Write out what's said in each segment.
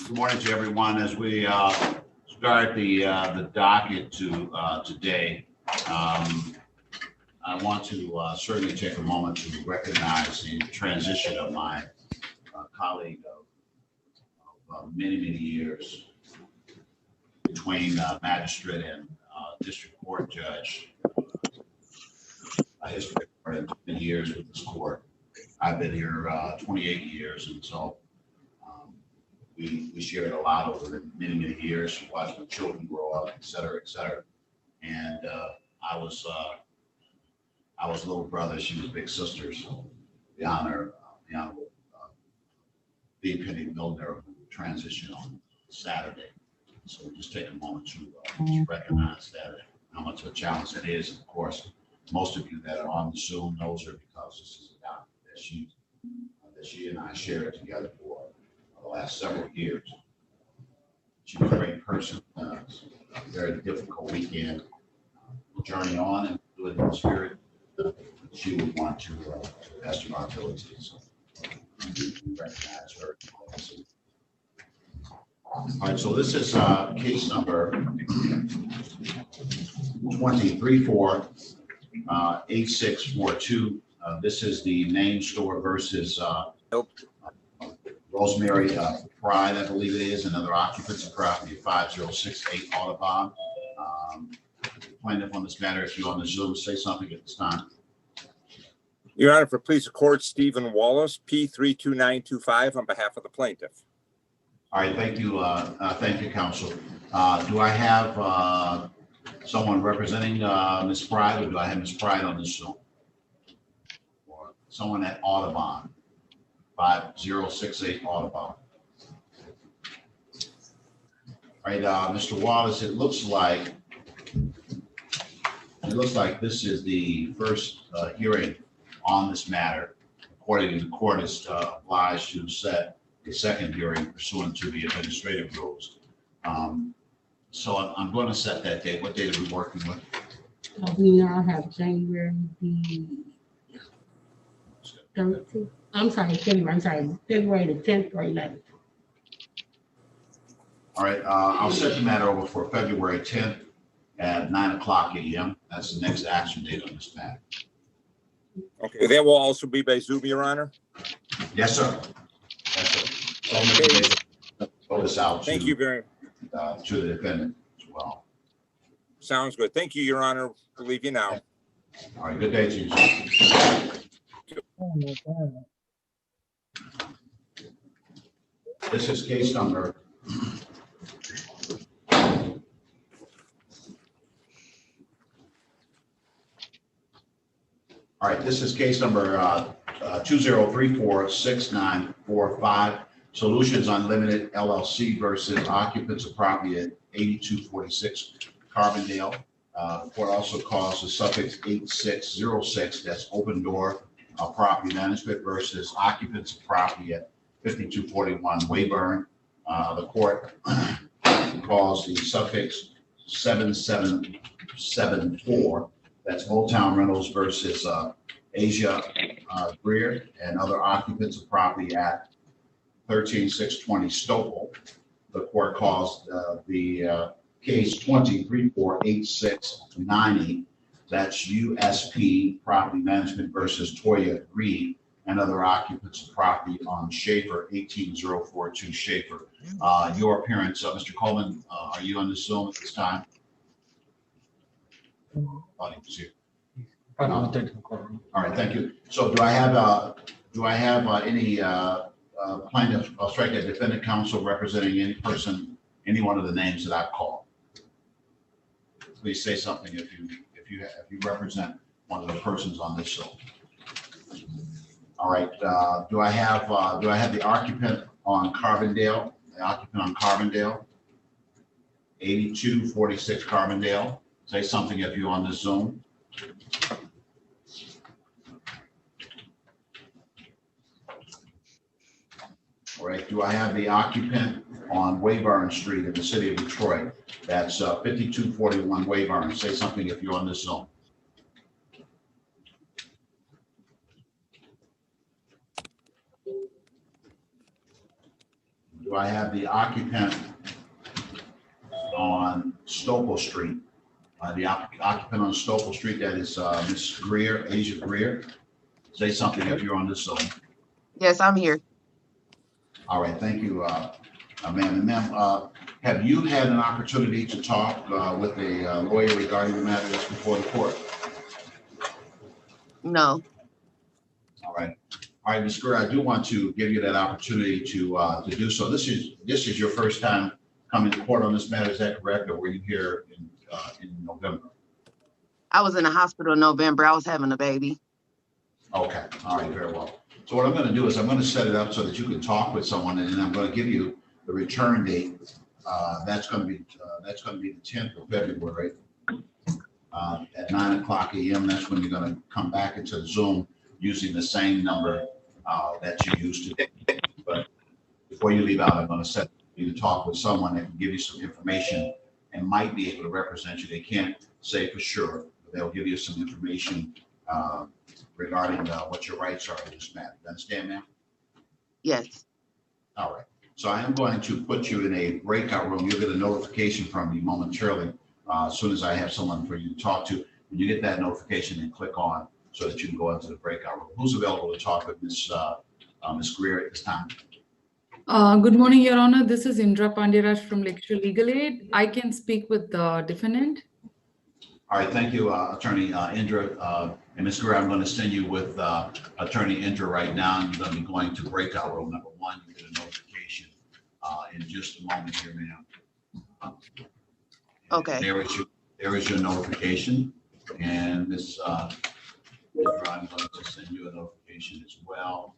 Good morning to everyone. As we start the docket today, I want to certainly take a moment to recognize the transition of my colleague of many years between magistrate and district court judge. A history of 10 years with this court. I've been here 28 years, and so we shared a lot over the many years. Watched my children grow up, et cetera, et cetera. And I was little brother. She was big sister. So the honorable B. Penny Milner who transitioned on Saturday. So we just take a moment to recognize that, how much of a challenge it is. Of course, most of you that are on the Zoom knows her because this is a document that she and I shared together for the last several years. She's a great person. A very difficult weekend. Journey on and do it in the spirit she would want to the best of our abilities. So we recognize her. All right, so this is case number 2348642. This is the name store versus Rosemary Pride, I believe it is, another occupants of property 5068 Audubon. Plaintiff on this matter, if you're on the Zoom, say something at this time. Your Honor, for please the court, Stephen Wallace, P32925 on behalf of the plaintiff. All right, thank you, counsel. Do I have someone representing Ms. Pride, or do I have Ms. Pride on the Zoom? Or someone at Audubon, 5068 Audubon. All right, Mr. Wallace, it looks like this is the first hearing on this matter. According to the court, is obliged to set a second hearing pursuant to the administrative rules. So I'm going to set that date. What date are we working with? We now have January the 13th. February the 10th or 11th. All right, I'll set the matter over for February 10th at 9:00 a.m. That's the next action date on this matter. Okay, that will also be by Zoom, Your Honor? Yes, sir. Yes, sir. So Okay. I'll this out Thank you very much to the defendant as well. Sounds good. Thank you, Your Honor. We'll leave you now. All right, good day to you, sir. This is case number 20346945. Solutions Unlimited LLC versus occupants of property at 8246 Carbondale. The court also calls the suffix 8606. That's Open Door Property Management versus occupants of property at 5241 Wayburn. The court calls the suffix 7774. That's Motown Rentals versus Asia Greer and other occupants of property at 13620 Stopel. The court calls the case 2348690. That's USP Property Management versus Toya Green and other occupants of property on Schaefer, 18042 Schaefer. Your appearance, Mr. Coleman, are you on the Zoom at this time? Thought he was here. Probably All right, thank you. So do I have any plaintiff, I'll strike that defendant counsel representing any person, any one of the names that I've called? Please say something if you represent one of the persons on this show. All right, do I have the occupant on Carbondale? The occupant on Carbondale, 8246 Carbondale. Say something if you're on this Zoom. All right, do I have the occupant on Wayburn Street in the city of Detroit? That's 5241 Wayburn. Say something if you're on this Zoom. Do I have the occupant on Stopel Street? The occupant on Stopel Street, that is Ms. Greer, Asia Greer. Say something if you're on this Zoom. Yes, I'm here. All right, thank you, ma'am. And ma'am, have you had an opportunity to talk with a lawyer regarding the matter that's before the court? No. All right, Ms. Greer, I do want to give you that opportunity to do so. This is your first time coming to court on this matter, is that correct? Or were you here in November? I was in the hospital in November. I was having a baby. Okay, all right, very well. So what I'm going to do is I'm going to set it up so that you can talk with someone, and then I'm going to give you the return date. That's going to be the 10th of February at 9:00 a.m. That's when you're going to come back into the Zoom using the same number that you used today. But before you leave out, I'm going to set you to talk with someone that can give you some information and might be able to represent you. They can't say for sure, but they'll give you some information regarding what your rights are in this matter. You understand, ma'am? Yes. All right. So I am going to put you in a breakout room. You'll get a notification from me momentarily as soon as I have someone for you to talk to. When you get that notification, then click on so that you can go into the breakout room. Who's available to talk with Ms. Greer at this time? Good morning, Your Honor. This is Indra Pandirash from Lakeshore Legal Aid. I can speak with the defendant. All right, thank you, Attorney Indra. And Ms. Greer, I'm going to send you with Attorney Indra right now. I'm going to be going to breakout room number 1. You get a notification in just a moment here, ma'am. Okay. There is your notification. And Ms. Indra, I'm going to send you a notification as well.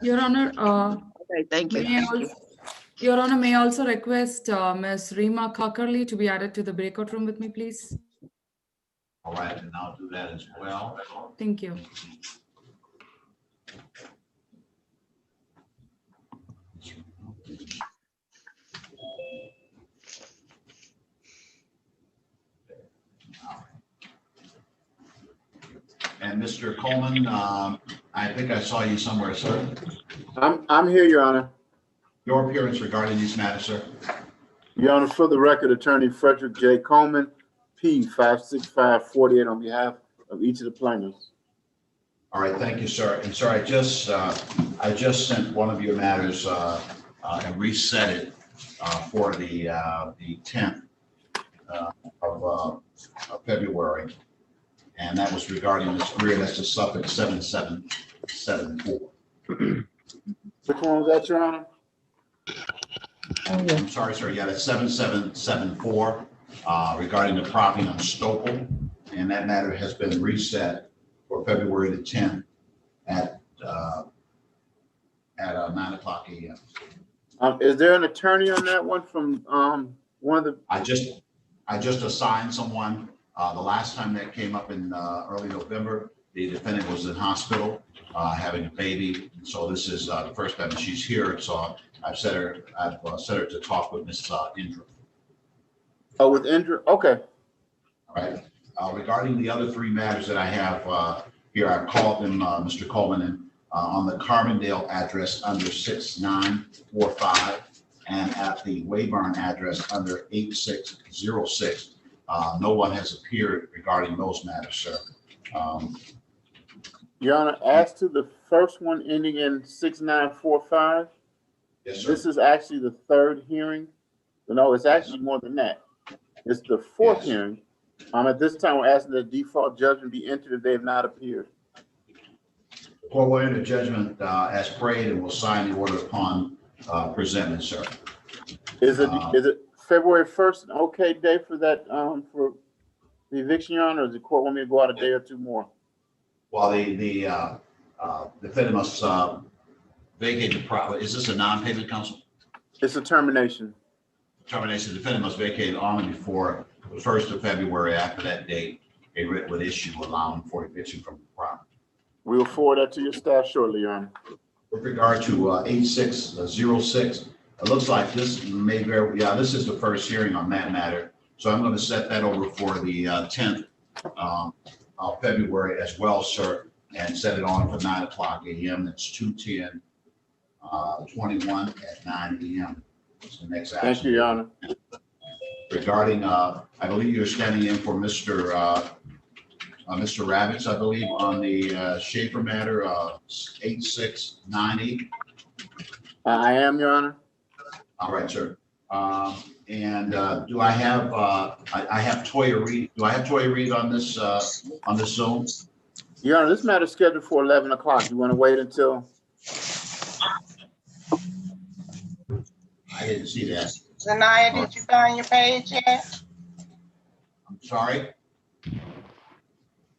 Your Honor, Okay, thank you. Your Honor, may I also request Ms. Rima Kakarli to be added to the breakout room with me, please? All right, and I'll do that as well. Thank you. And Mr. Coleman, I think I saw you somewhere, sir. I'm here, Your Honor. Your appearance regarding these matters, sir. Your Honor, for the record, Attorney Frederick J. Coleman, P. 56548 on behalf of each of the plaintiffs. All right, thank you, sir. And sir, I just sent one of your matters and reset it for the 10th of February, and that was regarding Ms. Greer. That's the Suffolk 7774. Which one was that, Your Honor? I'm sorry, sir. Yeah, that's 7774 regarding the property on Stopel, and that matter has been reset for February the 10th at 9:00 a.m. Is there an attorney on that one from one of the? I just assigned someone. The last time that came up in early November, the defendant was in hospital having a baby. So this is the first time she's here. So I've set her to talk with Ms. Indra. Oh, with Indra? Okay. All right. Regarding the other 3 matters that I have here, I've called them, Mr. Coleman, and on the Carbondale address under 6945 and at the Wayburn address under 8606. No one has appeared regarding those matters, sir. Your Honor, as to the first one ending in 6945, Yes, sir. this is actually the 3rd hearing. No, it's actually more than that. It's the 4th Yes. hearing. At this time, we're asking that default judgment be entered if they have not appeared. The court will enter judgment as prayed and will sign the order upon presentment, sir. Is it February 1st an okay day for that, for the eviction, Your Honor, or does the court want me to go out a day or two more? While the defendant must vacate the property. Is this a non-payment, counsel? It's a termination. Termination, the defendant must vacate on or before the 1st of February. After that date, a writ would issue allowing for eviction from the property. We will forward that to your staff shortly, Your Honor. With regard to 8606, it looks like this may very, this is the first hearing on that matter. So I'm going to set that over for the 10th of February as well, sir, and set it on for 9:00 a.m. That's 2/10/21 at 9 p.m. That's the next action. Thank you, Your Honor. Regarding, I believe you're standing in for Mr. Ravitz, I believe, on the Schaefer matter, 8698. I am, Your Honor. All right, sir. And do I have, I have Toya Reed. Do I have Toya Reed on this Zoom? Your Honor, this matter is scheduled for 11 o'clock. You want to wait until? I didn't see that. Zanaya, did you find your page yet? I'm sorry. Who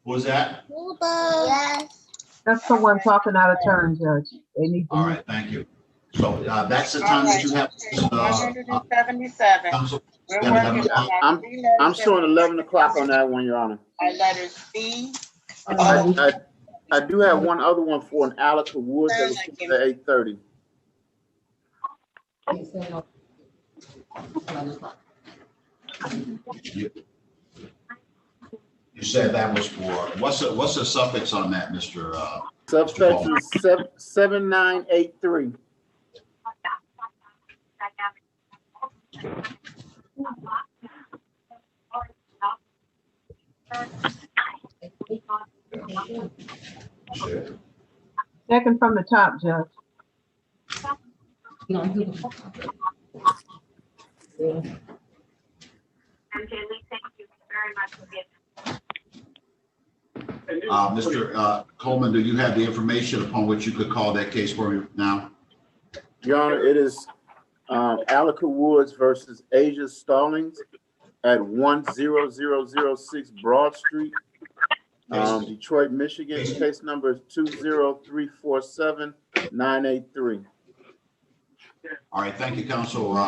was that? Yes. That's someone talking out of turn, Judge. They need to. All right, thank you. So that's the time that you have. 177. Counsel, We're yeah, working on our three letters. I'm showing 11 o'clock on that one, Your Honor. Our letters C. I do have one other one for an Alaka Woods that was scheduled at 8:30. You said that was for, what's the suffix on that, Mr. Subsection 7983. Second from the top, Judge. No, he- Mr. Coleman, do you have the information upon which you could call that case for me now? Your Honor, it is Alaka Woods versus Asia Stallings at 10006 Broad Street, Detroit, Michigan. Case number is 20347-983. All right, thank you, counsel.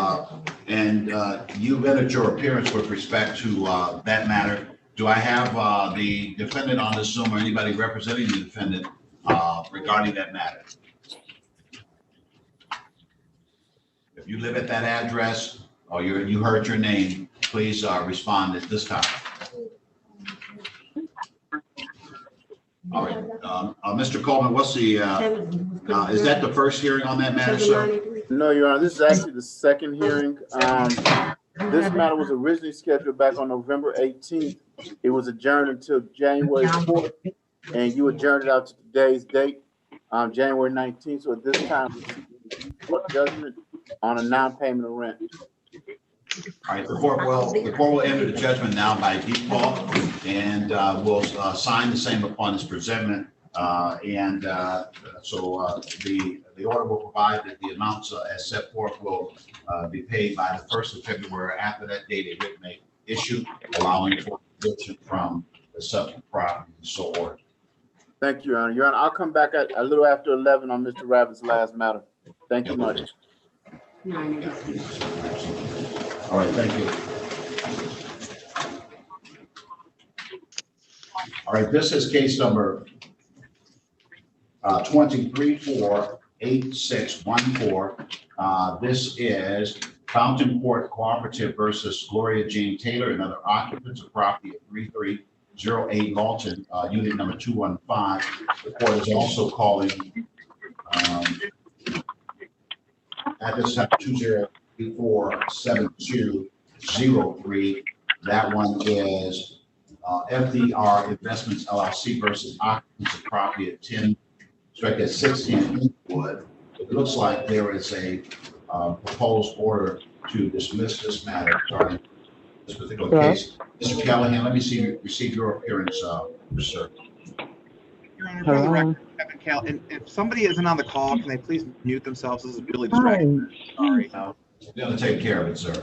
And you entered your appearance with respect to that matter. Do I have the defendant on this Zoom or anybody representing the defendant regarding that matter? If you live at that address or you heard your name, please respond at this time. All right, Mr. Coleman, what's the, is that the first hearing on that matter, sir? No, Your Honor, this is actually the second hearing. This matter was originally scheduled back on November 18th. It was adjourned until January 4th, and you adjourned it out to today's date, January 19th. So at this time, court judgment on a non-payment of rent. All right, the court will enter the judgment now by default, and will sign the same upon its presentment. So the order will provide that the amounts as set forth will be paid by the 1st of February. After that date, a writ may issue, allowing for eviction from the subject property and so ordered. Thank you, Your Honor. Your Honor, I'll come back at a little after 11 on Mr. Rabbit's last matter. Thank you much. All right, thank you. All right, this is case number 23-4-8614. This is Fountain Court Cooperative versus Gloria Jean Taylor and other occupants of property at 3308 Lawton, unit number 215. The court is also calling at this time 203-47203. That one is FDR Investments LLC versus occupants of property at 16 Inkwood. It looks like there is a proposed order to dismiss this matter. Sorry. this particular case. Mr. Callahan, let me receive your appearance, sir. Your Honor, for the record, Kevin Cal, and if somebody isn't on the call, can they please mute themselves? This is really distracting. Sorry. We're going to take care of it, sir.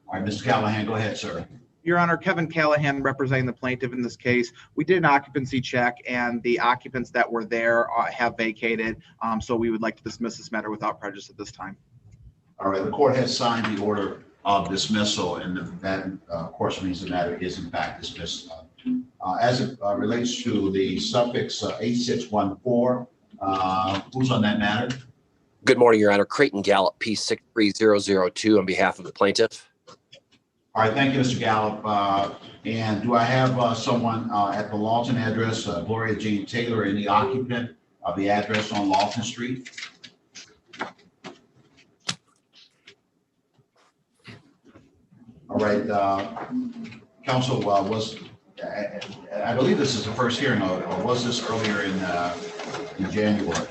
All right, Mr. Callahan, go ahead, sir. Your Honor, Kevin Callahan representing the plaintiff in this case. We did an occupancy check and the occupants that were there have vacated. So we would like to dismiss this matter without prejudice at this time. All right, the court has signed the order of dismissal, and that, of course, means the matter is in fact dismissed. As it relates to the suffix 8614, who's on that matter? Good morning, Your Honor. Creighton Gallup, P63002 on behalf of the plaintiff. All right, thank you, Mr. Gallup. And do I have someone at the Lawton address, Gloria Jean Taylor, any occupant of the address on Lawton Street? All right, counsel, I believe this is the first hearing, or was this earlier in January?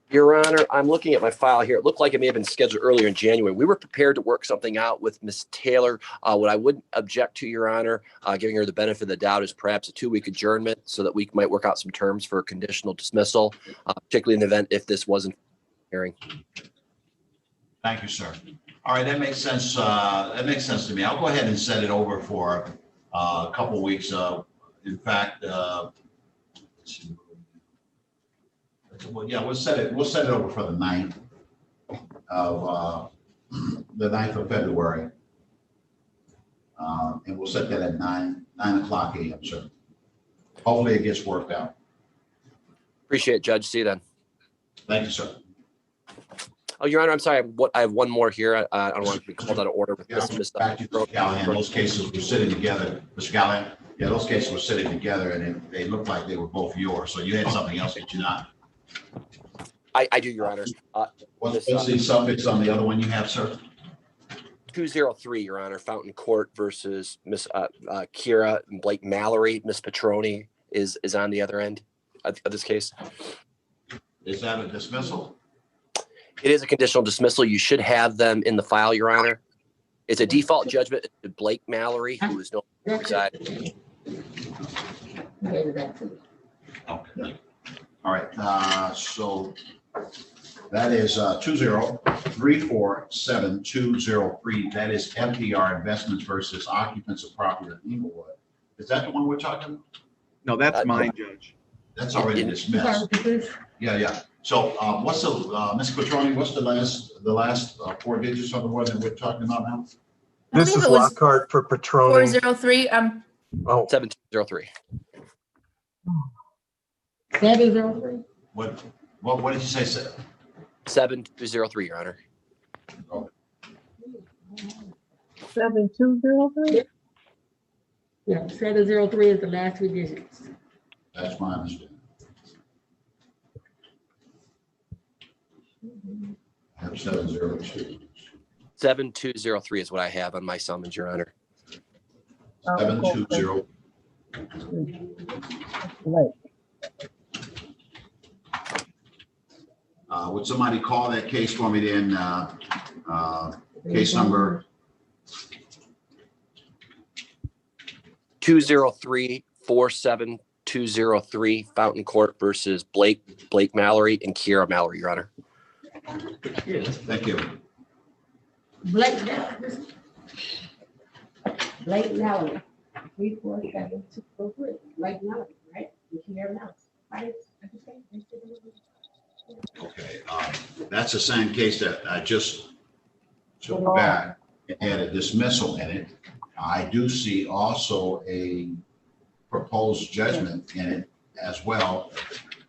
Your Honor, I'm looking at my file here. It looked like it may have been scheduled earlier in January. We were prepared to work something out with Ms. Taylor. What I would object to, Your Honor, giving her the benefit of the doubt, is perhaps a 2-week adjournment so that we might work out some terms for a conditional dismissal, particularly in the event if this wasn't hearing. Thank you, sir. All right, that makes sense. That makes sense to me. I'll go ahead and set it over for a couple weeks. In fact, let's see. Well, yeah, we'll set it over for the 9th of February. And we'll set that at 9 o'clock a.m., sir. Hopefully it gets worked out. Appreciate it, Judge. See you then. Thank you, sir. Oh, Your Honor, I'm sorry. I have one more here. I don't want to be called out of order with this. Back to Mr. Callahan. Those cases were sitting together. Mr. Callahan, yeah, those cases were sitting together, and they looked like they were both yours. So you had something else, did you not? I do, Your Honor. What's the suffix on the other one you have, sir? 203, Your Honor. Fountain Court versus Miss Kira and Blake Mallory. Miss Petroni is on the other end of this case. Is that a dismissal? It is a conditional dismissal. You should have them in the file, Your Honor. It's a default judgment to Blake Mallory, who is no longer residing. Okay. All right. So that is 2034723. That is FDR Investments versus Occupants of Property of Inglewood. Is that the one we're talking about? No, that's mine, Judge. That's already dismissed. Yeah. So what's the, Ms. Petroni, what's the last 4 digits of the one that we're talking about now? This is Lockhart for Petroni. 403. 7203. 703. What did you say, sir? 7203, Your Honor. Oh, 7203? Yeah, 703 is the last 3 digits. that's my understanding. I have 702. 7203 is what I have on my summons, Your Honor. 720. Right. Would somebody call that case for me then? Case number 203-47203, Fountain Court versus Blake Mallory and Kira Mallory, Your Honor. Thank you. Blake Mallory. 347-203. Blake Mallory, right? You can hear now. Right? Okay, that's the same case that I just took back. It had a dismissal in it. I do see also a proposed judgment in it as well,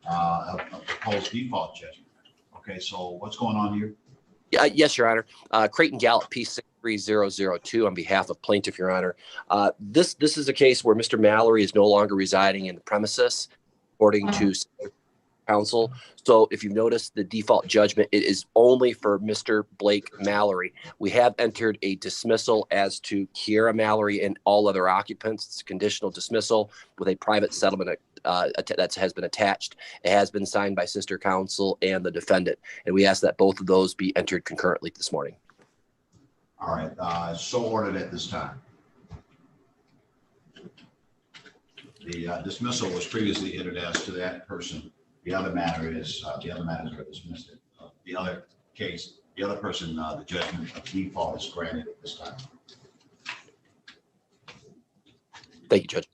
a proposed default judgment. Okay, so what's going on here? Yes, Your Honor. Creighton Gallup, P63002 on behalf of plaintiff, Your Honor. This is a case where Mr. Mallory is no longer residing in the premises, according to counsel. So if you've noticed the default judgment, it is only for Mr. Blake Mallory. We have entered a dismissal as to Kira Mallory and all other occupants. It's a conditional dismissal with a private settlement that has been attached. It has been signed by sister counsel and the defendant. And we ask that both of those be entered concurrently this morning. All All right, so ordered at this time. The dismissal was previously entered as to that person. The other matter is, the other matters are dismissed. The other case, the other person, the judgment of default is granted at this time. Thank you, Judge.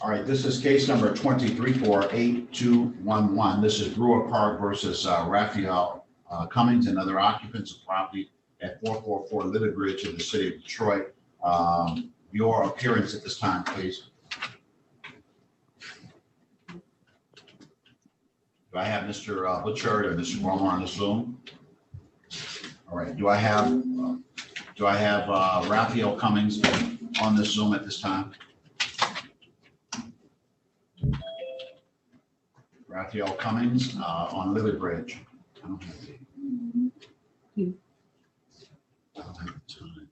All right, this is case number 23-48211. This is Brewer Park versus Raphael Cummings and other occupants of property at 444 Little Bridge in the city of Detroit. Your appearance at this time, please. Do I have Mr. Butcher or Mr. Romer on the Zoom? All right, do I have Raphael Cummings on the Zoom at this time? Raphael Cummings on Lily Bridge. I don't have the time.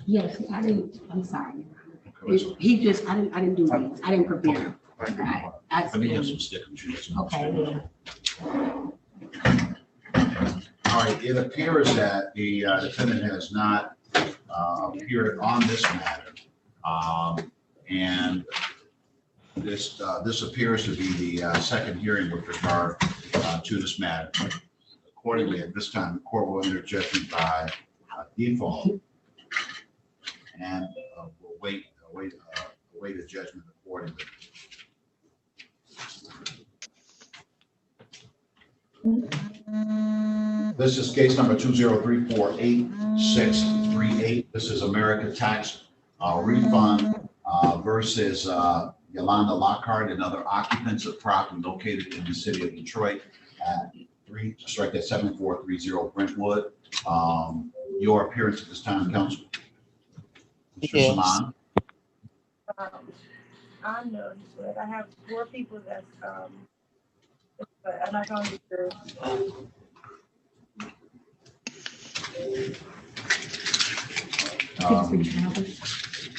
Yes, I didn't, I'm sorry. He just, I didn't do these. I didn't prepare him. Let me have some stickers. Okay, yeah. All right, it appears that the defendant has not appeared on this matter. And this appears to be the second hearing with regard to this matter. Accordingly, at this time, the court will enter judgment by default, and we'll await the judgment accordingly. This is case number 2034868. This is America Tax Refund versus Yolanda Lockhart and other occupants of property located in the city of Detroit at 7430 Brentwood. Your appearance at this time, counsel. Mr. Saman. I know, but I have 4 people that's I'm not going to be sure.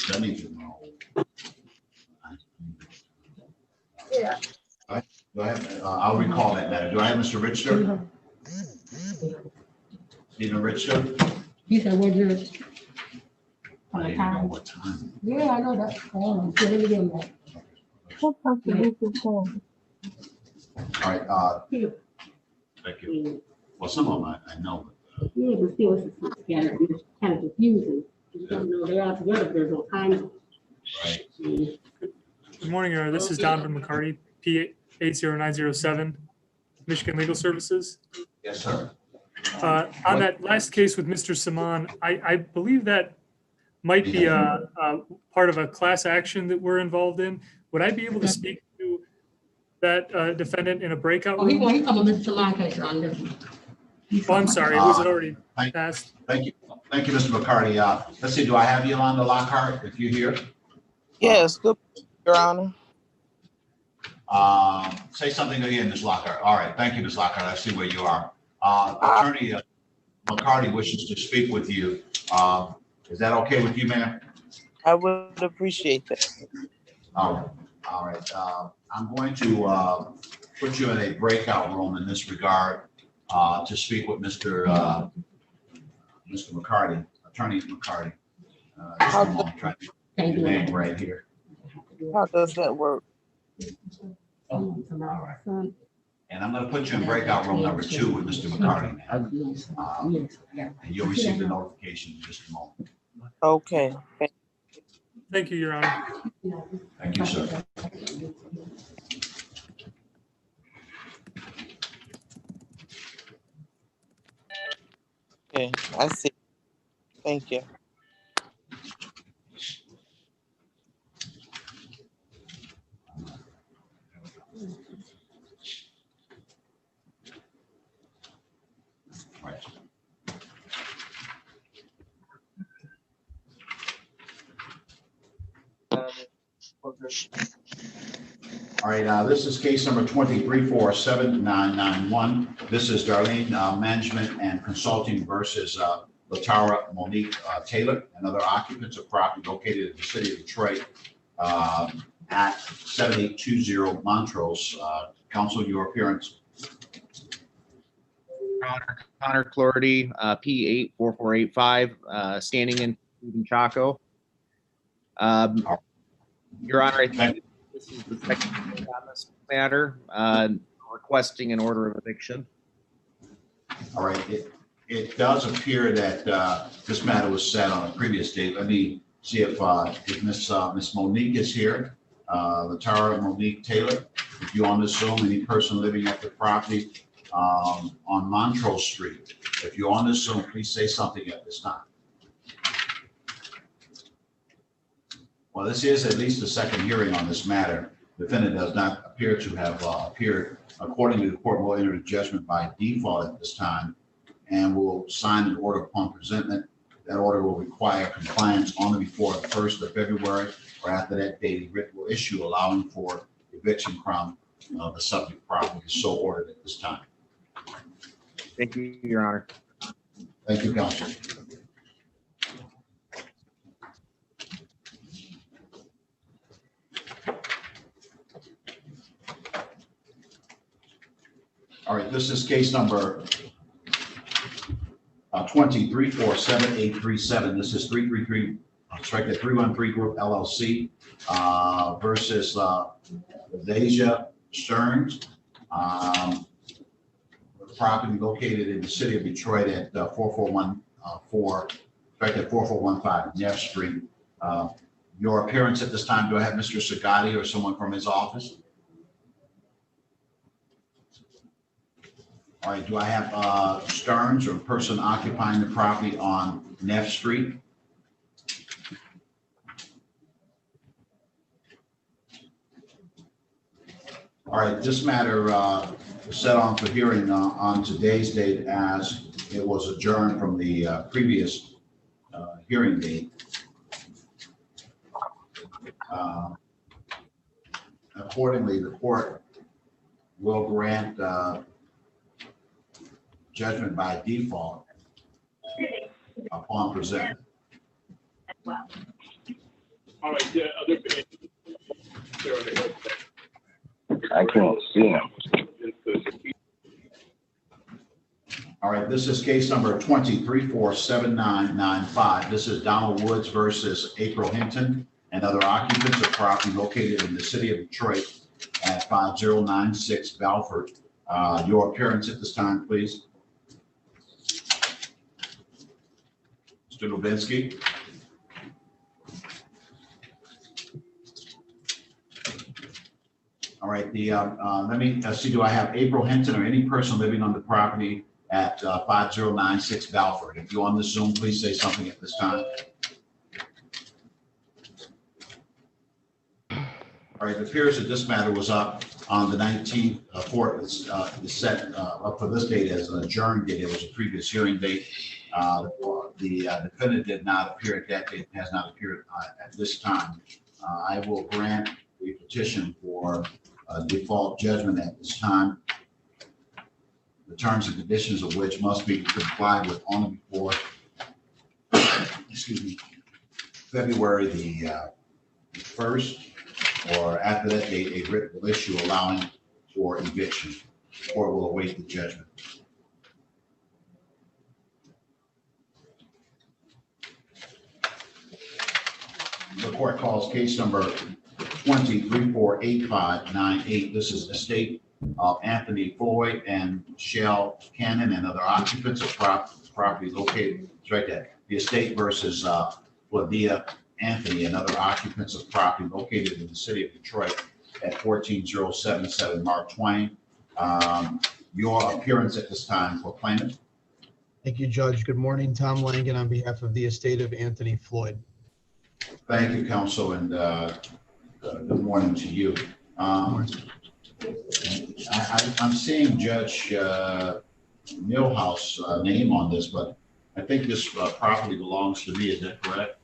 That means you know. Yeah. Do I have, I'll recall that matter. Do I have Mr. Richter? Stephen Richter? You said what you're. I didn't know what time. Yeah, I know that. Let me get that. What person is this for? All right, thank you. Well, some of them I know. Yeah, but still, it's kind of confusing. You don't know they're all together, there's all kinds of. Right. Good morning, Your Honor. This is Donovan McCarty, P80907, Michigan Legal Services. Yes, sir. On that last case with Mr. Saman, I believe that might be a part of a class action that we're involved in. Would I be able to speak to that defendant in a breakout room? He's talking about Mr. Saman case on this one. Oh, I'm sorry. Was it already passed? Thank you. Thank you, Mr. McCarty. Let's see, do I have Yolanda Lockhart, if you're here? Yes, good, Your Honor. Say something again, Ms. Lockhart. All right, thank you, Ms. Lockhart. I see where you are. Attorney McCarty wishes to speak with you. Is that okay with you, ma'am? I would appreciate that. All right. I'm going to put you in a breakout room in this regard to speak with Mr. McCarty, Attorney McCarty. Just a moment, try to get your name right here. How does that work? All right. And I'm going to put you in breakout room number 2 with Mr. McCarty now. And you'll receive the notification in just a moment. Okay. Thank you, Your Honor. Thank you, sir. Okay, I see. Thank you. Right. All right, this is case number 23-47991. This is Darlene Management and Consulting versus Latara Monique Taylor and other occupants of property located in the city of Detroit at 7820 Montrose. Counsel, your appearance. Your Honor, Connor Clarity, P84485, standing in Stephen Chaco. Your Honor, I think this is the second hearing on this matter, requesting an order of eviction. All right. It does appear that this matter was set on a previous date. Let me see if Miss Monique is here. Latara Monique Taylor, if you on the Zoom, any person living at the property on Montrose Street. If you're on the Zoom, please say something at this time. Well, this is at least the second hearing on this matter. The defendant does not appear to have appeared. Accordingly, the court will enter a judgment by default at this time and will sign an order upon presentment. That order will require compliance on or before the 1st of February or after that date. A writ will issue allowing for eviction from the subject property is so ordered at this time. Thank you, Your Honor. Thank you, counsel. All right, this is case number 2347-837. This is 313 Group LLC versus Deja Stearns. Property located in the city of Detroit at 4415 Neff Street. Your appearance at this time, do I have Mr. Sagati or someone from his office? All right, do I have Stearns or a person occupying the property on Neff Street? All right, this matter was set on for hearing on today's date as it was adjourned from the previous hearing date. Accordingly, the court will grant judgment by default upon presentment. All right, I can't see him. All right, this is case number 23-47995. This is Donald Woods versus April Hinton and other occupants of property located in the city of Detroit at 5096 Balford. Your appearance at this time, please. Mr. Lubinsky. All right, let me see, do I have April Hinton or any person living on the property at 5096 Balford? If you're on the Zoom, please say something at this time. All right, it appears that this matter was up on the 19th. Court is set up for this date as an adjourned date. It was a previous hearing date. The defendant did not appear at that date, has not appeared at this time. I will grant a petition for default judgment at this time, the terms and conditions of which must be complied with on or before, excuse me, February the 1st, or after that date, a writ will issue allowing for eviction. The court will await the judgment. The court calls case number 23-48598. This is the estate of Anthony Floyd and Shell Cannon and other occupants of property located, right there. The estate versus Flavia Anthony and other occupants of property located in the city of Detroit at 14077 Mark Twain. Your appearance at this time for plaintiff. Thank you, Judge. Good morning. Tom Langen on behalf of the estate of Anthony Floyd. Thank you, counsel, and good morning to you. I'm seeing Judge Milhouse's name on this, but I think this property belongs to me. Is that correct?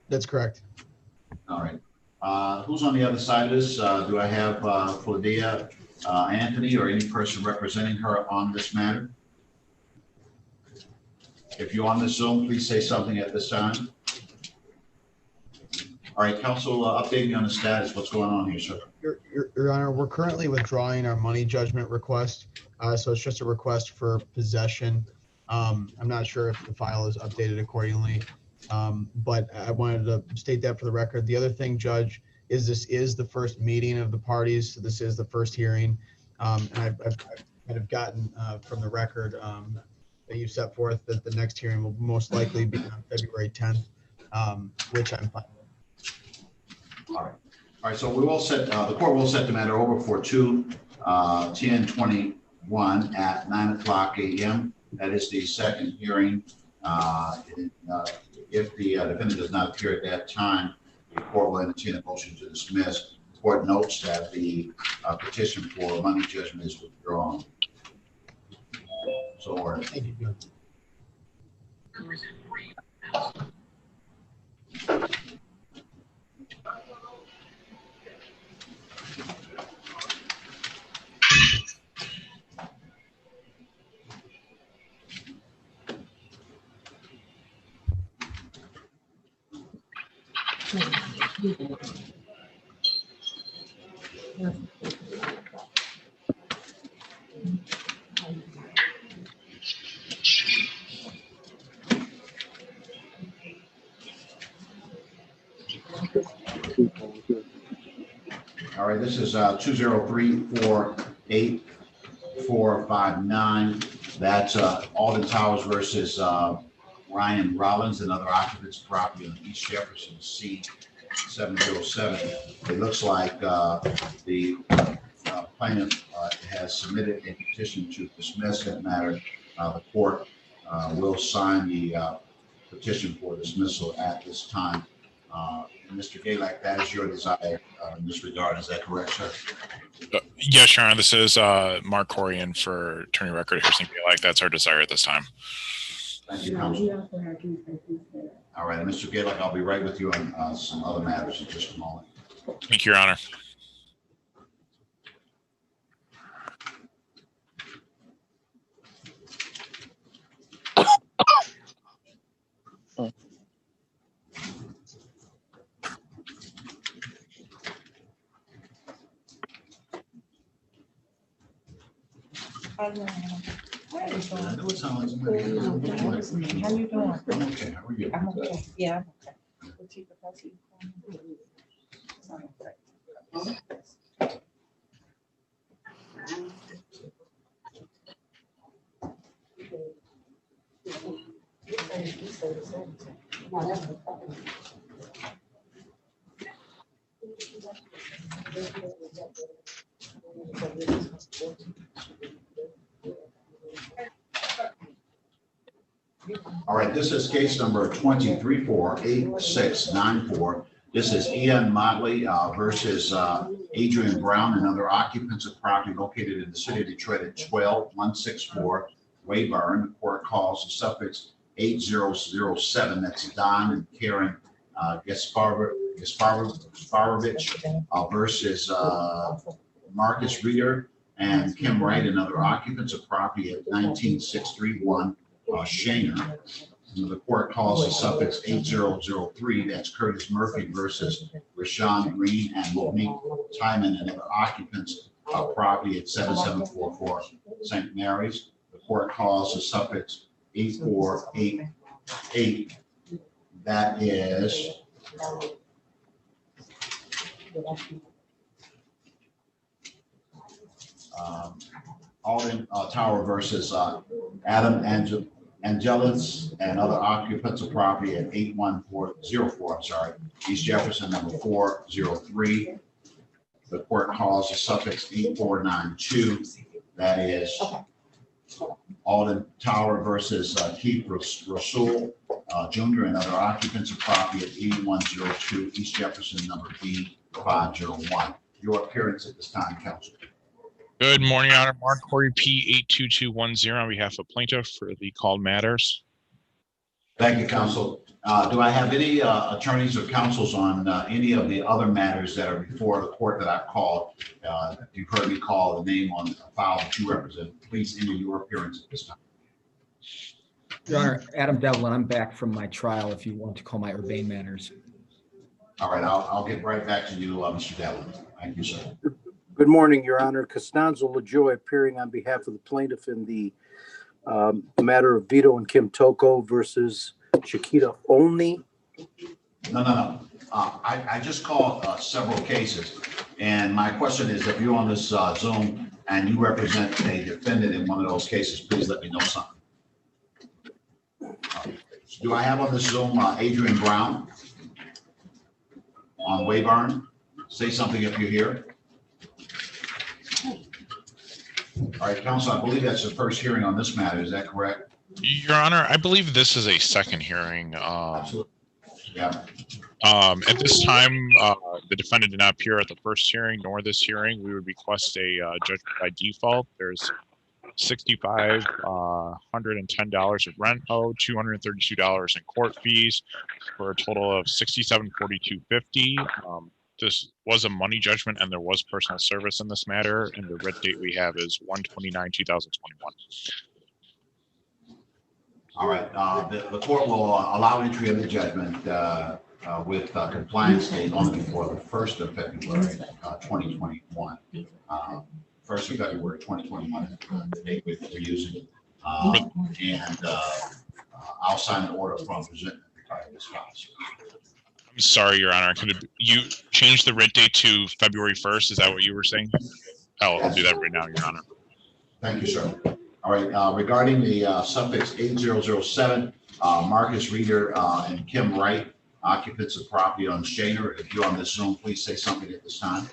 That's correct. All right. Who's on the other side of this? Do I have Flavia Anthony or any person representing her on this matter? If you're on the Zoom, please say something at this time. All right, counsel, update me on the status. What's going on here, sir? Your Honor, we're currently withdrawing our money judgment request. So it's just a request for possession. I'm not sure if the file is updated accordingly, but I wanted to state that for the record. The other thing, Judge, is this is the first meeting of the parties. So this is the first hearing. And I've kind of gotten from the record that you set forth that the next hearing will most likely be on February 10th, which I'm fine with. All right, so we will set, the court will set the matter over for 2/10/21 at 9:00 a.m. That is the second hearing. If the defendant does not appear at that time, the court will entertain a motion to dismiss. The court notes that the petition for money judgment is withdrawn. So ordered. Thank you, Judge. All right, this is 203-48459. That's Alden Towers versus Ryan Rollins and other occupants of property on East Jefferson C707. It looks like the plaintiff has submitted a petition to dismiss that matter. The court will sign the petition for dismissal at this time. Mr. Gaylack, that is your desire in this regard. Is that correct, sir? Yes, Your Honor. This is Mark Corian for Attorney Record Harrison Gaylack. That's our desire at this time. Thank you, counsel. All right, Mr. Gaylack, I'll be right with you on some other matters in just a moment. Thank you, Your Honor. How you doing? I know it sounds like somebody. How you doing? I'm okay. How are you? I'm okay. Yeah, I'm okay. All right, this is case number 23-48694. This is Ian Motley versus Adrian Brown and other occupants of property located in the city of Detroit at 12164 Wayburn. The court calls the suffix 8007. That's Don and Karen Gasparovich versus Marcus Reeder and Kim Wright and other occupants of property at 19631 Shaner. The court calls the suffix 8003. That's Curtis Murphy versus Rashawn Green and Monique Timon and other occupants of property at 7744 St. Mary's. The court calls the suffix 8488. That is Alden Tower versus Adam Angelis and other occupants of property at 81404, East Jefferson, number 403. The court calls the suffix 8492. That is Alden Tower versus Keith Rasul Jr. and other occupants of property at 8102 East Jefferson, number B501. Your appearance at this time, counsel. Good morning, Your Honor. Mark Corey, P82210 on behalf of plaintiff for the called matters. Thank you, counsel. Do I have any attorneys or counsels on any of the other matters that are before the court that I've called? You've heard me call the name on the file that you represent. Please enter your appearance at this time. Your Honor, Adam Devlin, I'm back from my trial if you want to call my urbane matters. All right, I'll get right back to you, Mr. Devlin. Thank you, sir. Good morning, Your Honor. Costanzo LaJoy appearing on behalf of the plaintiff in the matter of Vito and Kim Toko versus Chiquita Only. No. I just called several cases, and my question is, if you're on this Zoom and you represent a defendant in one of those cases, please let me know something. Do I have on this Zoom Adrian Brown on Wayburn? Say something if you're here. All right, counsel, I believe that's the first hearing on this matter. Is that correct? Your Honor, I believe this is a second hearing. Absolutely. Yeah. At this time, the defendant did not appear at the first hearing nor this hearing. We would request a judgment by default. There's $6,510 of rent owed, $232 in court fees, for a total of $67,4250. This was a money judgment, and there was personal service in this matter, and the writ date we have is 1/29/2021. All right, the court will allow entry of the judgment with compliance date only before the 1st of February 2021. 1st of February 2021, the date we're using. And I'll sign an order from presentment regarding this file. I'm sorry, Your Honor. Could you change the writ date to February 1st? Is that what you were saying? I'll do that right now, Your Honor. Thank you, sir. All right, regarding the suffix 8007, Marcus Reeder and Kim Wright, occupants of property on Shaner. If you're on this Zoom, please say something at this time.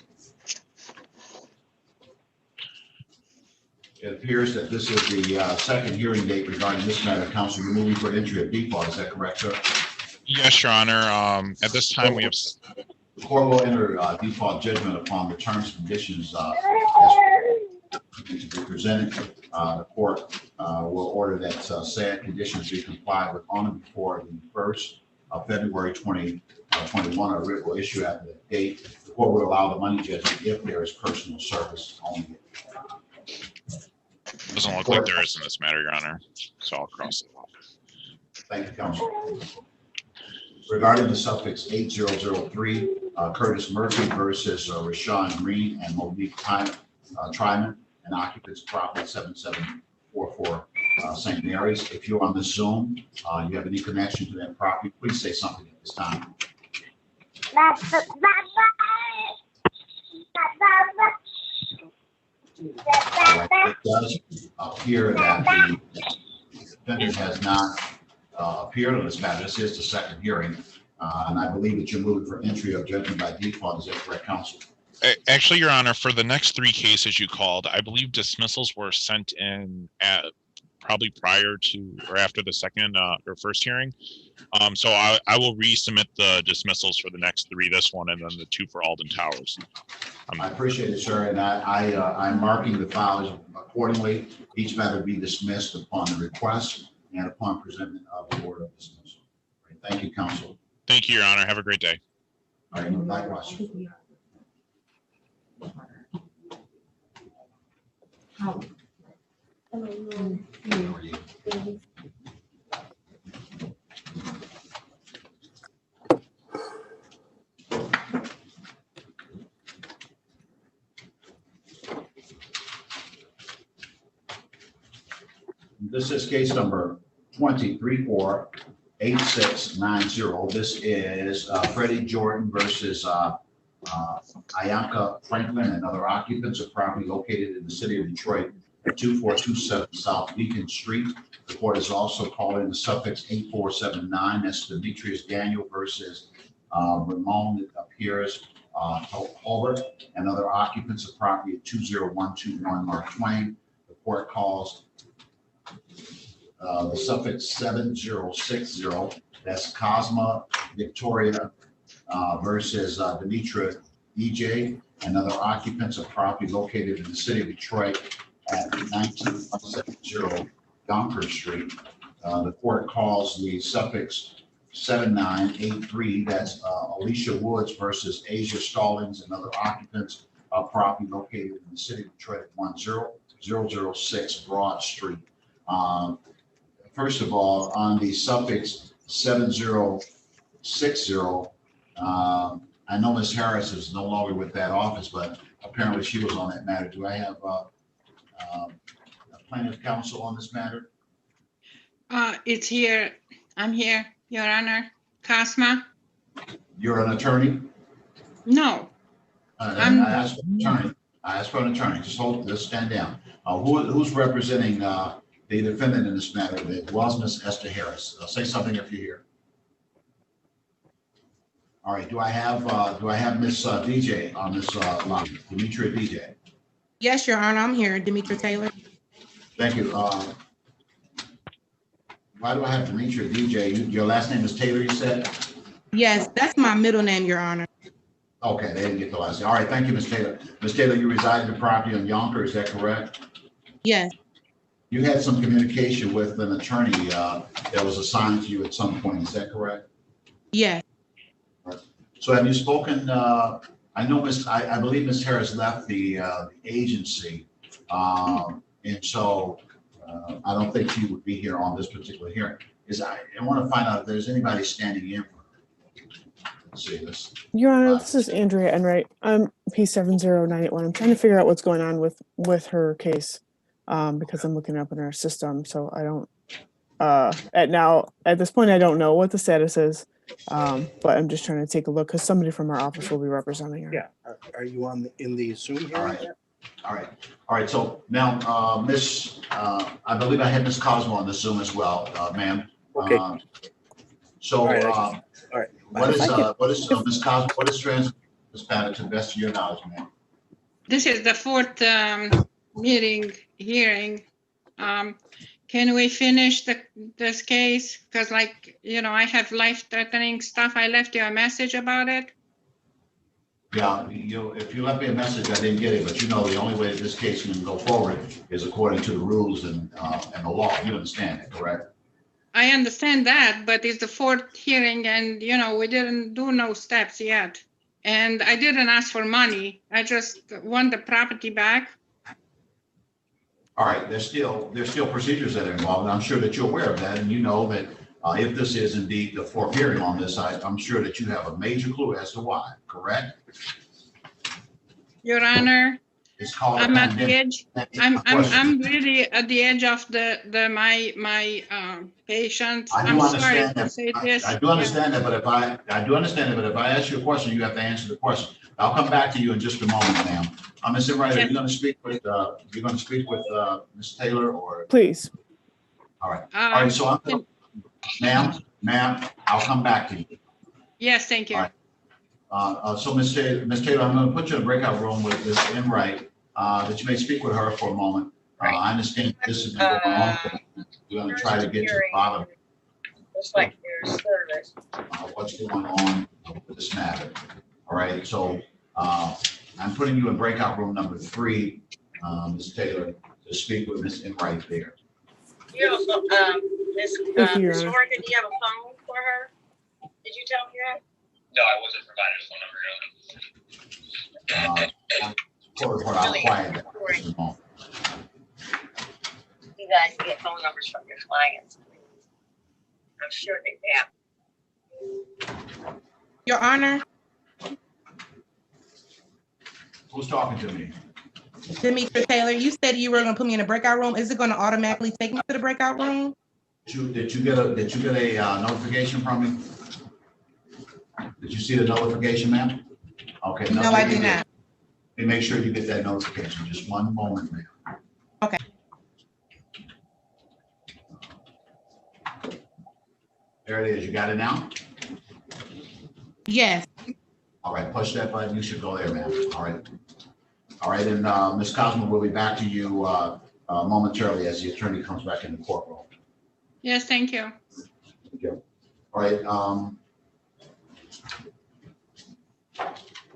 It appears that this is the second hearing date regarding this matter. Counsel, you're moving for entry of default. Is that correct, sir? Yes, Your Honor. At this time, we have. The court will enter default judgment upon the terms and conditions as to be presented. The court will order that said conditions be complied with on and before the 1st of February 2021. A writ will issue after that date. The court will allow the money judgment if there is personal service only. Doesn't look like there is in this matter, Your Honor. So I'll cross it off. Thank you, counsel. Regarding the suffix 8003, Curtis Murphy versus Rashawn Green and Monique Tryman, and occupants of property 7744 St. Mary's. If you're on the Zoom, you have any connection to that property, please say something at this time. It does appear that the defendant has not appeared on this matter. This is the second hearing, and I believe that you're moving for entry of judgment by default. Is that correct, counsel? Actually, Your Honor, for the next three cases you called, I believe dismissals were sent in at probably prior to or after the second or first hearing. So I will resubmit the dismissals for the next three, this one, and then the two for Alden Towers. I appreciate it, sir, and I'm marking the files accordingly. Each matter be dismissed upon the request and upon presentment of the order of dismissal. Right. Thank you, counsel. Thank you, Your Honor. Have a great day. All right, likewise. Hello. This is case number 2348690. This is Freddie Jordan versus Ianca Franklin and other occupants of property located in the city of Detroit at 2427 South Beacon Street. The court is also calling the suffix 8479. That's Demetrius Daniel versus Ramon appears Holbert and other occupants of property at 20121 Mark Twain. The court calls the suffix 7060. That's Cosma Victoria versus Demetra EJ and other occupants of property located in the city of Detroit at 19170 Yonkers Street. The court calls the suffix 7983. That's Alicia Woods versus Asia Stallings and other occupants of property located in the city of Detroit at 10006 Broad Street. first of all, on the suffix 7060, I know Ms. Harris is no longer with that office, but apparently she was on that matter. Do I have a plaintiff counsel on this matter? It's here. I'm here, Your Honor. Casma? You're an attorney? No. I asked for an attorney. I asked for an attorney. Just stand down. Who's representing the defendant in this matter? It was Ms. Esther Harris. Say something if you're here. All right. Do I have Ms. DJ on this line? Demetria DJ. Yes, Your Honor, I'm here, Demetria Taylor. Thank you. Why do I have Demetria DJ? Your last name is Taylor, you said? Yes, that's my middle name, Your Honor. Okay, they didn't get the last name. All right, thank you, Ms. Taylor. Ms. Taylor, you reside in the property on Yonker, is that correct? Yes, You had some communication with an attorney that was assigned to you at some point, is that correct? yes. So have you spoken, I know I believe Ms. Harris left the agency. And so I don't think she would be here on this particular hearing. I want to find out if there's anybody standing in for her. Let's see this. Your Honor, this is Andrea Enright. I'm P70981. I'm trying to figure out what's going on with her case because I'm looking up in our system. So I don't, at this point, I don't know what the status is, but I'm just trying to take a look because somebody from our office will be representing her. Yeah. Are you in the Zoom here? All right. So now, I believe I had Ms. Cosmo on the Zoom as well, ma'am. Okay. So, All right. what is Ms. Cosmo? What is transit this matter to the best of your knowledge, ma'am? This is the fourth hearing. Can we finish this case? Because I have life-threatening stuff. I left you a message about it. Yeah, if you left me a message, I didn't get it, but the only way that this case can go forward is according to the rules and the law. You understand that, correct? I understand that, but it's the fourth hearing and, we didn't do no steps yet. And I didn't ask for money. I just want the property back. All right, there's still procedures that are involved, and I'm sure that you're aware of that, and you know that if this is indeed the fourth hearing on this, I'm sure that you have a major clue as to why, correct? Your Honor, It's called I'm at the edge. I'm really at the edge of my patient. I'm sorry to say this. I do understand that, but if I ask you a question, you have to answer the question. I'll come back to you in just a moment, ma'am. Ms. Enright, are you going to speak with Ms. Taylor or? Please. All right. All right. So ma'am, I'll come back to you. Yes, thank you. All right. So Ms. Taylor, I'm going to put you in a breakout room with Ms. Enright, that you may speak with her for a moment. I understand this has been going on. We're going to try to get to the bottom. Looks like there's service. What's going on with this matter. All right. So I'm putting you in breakout room number 3, Ms. Taylor, to speak with Ms. Enright there. You also, Ms. Morgan, do you have a phone for her? Did you tell me that? No, I wasn't provided a phone number. I'll quiet that. You guys get phone numbers from your clients, please. I'm sure they have. Your Honor. Who's talking to me? Demetria Taylor, you said you were going to put me in a breakout room. Is it going to automatically take me to the breakout room? Did you get a notification from me? Did you see the notification, ma'am? Okay. No, I did not. Make sure you get that notification. Just one moment, ma'am. Okay. There it is. You got it now? Yes. All right, push that button. You should go there, ma'am. All right. All right, and Ms. Cosmo will be back to you momentarily as the attorney comes back in the courtroom. Yes, thank you. Thank you. All right.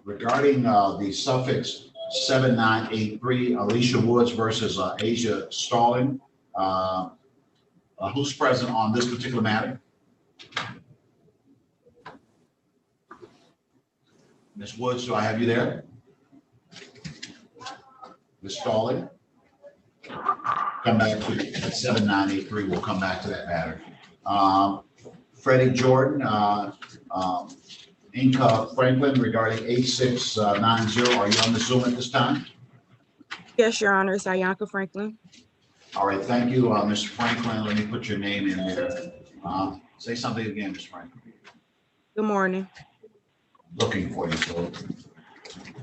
Regarding the suffix 7983, Alicia Woods versus Asia Stalling, who's present on this particular matter? Ms. Woods, do I have you there? Ms. Stalling? come back to at 7983. We'll come back to that matter. Freddie Jordan, Inca Franklin regarding 8690. Are you on the Zoom at this time? Yes, Your Honor, it's Ayanka Franklin. All right, thank you, Mr. Franklin. Let me put your name in there. Say something again, Mr. Franklin. Good morning. Looking for you, so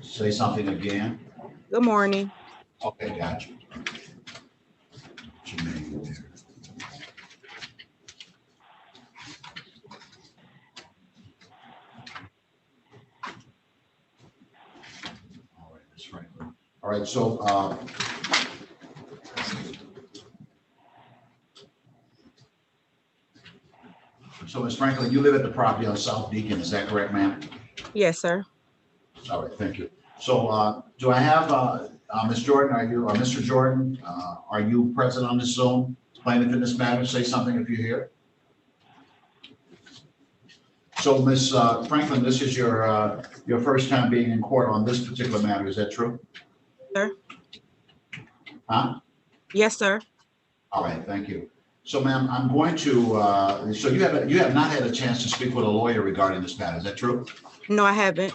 say something again. Good morning. Okay, got you. What's your name there? All right, Ms. Franklin. All right, so Ms. Franklin, you live at the property on South Deacon, is that correct, ma'am? Yes, sir. All right, thank you. So do I have Ms. Jordan, are you, or Mr. Jordan, are you present on this Zoom? Plaintiff in this matter, say something if you're here. So Ms. Franklin, this is your first time being in court on this particular matter, is that true? Sir? Huh? Yes, sir. All right, thank you. So ma'am, I'm going to, so you have not had a chance to speak with a lawyer regarding this matter, is that true? No, I haven't.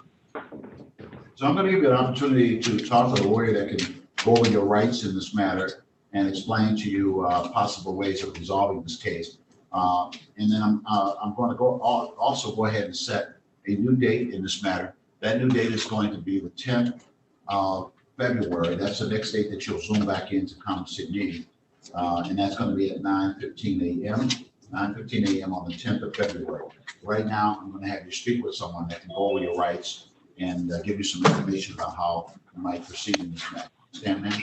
So I'm going to give you an opportunity to talk to a lawyer that can go over your rights in this matter and explain to you possible ways of resolving this case. And then I'm going to also go ahead and set a new date in this matter. That new date is going to be the 10th of February. That's the next date that you'll Zoom back into Common City meeting. And that's going to be at 9:15 a.m. 9:15 a.m. on the 10th of February. Right now, I'm going to have you speak with someone that can go over your rights and give you some information about how you might proceed in this matter. Stand, ma'am?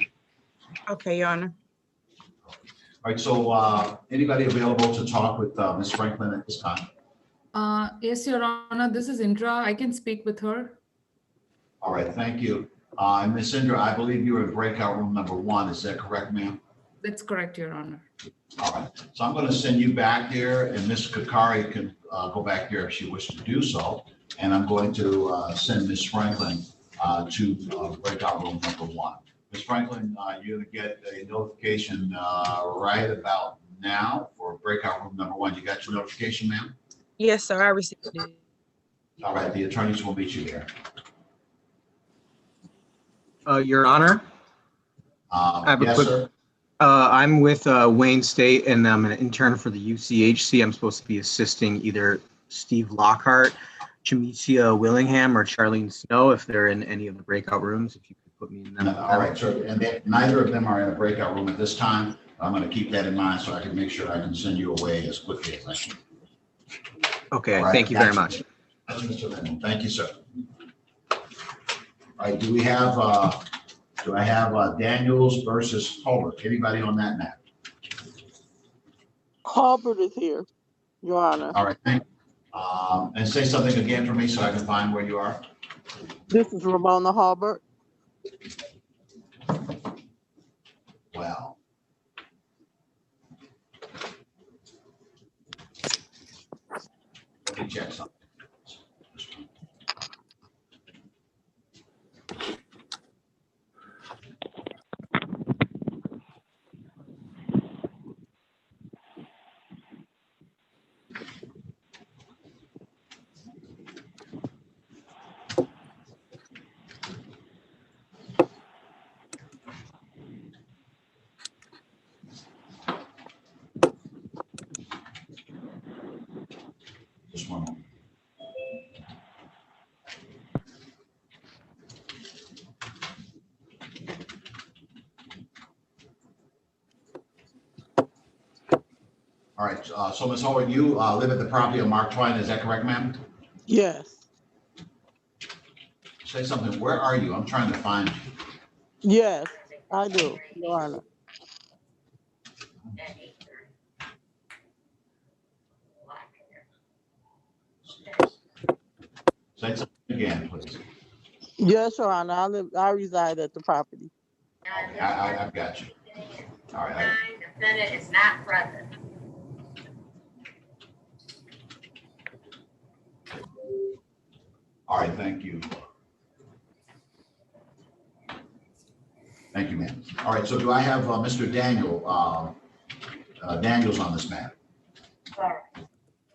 Okay, Your Honor. All right, so anybody available to talk with Ms. Franklin at this time? Yes, Your Honor, this is Indra. I can speak with her. All right, thank you. Ms. Indra, I believe you were in breakout room number 1. Is that correct, ma'am? That's correct, Your Honor. All right, so I'm going to send you back there, and Ms. Kakari can go back there if she wishes to do so. And I'm going to send Ms. Franklin to breakout room number 1. Ms. Franklin, you're going to get a notification right about now for breakout room number 1. You got your notification, ma'am? Yes, sir, I received it. All right, the attorneys will meet you there. Your Honor, I have a yes, quick. sir. I'm with Wayne State, and I'm an intern for the UCHC. I'm supposed to be assisting either Steve Lockhart, Jamecia Willingham, or Charlene Snow if they're in any of the breakout rooms. If you could put me in them. All right, sir. And neither of them are in a breakout room at this time. I'm going to keep that in mind so I can make sure I can send you away as quickly as I can. Okay, Right, thank you very much. That's Mr. Lennon. Thank you, sir. All right, do I have Daniels versus Holbert? Anybody on that map? Colbert is here, Your Honor. All right, thank you. And say something again for me so I can find where you are. This is Ramona Halbert. Well. Let me check something. Just one moment. All right, so Ms. Howard, you live at the property of Mark Twain, is that correct, ma'am? Yes. Say something, where are you? I'm trying to find you. Yes, I do, Your Honor. Say something again, please. Yes, Your Honor. I reside at the property. Okay, I've got you. All right. Defendant is not present. All right, thank you. Thank you, ma'am. All right, so do I have Mr. Daniels on this matter?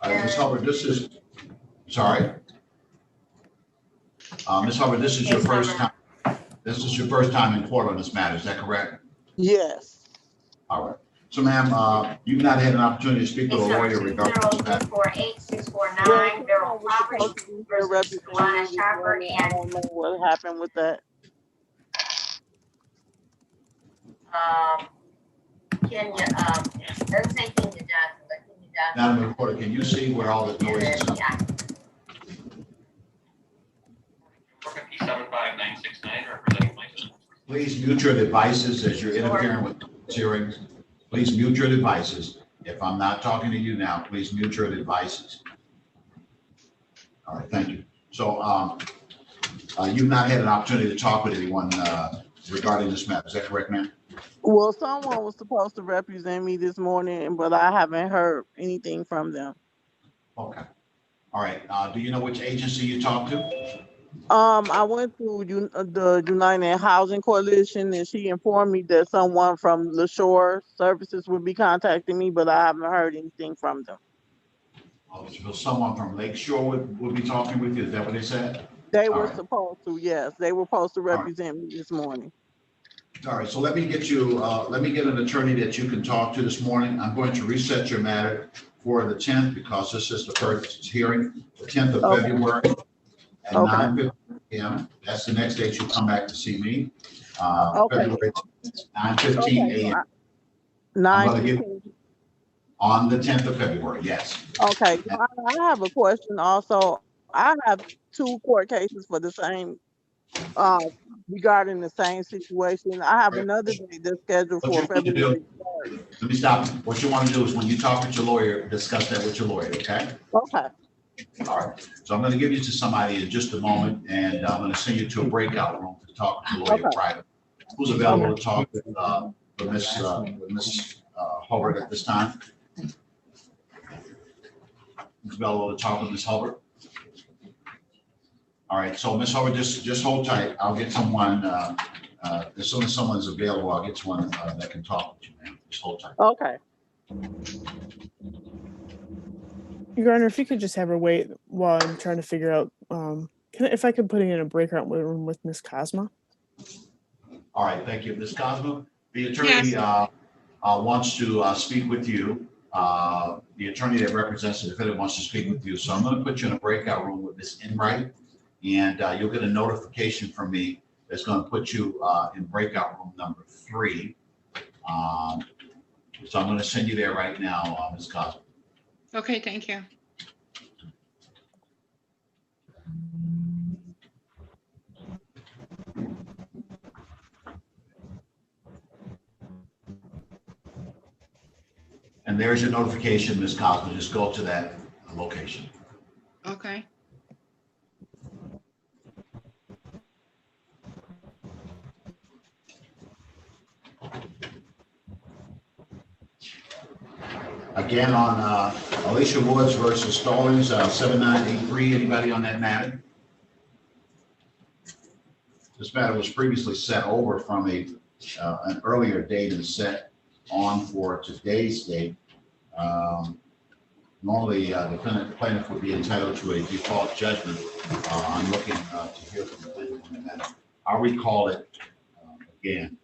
Ms. Hubbard, this is, sorry. Ms. Hubbard, this is your first time. This is your first time in court on this matter. Is that correct? Yes. All right. So, ma'am, you've not had an opportunity to speak with a lawyer regarding this matter. 2048649, Beryl Property versus Luana Sharper I and don't know what happened with that. Kenya, doesn't say Kenya Johnson, but Kenya Johnson. Madam Reporter, can you see where all the noise is? Yeah. P75969, representing myself. Please mute your devices as you're interfering with this hearing. Please mute your devices. If I'm not talking to you now, please mute your devices. All right, thank you. So you've not had an opportunity to talk with anyone regarding this matter. Is that correct, ma'am? Well, someone was supposed to represent me this morning, but I haven't heard anything from them. Okay. All right. Do you know which agency you talked to? I went to the United Housing Coalition, and she informed me that someone from LaShore Services would be contacting me, but I haven't heard anything from them. Oh, so someone from Lakeshore would be talking with you. Is that what they said? They were supposed to, yes. They were supposed to represent me this morning. All right. So let me get you, let me get an attorney that you can talk to this morning. I'm going to reset your matter for the 10th because this is the first hearing, the 10th of February. At 9:15 p.m. That's the next date you come back to see me. February 9:15 a.m. 9:15 on the 10th of February. Yes. Okay. I have a question also. I have 2 court cases for the same, regarding the same situation. I have another day that's scheduled for February 3rd. Let me stop. What you want to do is when you talk with your lawyer, discuss that with your lawyer. Okay. Okay. All right. So I'm going to give you to somebody in just a moment, and I'm going to send you to a breakout room to talk with your lawyer private. Who's available to talk with Ms. Hubbard at this time? Who's available to talk with Ms. Hubbard? All right. So Ms. Hubbard, just hold tight. I'll get someone. As soon as someone's available, I'll get someone that can talk with you, man. Just hold tight. Okay. Your Honor, if you could just have her wait while I'm trying to figure out, if I could put it in a breakout room with Miss Cosma. All right, thank you. Ms. Cosma, the attorney wants to speak with you. The attorney that represents the defendant wants to speak with you. So I'm going to put you in a breakout room with Ms. Enright, and you'll get a notification from me that's going to put you in breakout room number 3. So I'm going to send you there right now, Ms. Cosma. Okay, thank you. And there's your notification, Ms. Cosma. Just go to that location. Okay. Again, on Alicia Woods versus Stallings, 7983. Anybody on that matter? This matter was previously set over from an earlier date and set on for today's date. Normally, the plaintiff would be entitled to a default judgment. I'm looking to hear from the plaintiff on that matter. I'll recall it again.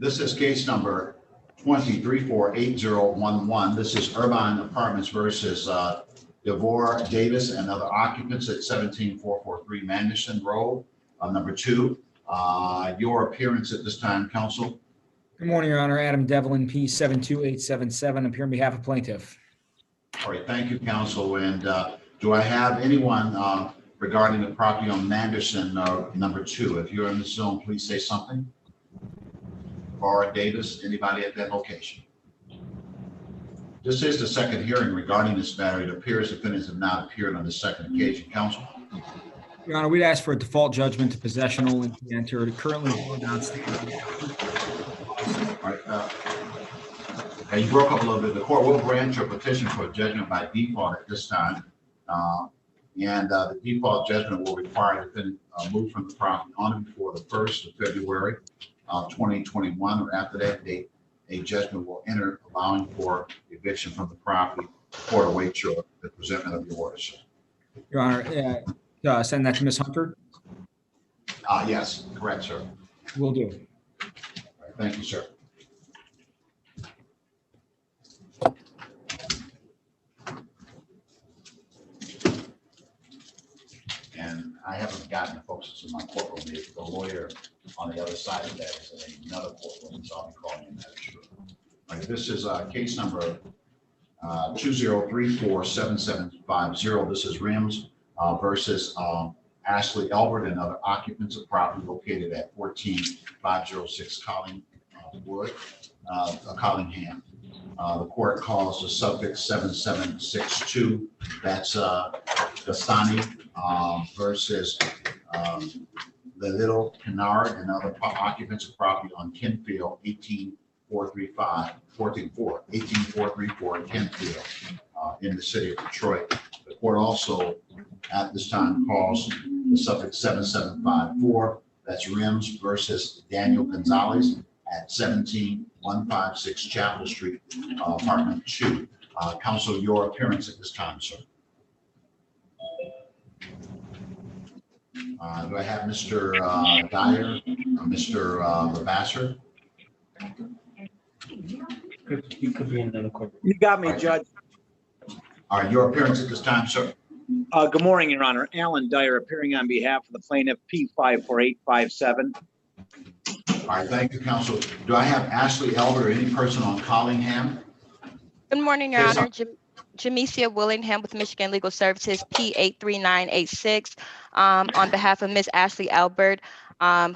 This is case number 23-48011. This is Irvine Apartments versus Devore Davis and other occupants at 17443 Manderson Road, number 2. Your appearance at this time, counsel. Good morning, Your Honor. Adam Devlin, P72877. I'm here on behalf of plaintiff. All right, thank you, counsel. And do I have anyone regarding the property on Manderson, number 2? If you're in the Zoom, please say something. Devore Davis, anybody at that location? This is the second hearing regarding this matter. It appears defendants have not appeared on the second occasion. Counsel? Your Honor, we'd ask for a default judgment to possession only be entered. Currently, outstanding. All right, and you broke up a little bit. The court will grant your petition for judgment by default at this time. The default judgment will require the defendant move from the property on and before the 1st of February 2021, or after that date, a judgment will enter allowing for eviction from the property. Court awaits the presentment of the orders. Your Honor, send that to Ms. Hunter? Yes, correct, sir. Will do. All right, thank you, sir. And I haven't gotten the folks that's in my courtroom yet. The lawyer on the other side of that is in another courtroom, so I'll be calling him that. Sure. All right, this is case number 20347750. This is Rims versus Ashley Albert and other occupants of property located at 14506 Collingham. The court calls the subject 7762. That's Gastani versus the Little Kennard and other occupants of property on Kenfield 18434 Kenfield in the city of Detroit. The court also at this time calls the subject 7754. That's Rims versus Daniel Gonzalez at 17156 Chapel Street, apartment 2. Counsel, your appearance at this time, sir. Do I have Mr. Dyer or Mr. Lavasser? You could be in another court. You got me, Judge. All right, your appearance at this time, sir. Good morning, Your Honor. Alan Dyer appearing on behalf of the plaintiff P54857. All right, thank you, counsel. Do I have Ashley Elbert or any person on Collingham? Good morning, Your Honor. Jamesia Willingham with Michigan Legal Services, P83986, on behalf of Ms. Ashley Albert,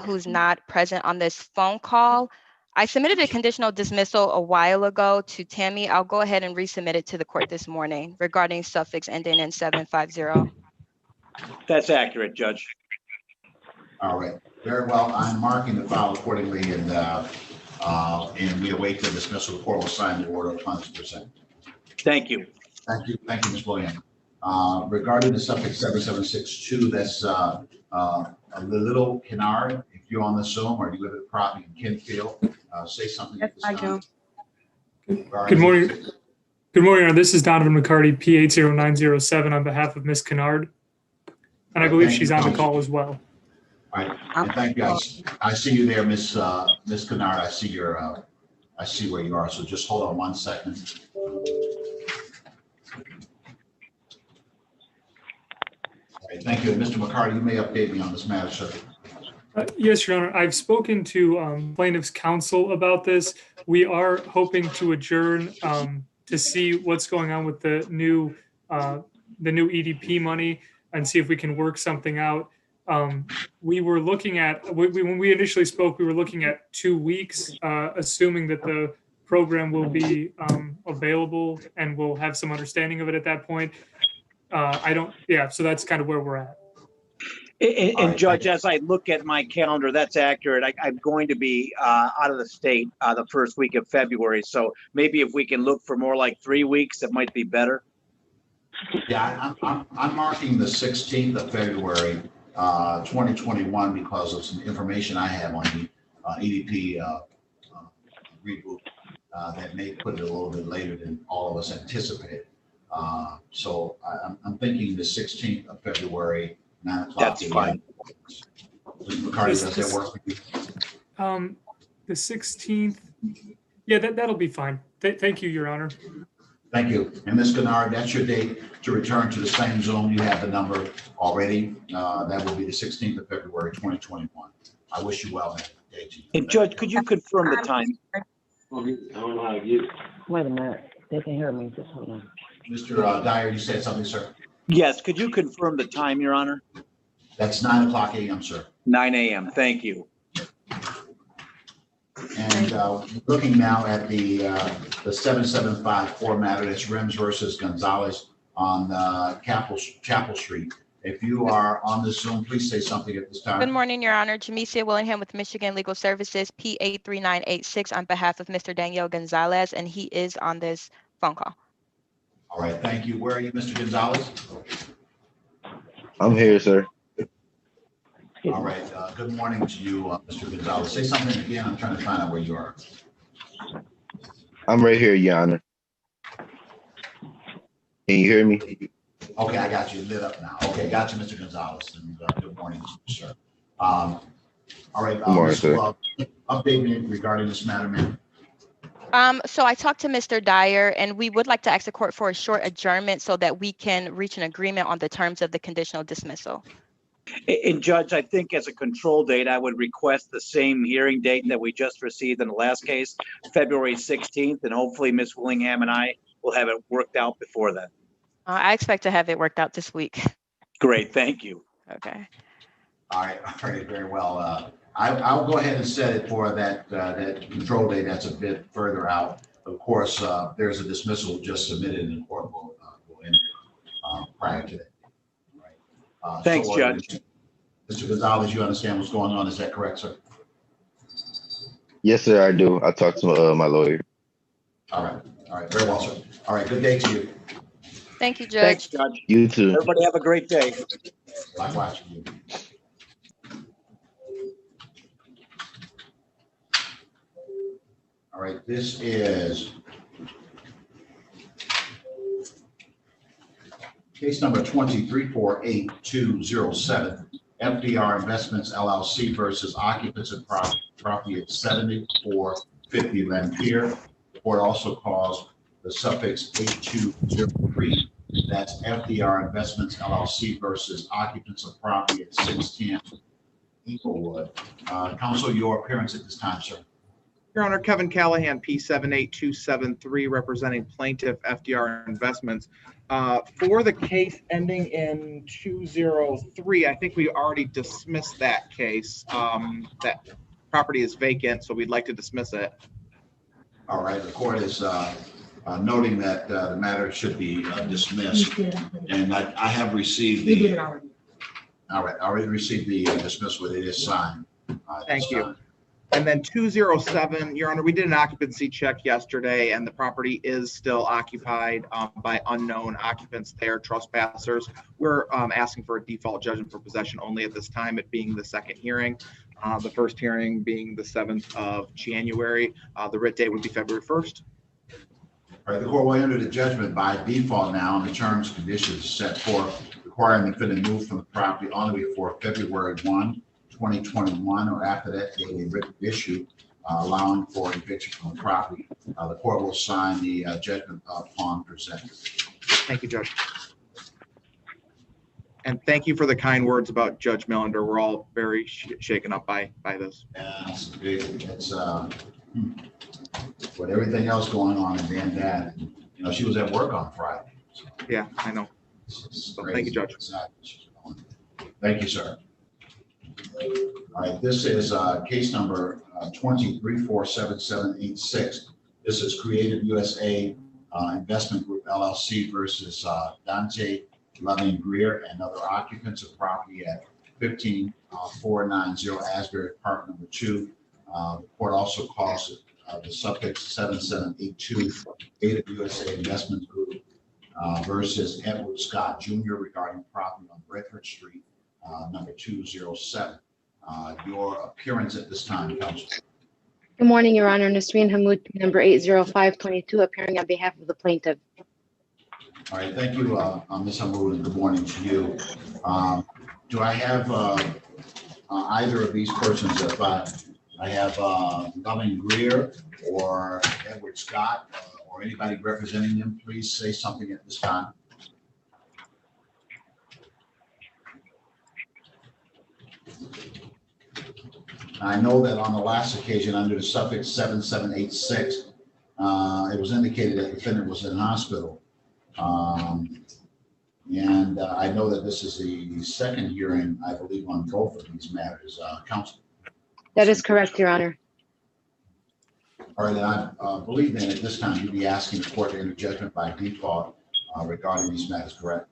who's not present on this phone call. I submitted a conditional dismissal a while ago to Tammy. I'll go ahead and resubmit it to the court this morning regarding suffix ending in 750. That's accurate, Judge. All right, very well. I'm marking the file accordingly, and we await the dismissal. The court will sign the order upon its present. Thank you. Thank you, Ms. Williams. Regarding the suffix 7762, that's the Little Kennard. If you're on the Zoom or you live at the property in Kenfield, say something. Yes, I do. Good morning. Good morning, Your Honor. This is Donovan McCarty, P80907, on behalf of Ms. Kennard. And I believe she's on the call as well. All right, and thank you. I see you there, Ms. Kennard. I see where you are. So just hold on 1 second. All right, thank you. Mr. McCarty, you may update me on this matter, sir. Yes, Your Honor. I've spoken to plaintiff's counsel about this. We are hoping to adjourn to see what's going on with the new EDP money and see if we can work something out. We were looking at, when we initially spoke, we were looking at 2 weeks, assuming that the program will be available and we'll have some understanding of it at that point. So that's kind of where we're at. And Judge, as I look at my calendar, that's accurate. I'm going to be out of the state the first week of February. So maybe if we can look for more like 3 weeks, it might be better. Yeah, I'm marking the 16th of February, 2021, because of some information I have on the EDP reboot that may put it a little bit later than all of us anticipated. So I'm thinking the 16th of February, 9 o'clock. That's fine. McCarty, does that work for you? The 16th, yeah, that'll be fine. Thank you, Your Honor. Thank you. And Ms. Kennard, that's your date to return to the same zone. You have the number already. That will be the 16th of February, 2021. I wish you well. And Judge, could you confirm the time? I don't know how to use it. Wait a minute. They can hear me. Just hold on. Mr. Dyer, you said something, sir? Yes. Could you confirm the time, Your Honor? That's 9 o'clock a.m., sir. 9 a.m. Thank you. And looking now at the 7754 matter, that's Rims versus Gonzalez on Chapel Street. If you are on the Zoom, please say something at this time. Good morning, Your Honor. Jamesia Willingham with Michigan Legal Services, P83986, on behalf of Mr. Daniel Gonzalez, and he is on this phone call. All right, thank you. Where are you, Mr. Gonzalez? I'm here, sir. All right, good morning to you, Mr. Gonzalez. Say something again. I'm trying to find out where you are. I'm right here, Your Honor. Can you hear me? Okay, I got you lit up now. Okay, got you, Mr. Gonzalez, and good morning to you, sir. All right, Good morning, sir. Update me regarding this matter, ma'am. So I talked to Mr. Dyer, and we would like to ask the court for a short adjournment so that we can reach an agreement on the terms of the conditional dismissal. And Judge, I think as a control date, I would request the same hearing date that we just received in the last case, February 16th, and hopefully Ms. Willingham and I will have it worked out before then. I expect to have it worked out this week. Great, thank you. Okay. All right, very well. I'll go ahead and set it for that control date that's a bit further out. Of course, there's a dismissal just submitted in the court will end prior to that. Right. Thanks, Judge. Mr. Gonzalez, you understand what's going on? Is that correct, sir? Yes, sir, I do. I talked to my lawyer. All right, very well, sir. All right, good day to you. Thank you, Judge. Thanks, Judge. You too. Everybody have a great day. Likewise to you. All right, this is case number 23-48207, FDR Investments LLC versus occupants of property at 7450 Lempier. The court also calls the suffix 8203. That's FDR Investments LLC versus occupants of property at 610 Inglewood. Counsel, your appearance at this time, sir. Your Honor, Kevin Callahan, P78273, representing plaintiff FDR Investments. For the case ending in 203, I think we already dismissed that case. That property is vacant, so we'd like to dismiss it. All right, the court is noting that the matter should be dismissed, and I have received the. All right, I already received the dismissal. It is signed. Thank you. And then 207, Your Honor, we did an occupancy check yesterday, and the property is still occupied by unknown occupants there, trespassers. We're asking for a default judgment for possession only at this time, it being the second hearing. The first hearing being the 7th of January. The writ date would be February 1st. All right, the court will enter the judgment by default now on the terms and conditions set forth, requiring the defendant move from the property on or before February 1, 2021, or after that date, a written issue allowing for eviction from the property. The court will sign the judgment upon presented. Thank you, Judge. And thank you for the kind words about Judge Millender. We're all very shaken up by this. It's with everything else going on and then that, you know, she was at work on Friday. So. Yeah, I know. So thank you, Judge. Thank you, sir. All right, this is case number 23-47786. This is Creative USA Investment Group LLC versus Dante Loving Greer and other occupants of property at 15490 Asbury Park number 2. The court also calls it the suffix 7782 Creative USA Investment Group versus Edward Scott Jr. regarding property on Redford Street, number 207. Your appearance at this time, counsel. Good morning, Your Honor. Nasreen Hamoud, number 80522, appearing on behalf of the plaintiff. All right, thank you, Ms. Hamoud, and good morning to you. Do I have either of these persons? If I have Loving Greer or Edward Scott or anybody representing them, please say something at this time. I know that on the last occasion, under the suffix 7786, it was indicated that the defendant was in hospital. And I know that this is the second hearing, I believe, on both of these matters. Counsel? That is correct, Your Honor. All right, and I believe then at this time you'd be asking the court to enter judgment by default regarding these matters, correct?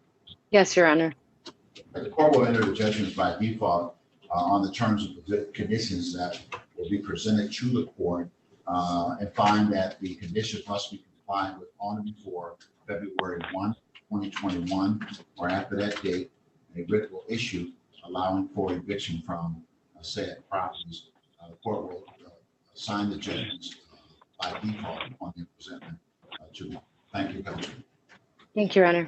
Yes, Your Honor. The court will enter the judgments by default on the terms of the conditions that will be presented to the court and find that the conditions must be complied with on or before February 1, 2021, or after that date, a writ will issue allowing for eviction from said properties. The court will sign the judgments by default on the presentment to me. Thank you, Council. Thank you, Your Honor.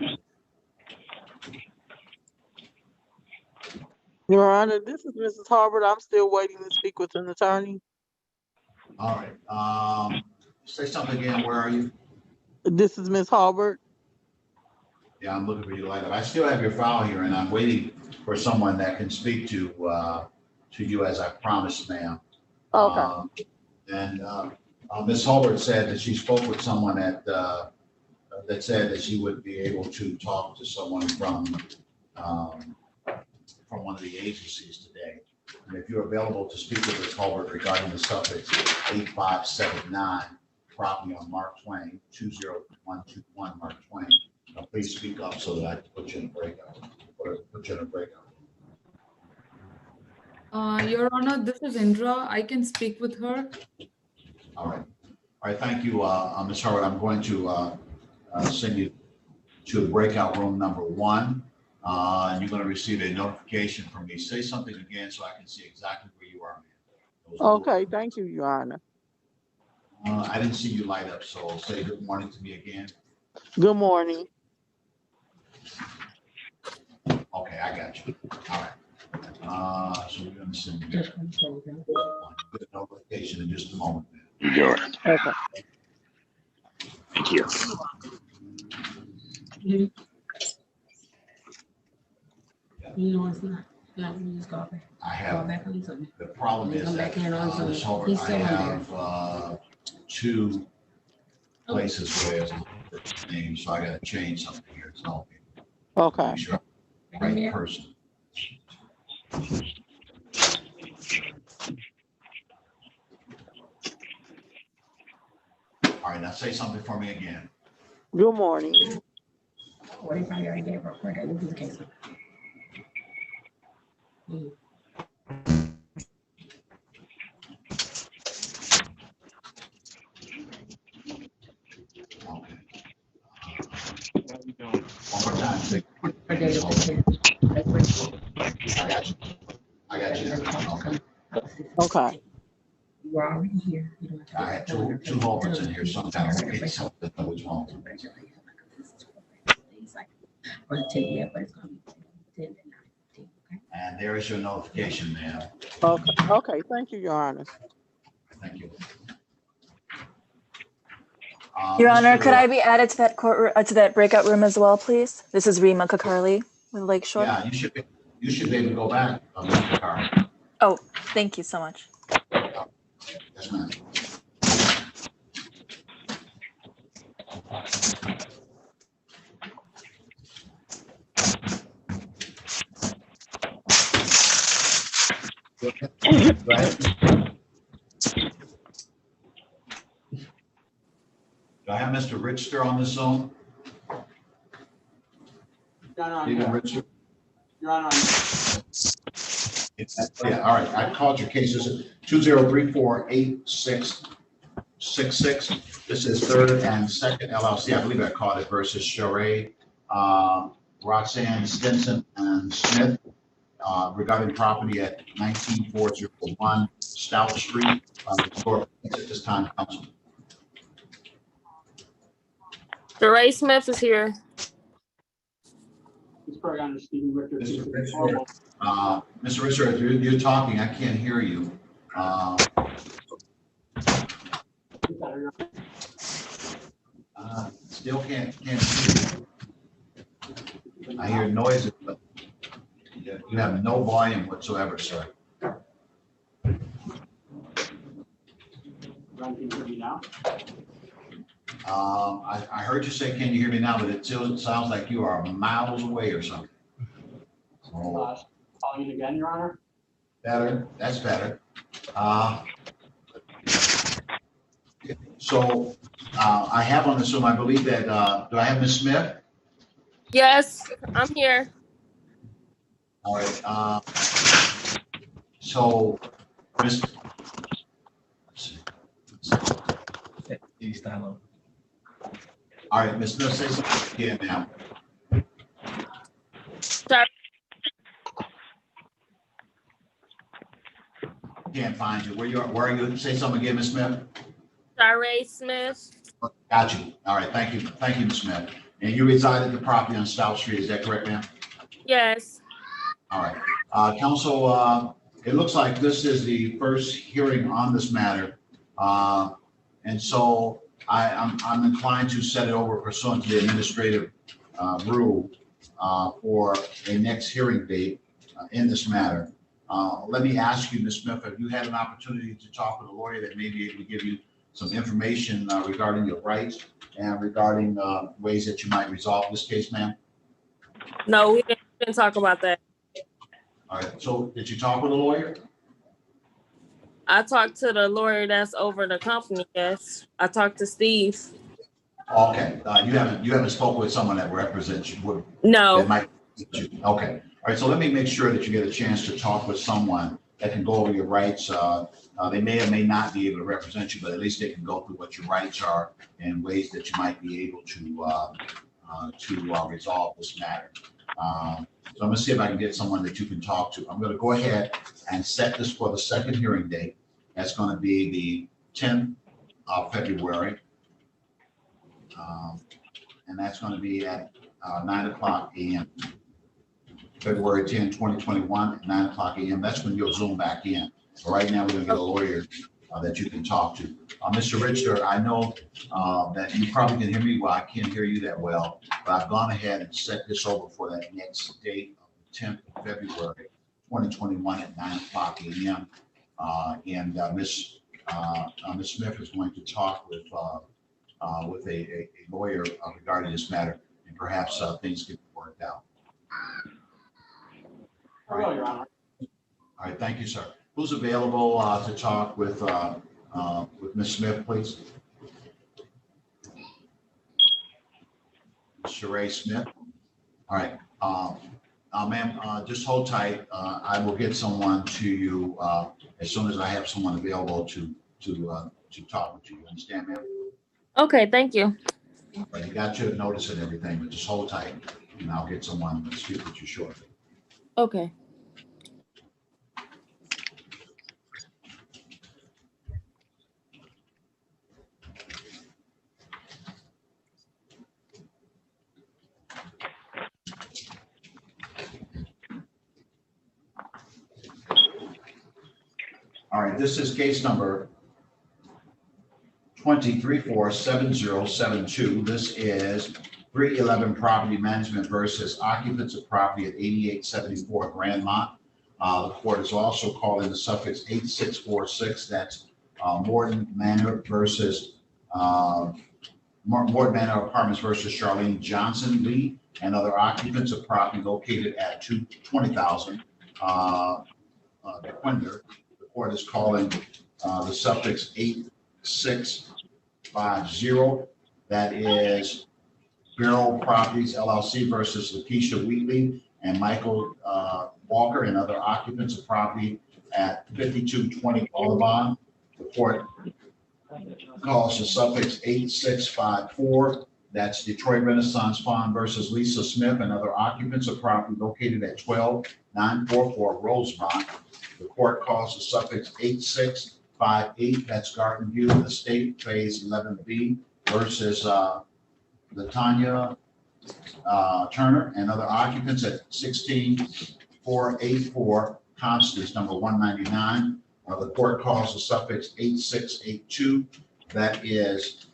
Your Honor, this is Mrs. Harbert. I'm still waiting to speak with an attorney. All right. Say something again. Where are you? This is Ms. Harbert. Yeah, I'm looking for you later. I still have your file here, and I'm waiting for someone that can speak to you as I promised, ma'am. Okay. Ms. Harbert said that she spoke with someone that said that she would be able to talk to someone from one of the agencies today. And if you're available to speak with Ms. Harbert regarding the suffix 8579, property on Mark Twain, 20121 Mark Twain, please speak up so that I can put you in a breakout. Your Honor, this is Indra. I can speak with her. All right. Thank you, Ms. Howard. I'm going to send you to breakout room number 1, and you're going to receive a notification from me. Say something again so I can see exactly where you are, ma'am. Okay, thank you, Your Honor. I didn't see you light up, so say good morning to me again. Good morning. Okay, I got you. All right. So we're going to send you the notification in just a moment. Sure. Okay. Thank you. You know, it's not. Like we just call back. I have. Back on Zoom. The problem is Come that back in on Zoom. Ms. Howard, He's I still on have 2 places where it's a name, so I got to change something here. So Okay. make sure I'm the right person. All right, now say something for me again. Good morning. What if I already gave her a record? This is the case. One more time. Say, I got you. I got you. Okay. Okay. You're already here. You don't have to. I had two Halberts in here. Sometimes I can't tell which one. Or to take me up, but it's gonna be 10 and 9, okay? And there is your notification, ma'am. Okay, thank you, Your Honor. Thank you. Your Honor, could I be added to that to that breakout room as well, please? This is Rima Kakarli with Lakeshore. Yeah, you should be able to go back. Mr. Carr. Oh, thank you so much. Yes, ma'am. Go ahead. Do I have Mr. Richter on the Zoom? Stephen Richter? Your Honor. Yeah, all right. I called your cases 20348666. This is Third and Second LLC. I believe I called it versus Sheree, Roxanne Stinson and Smith regarding property at 19401 Stout Street. At this time, counsel. Sheree Smith is here. Mr. Richard, if you're talking, I can't hear you. Still can't hear you. I hear noises, but you have no volume whatsoever, sir. I heard you say, can you hear me now? But it still sounds like you are miles away or something. Calling it again, Your Honor. Better, that's better. So I have on the Zoom, I believe that, do I have Ms. Smith? Yes, I'm here. All right, so, Ms. All right, Ms. Smith, say something again now. Sorry. Can't find you. Where are you? Say something again, Ms. Smith. Shirley Smith. Got you. All right, thank you. Thank you, Ms. Smith. And you reside at the property on South Street, is that correct, ma'am? Yes. All right. Council, it looks like this is the first hearing on this matter. And so I'm inclined to set it over pursuant to the administrative rule for a next hearing date in this matter. Let me ask you, Ms. Smith, have you had an opportunity to talk with a lawyer that may be able to give you some information regarding your rights and regarding ways that you might resolve this case, ma'am? No, we didn't talk about that. All right, so did you talk with a lawyer? I talked to the lawyer that's over the company, yes. I talked to Steve. Okay, you haven't spoken with someone that represents you? No. That might, okay, all right, so let me make sure that you get a chance to talk with someone that can go over your rights. They may or may not be able to represent you, but at least they can go through what your rights are and ways that you might be able to resolve this matter. So I'm gonna see if I can get someone that you can talk to. I'm gonna go ahead and set this for the second hearing date. That's gonna be the 10th of February. And that's gonna be at 9:00 a.m. February 10, 2021 at 9:00 a.m. That's when you'll Zoom back in. So right now, we're gonna get a lawyer that you can talk to. Mr. Richter, I know that you probably can hear me. Well, I can't hear you that well, but I've gone ahead and set this over for that next date of the 10th of February, 2021 at 9:00 a.m. And Ms. Smith is going to talk with a lawyer regarding this matter, and perhaps things can be worked out. I will, Your Honor. All right, thank you, sir. Who's available to talk with Ms. Smith, please? Sheree Smith. All right, ma'am, just hold tight. I will get someone to you as soon as I have someone available to talk with you. You understand, ma'am? Okay, thank you. All right, you got your notice and everything, but just hold tight, and I'll get someone to speak with you shortly. Okay. All right, this is case number 23-47072. This is 311 Property Management versus occupants of property at 8874 Grandmont. The court is also calling the suffix 8646. That's Morton Manor versus Morton Manor Apartments versus Charlene Johnson Lee and other occupants of property located at 220,000 DeQuinder. The court is calling the suffix 8650. That is Bureau Properties LLC versus Lakeisha Wheatley and Michael Walker and other occupants of property at 5220 Audubon. The court calls the suffix 8654. That's Detroit Renaissance Fund versus Lisa Smith and other occupants of property located at 12944 Rosemont. The court calls the suffix 8658. That's Garden View Estate Phase 11B versus Latanya Turner and other occupants at 16484 Constance, number 199. The court calls the suffix 8682. That is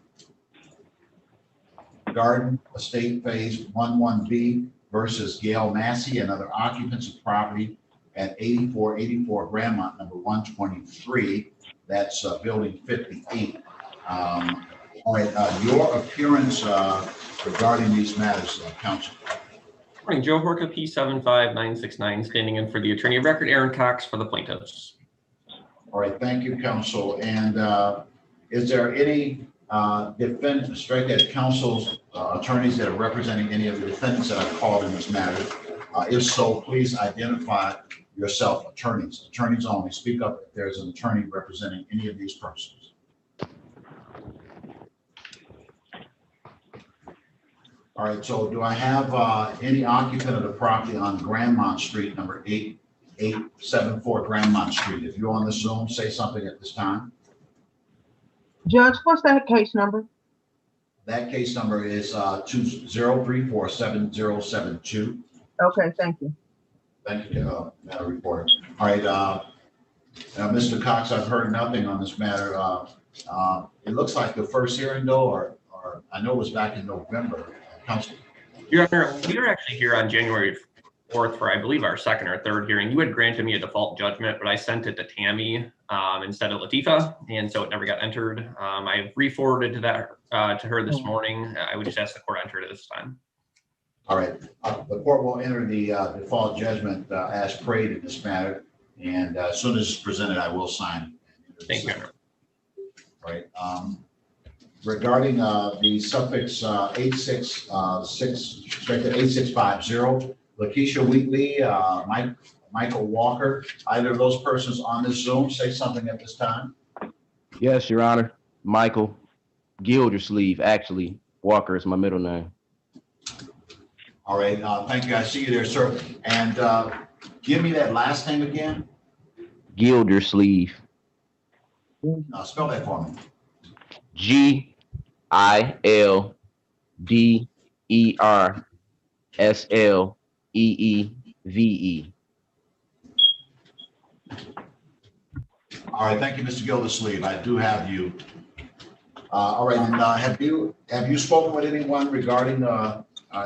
Garden Estate Phase 11B versus Gail Massey and other occupants of property at 8484 Grandmont, number 123. That's building 58. All right, your appearance regarding these matters, counsel. Morning, Joe Horka, P75969, standing in for the attorney of record, Aaron Cox, for the plaintiffs. All right, thank you, counsel. And is there any strike at counsel's attorneys that are representing any of the defendants that I've called in this matter If so, please identify yourself, attorneys. Attorneys only. Speak up if there's an attorney representing any of these persons. All right, so do I have any occupant of the property on Grandmont Street, number 8874 Grandmont Street? If you're on the Zoom, say something at this time. Judge, what's that case number? That case number is 20347072. Okay, thank you. Thank you, Madam Reporter. All right, Mr. Cox, I've heard nothing on this matter. It looks like the first hearing, though, or I know it was back in November. Council. Your Honor, we were actually here on January 4th for, I believe, our second or third hearing. You had granted me a default judgment, but I sent it to Tammy instead of Latifa, and so it never got entered. I re-forwarded to that to her this morning. I would just ask the court to enter it this time. All right, the court will enter the default judgment as prayed in this matter, and as soon as it's presented, I will sign. Thank you, Honor. All right. Regarding the suffix 8650, Lakeisha Wheatley, Michael Walker, either of those persons on this Zoom, say something at this time. Yes, Your Honor. Michael Gildersleeve, actually. Walker is my middle name. All right, thank you. I see you there, sir. And give me that last name again. Gildersleeve. Spell that for me. Gildersleeve. All right, thank you, Mr. Gildersleeve. I do have you. All right, and have you spoken with anyone regarding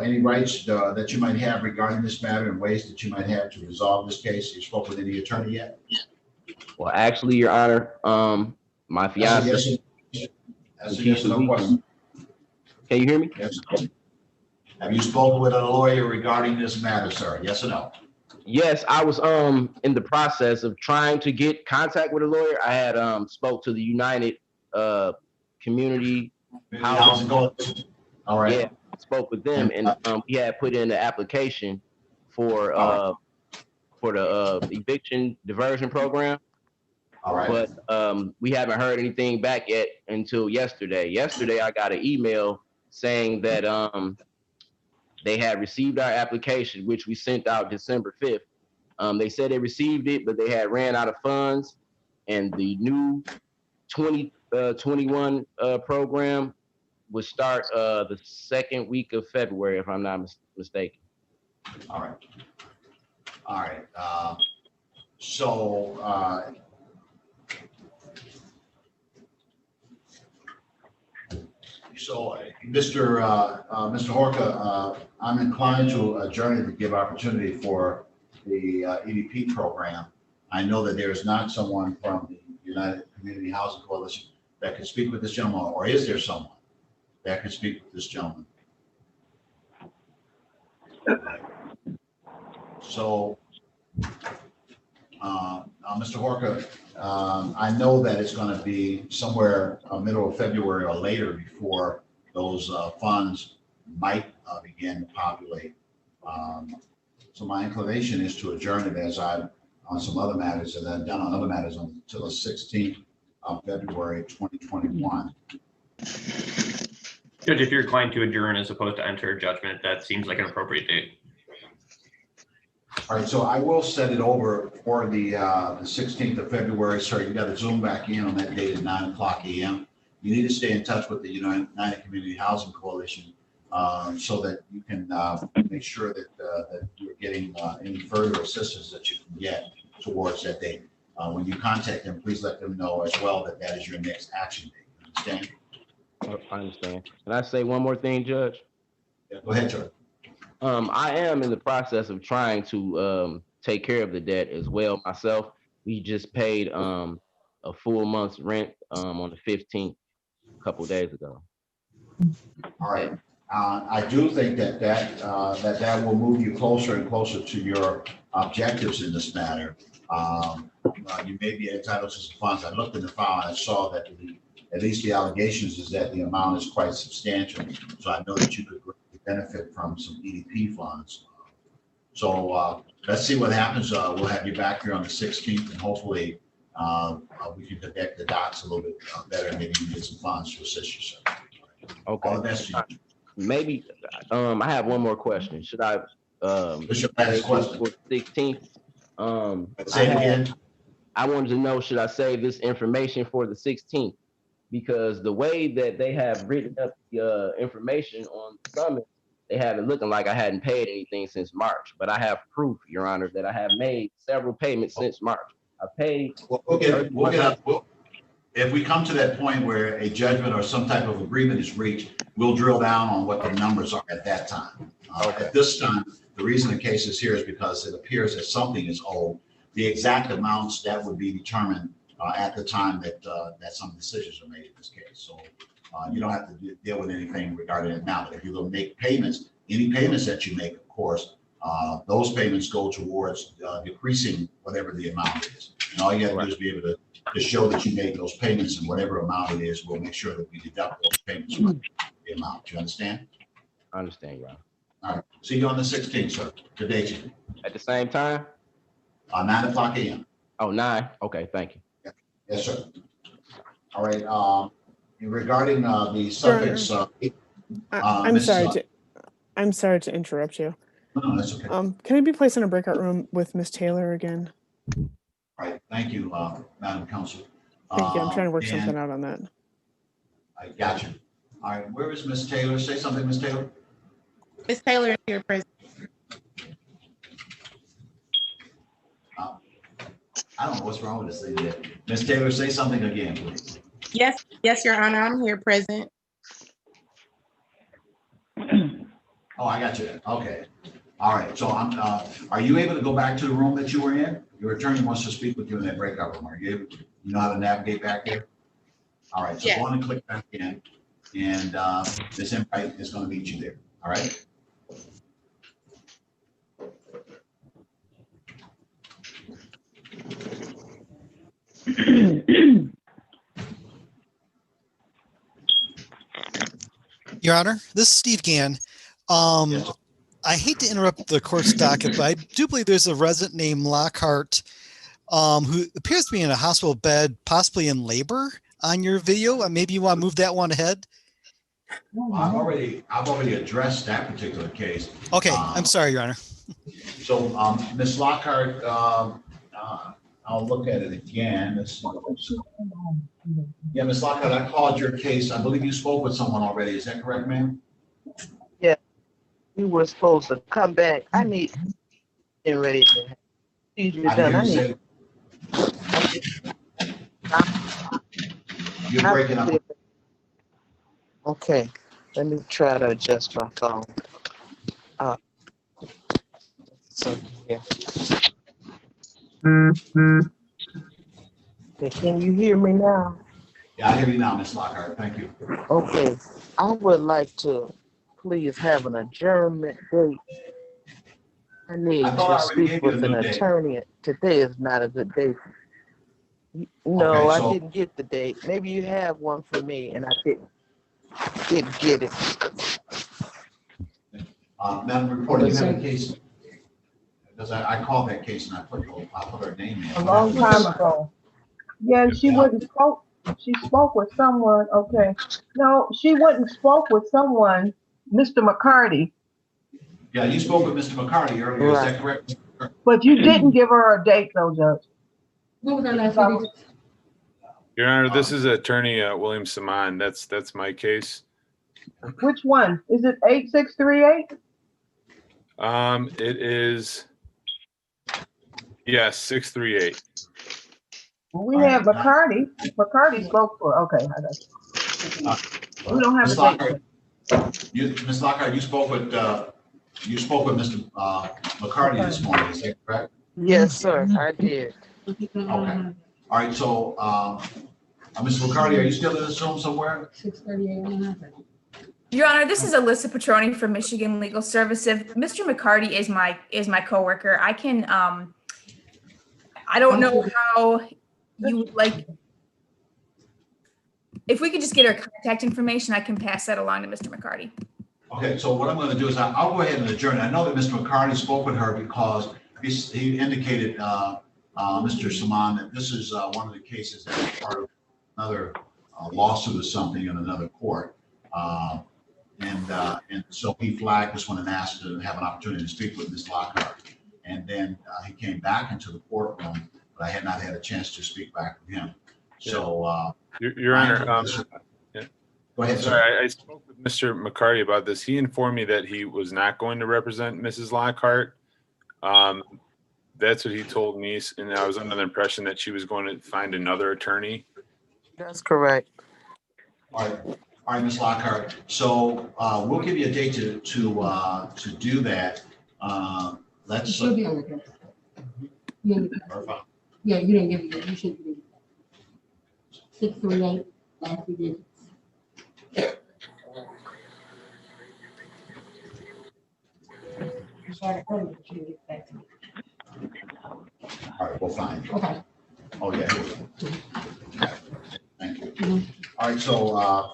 any rights that you might have regarding this matter and ways that you might have to resolve this case? You spoke with any attorney yet? Well, actually, Your Honor, my fiance. Yes, no question. Can you hear me? Yes. Have you spoken with a lawyer regarding this matter, sir? Yes or no? Yes, I was in the process of trying to get contact with a lawyer. I had spoke to the United Community Housing. All right. Yeah, spoke with them, and we had put in the application for the eviction diversion program. All right. But we haven't heard anything back yet until yesterday. Yesterday, I got an email saying that they had received our application, which we sent out December 5th. They said they received it, but they had ran out of funds, and the new 2021 program would start the second week of February, if I'm not mistaken. All right. All right. So Mr. Horka, I'm inclined to adjourn to give opportunity for the EDP program. I know that there is not someone from the United Community Housing Coalition that could speak with this gentleman, or is there someone that could speak with this gentleman? So, Mr. Horka, I know that it's going to be somewhere middle of February or later before those funds might begin to populate. So my inclination is to adjourn it as I've on some other matters and then done on other matters until the 16th of February 2021. Judge, if you're inclined to adjourn as opposed to enter judgment, that seems like an appropriate date. All right, so I will set it over for the 16th of February. Sir, you got to zoom back in on that date at 9:00 a.m. You need to stay in touch with the United Community Housing Coalition so that you can make sure that that you're getting any further assistance that you can get towards that date. When you contact them, please let them know as well that that is your next action date. Understand? I understand. Can I say one more thing, Judge? Yeah, go ahead, Judge. I am in the process of trying to take care of the debt as well myself. We just paid a full month's rent on the 15th a couple days ago. All right. I do think that will move you closer and closer to your objectives in this matter. You may be entitled to some funds. I looked in the file and I saw that at least the allegations is that the amount is quite substantial. So I know that you could benefit from some EDP funds. So let's see what happens. We'll have you back here on the 16th, and hopefully we can connect the dots a little bit better, and maybe you can get some funds to assist you, sir. Okay. All the best to you. Maybe I have one more question. Should I What's your last question? for 16th? Say it again. I wanted to know, should I save this information for the 16th? Because the way that they have written up the information on the summit, they have it looking like I hadn't paid anything since March. But I have proof, Your Honor, that I have made several payments since March. I paid. If we come to that point where a judgment or some type of agreement is reached, we'll drill down on what the numbers are at that time. At this time, the reason the case is here is because it appears that something is owed. The exact amounts that would be determined at the time that some decisions are made in this case. So you don't have to deal with anything regarding it now. But if you're going to make payments, any payments that you make, of course, those payments go towards decreasing whatever the amount is. And all you have to do is be able to show that you made those payments, and whatever amount it is, we'll make sure that we deduct those payments from the amount. Do you understand? I understand, Your Honor. All right. See you on the 16th, sir. Good day to you. At the same time? 9 o'clock a.m. Oh, 9. Okay, thank you. Yes, sir. All right. Regarding the subjects, I'm sorry to interrupt you. No, that's okay. Can I be placed in a breakout room with Miss Taylor again? All right. Thank you, Madam Counsel. Thank you. I'm trying to work something out on that. I got you. All right. Where is Miss Taylor? Say something, Miss Taylor. Miss Taylor is here present. I don't know what's wrong with this thing yet. Miss Taylor, say something again, please. Yes, Your Honor, I'm here present. Oh, I got you. Okay. All right. So are you able to go back to the room that you were in? Your attorney wants to speak with you in that breakout room. Are you able? You know how to navigate back there? All right. So go on and click back in, and this invite is going to meet you there. All right. Your Honor, this is Steve Gann. I hate to interrupt the court's docket, but I do believe there's a resident named Lockhart who appears to be in a hospital bed, possibly in labor on your video. Maybe you want to move that one ahead. I've already addressed that particular case. Okay, I'm sorry, Your Honor. So, Ms. Lockhart, I'll look at it again. Yeah, Ms. Lockhart, I called your case. I believe you spoke with someone already. Is that correct, ma'am? Yeah, you were supposed to come back. I need get ready to you're done. You're breaking up. Okay, let me try to adjust my phone. So yeah. Okay, can you hear me now? Yeah, I hear you now, Ms. Lockhart. Thank you. Okay, I would like to please have an adjournment date. I need to speak with an attorney. Today is not a good day. No, I didn't get the date. Maybe you have one for me, and I didn't get it. Madam Reporter, you have a case? Because I called that case and I put her name in. A long time ago. Yeah, she wouldn't spoke. She spoke with someone. Okay. No, she wouldn't spoke with someone, Mr. McCarty. Yeah, you spoke with Mr. McCarty earlier. Is that correct? But you didn't give her a date, though, Judge. What was that last one? Your Honor, this is Attorney William Saman. That's my case. Which one? Is it 8638? It is, yes, 638. Well, we have McCarty. McCarty spoke for. Okay, I got you. We don't have a date. Ms. Lockhart, you spoke with Mr. McCarty this morning. Is that correct? Yes, sir. I did. Okay. All right. So, Mr. McCarty, are you still in this room somewhere? 638. Your Honor, this is Alyssa Petroni from Michigan Legal Services. Mr. McCarty is my coworker. I can I don't know how you would like. If we could just get our contact information, I can pass that along to Mr. McCarty. Okay, so what I'm going to do is I'll go ahead and adjourn. I know that Mr. McCarty spoke with her because he indicated, Mr. Saman, that this is one of the cases that is part of another lawsuit or something in another court. And so he flagged this one and asked to have an opportunity to speak with Ms. Lockhart. And then he came back into the courtroom, but I had not had a chance to speak back with him. So, Your Honor, go ahead, sir. sorry, I spoke with Mr. McCarty about this. He informed me that he was not going to represent Mrs. Lockhart. That's what he told me, and I was under the impression that she was going to find another attorney. That's correct. All right, Ms. Lockhart. So we'll give you a date to do that. Let's. She'll be on the case. Yeah, you didn't give it. You should be. 638. Last we did. All right, we'll find. Okay. Oh, yeah. Thank you. All right, so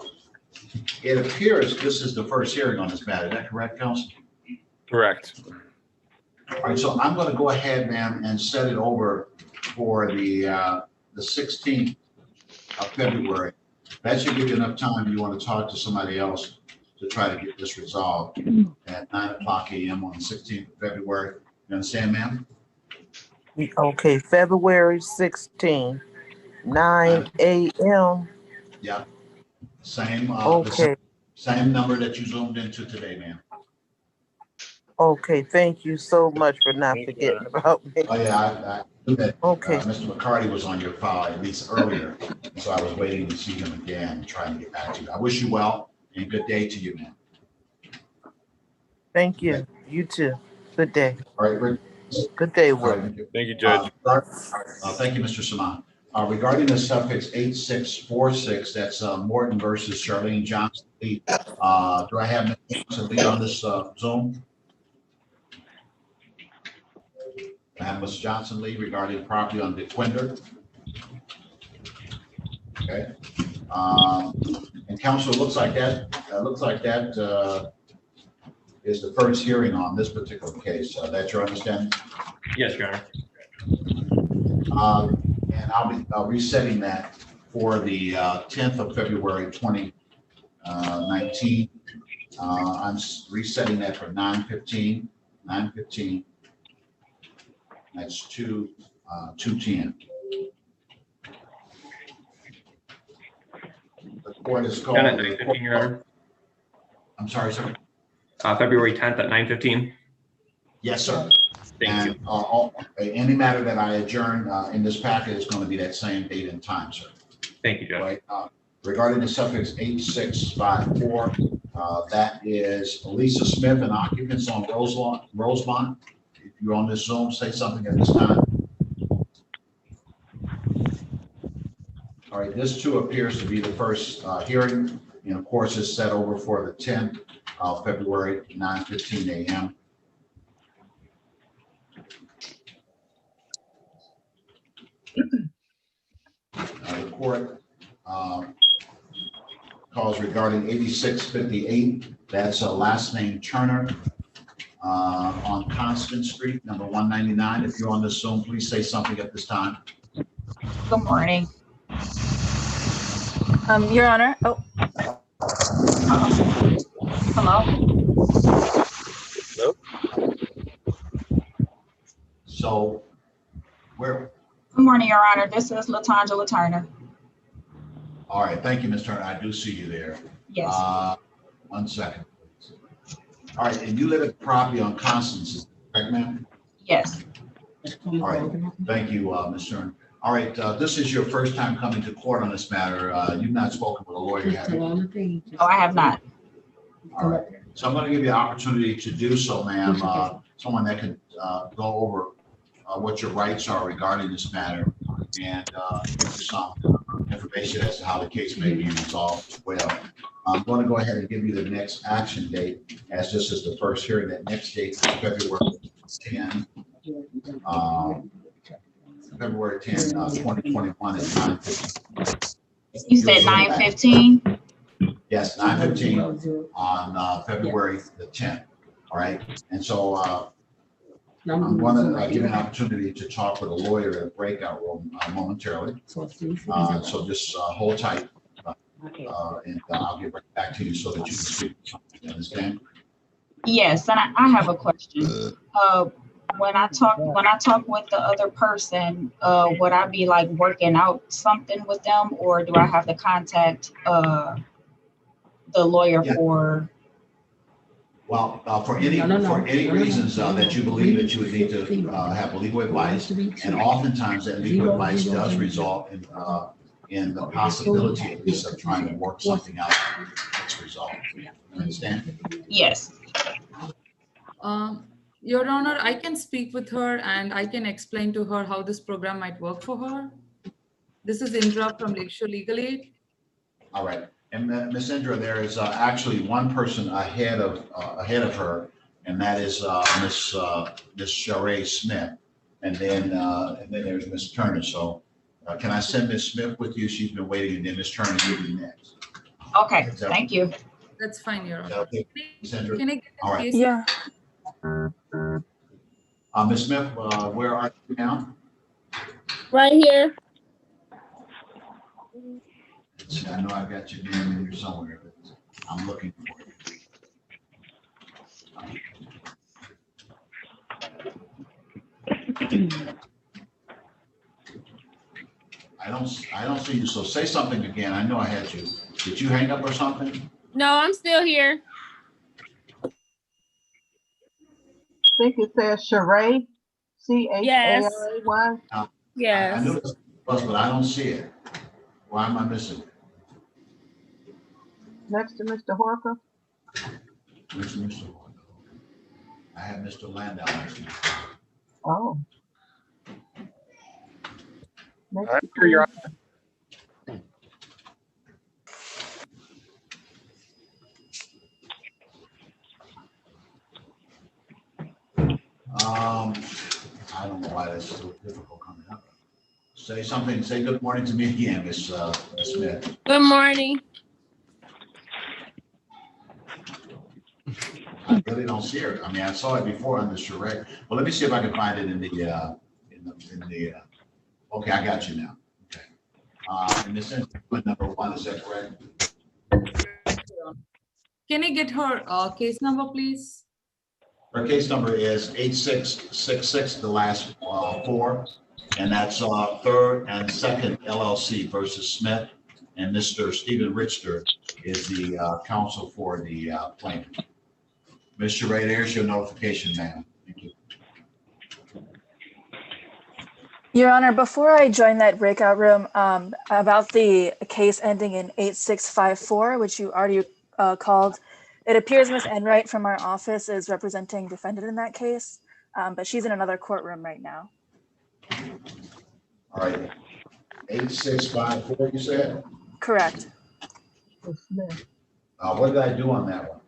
it appears this is the first hearing on this matter. Is that correct, Counsel? Correct. All right, so I'm going to go ahead, ma'am, and set it over for the 16th of February. That should give you enough time if you want to talk to somebody else to try to get this resolved at 9:00 a.m. on the 16th of February. You understand, ma'am? Okay, February 16, 9 a.m. Yeah. Same. Okay. Same number that you zoomed into today, ma'am. Okay, thank you so much for not forgetting about me. Oh, yeah, I knew that Okay. Mr. McCarty was on your file at least earlier, so I was waiting to see him again, trying to get back to you. I wish you well and good day to you, man. Thank you. You too. Good day. All right, Rick. Good day, All right, Will. Thank you, Judge. Thank you, Mr. Saman. Regarding the suffix 8646, that's Morton versus Charlene Johnson Lee. Do I have Ms. Johnson Lee on this Zoom? I have Ms. Johnson Lee regarding property on DeQuinder. Okay. And counsel, looks like that is the first hearing on this particular case. That's your understanding? Yes, Your And Honor. I'll be resetting that for the 10th of February, 2019. I'm resetting that for 9:15. That's 2:10. The court is called. 10 at 9:15, Your Honor. I'm sorry, sir. February 10th at 9:15. Yes, sir. Thank you. Any matter that I adjourn in this packet is going to be that same date and time, sir. Thank you, Judge. Right. Regarding the suffix 8654, that is Lisa Smith and occupants on Rosemont. If you're on this Zoom, say something at this time. All right, this too appears to be the first hearing, and of course is set over for the 10th of February, 9:15 a.m. The court calls regarding 8658. That's a last name Turner on Constant Street, number 199. If you're on this Zoom, please say something at this time. Good morning. Your Honor. Oh. Hello. Hello. So, where? Good morning, Your Honor. This is Latanja Turner. All right, thank you, Ms. Turner. I do see you there. Yes. 1 second. All right, and you live at the property on Constance, correct, ma'am? Yes. All right, thank you, Ms. Turner. All right, this is your first time coming to court on this matter. You've not spoken with a lawyer, have you? Oh, I have not. All right, so I'm going to give you an opportunity to do so, ma'am. Someone that can go over what your rights are regarding this matter and give you some information as to how the case may be resolved as well. I'm going to go ahead and give you the next action date, as this is the first hearing. That next date is February 10. February 10, 2021 at 9:15. You said 9:15? Yes, 9:15 on February the 10th. All right. And so I'm going to give you an opportunity to talk with a lawyer in a breakout room momentarily. So just hold tight. And I'll get right back to you so that you can speak. You understand? Yes, and I have a question. When I talk with the other person, would I be like working out something with them, or do I have to contact the lawyer for? Well, for any reasons that you believe that you would need to have legal advice, and oftentimes that legal advice does result in the possibility at least of trying to work something out that's resolved. You understand? Yes. Your Honor, I can speak with her and I can explain to her how this program might work for her. This is Indra from Lakeshore Legal Aid. All right. And Ms. Indra, there is actually one person ahead of her, and that is Miss Sheree Smith, and then there's Miss Turner. So can I send Miss Smith with you? She's been waiting, and then Miss Turner will be next. Okay, thank you. That's fine, Your Honor. Okay. Can I get All right. case? Yeah. Miss Smith, where are you now? Right here. See, I know I've got your name in here somewhere, but I'm looking for you. I don't see you. So say something again. I know I had you. Did you hang up or something? No, I'm still here. I think it says Sheree, C-H-A-R-A-Y. Yes. I knew it was, but I don't see it. Why am I missing it? Next to Mr. Horker. Which Mr. Horker? I have Mr. Landau next to me. Oh. Next I'm sure you're I don't know why that's so difficult coming up. Say something. Say good morning to me again, Miss Smith. Good morning. I really don't see her. I mean, I saw it before on the charrette. Well, let me see if I can find it in the okay, I got you now. Okay. And this is number 1, is that correct? Can I get her case number, please? Her case number is 8666, the last 4, and that's 3rd and 2nd LLC versus Smith, and Mr. Stephen Richter is the counsel for the plaintiff. Ms. Sheree, there's your notification, ma'am. Thank you. Your Honor, before I joined that breakout room, about the case ending in 8654, which you already called, it appears Ms. Enright from our office is representing defendant in that case, but she's in another courtroom right now. All right. 8654, you said? Correct. What did I do on that one?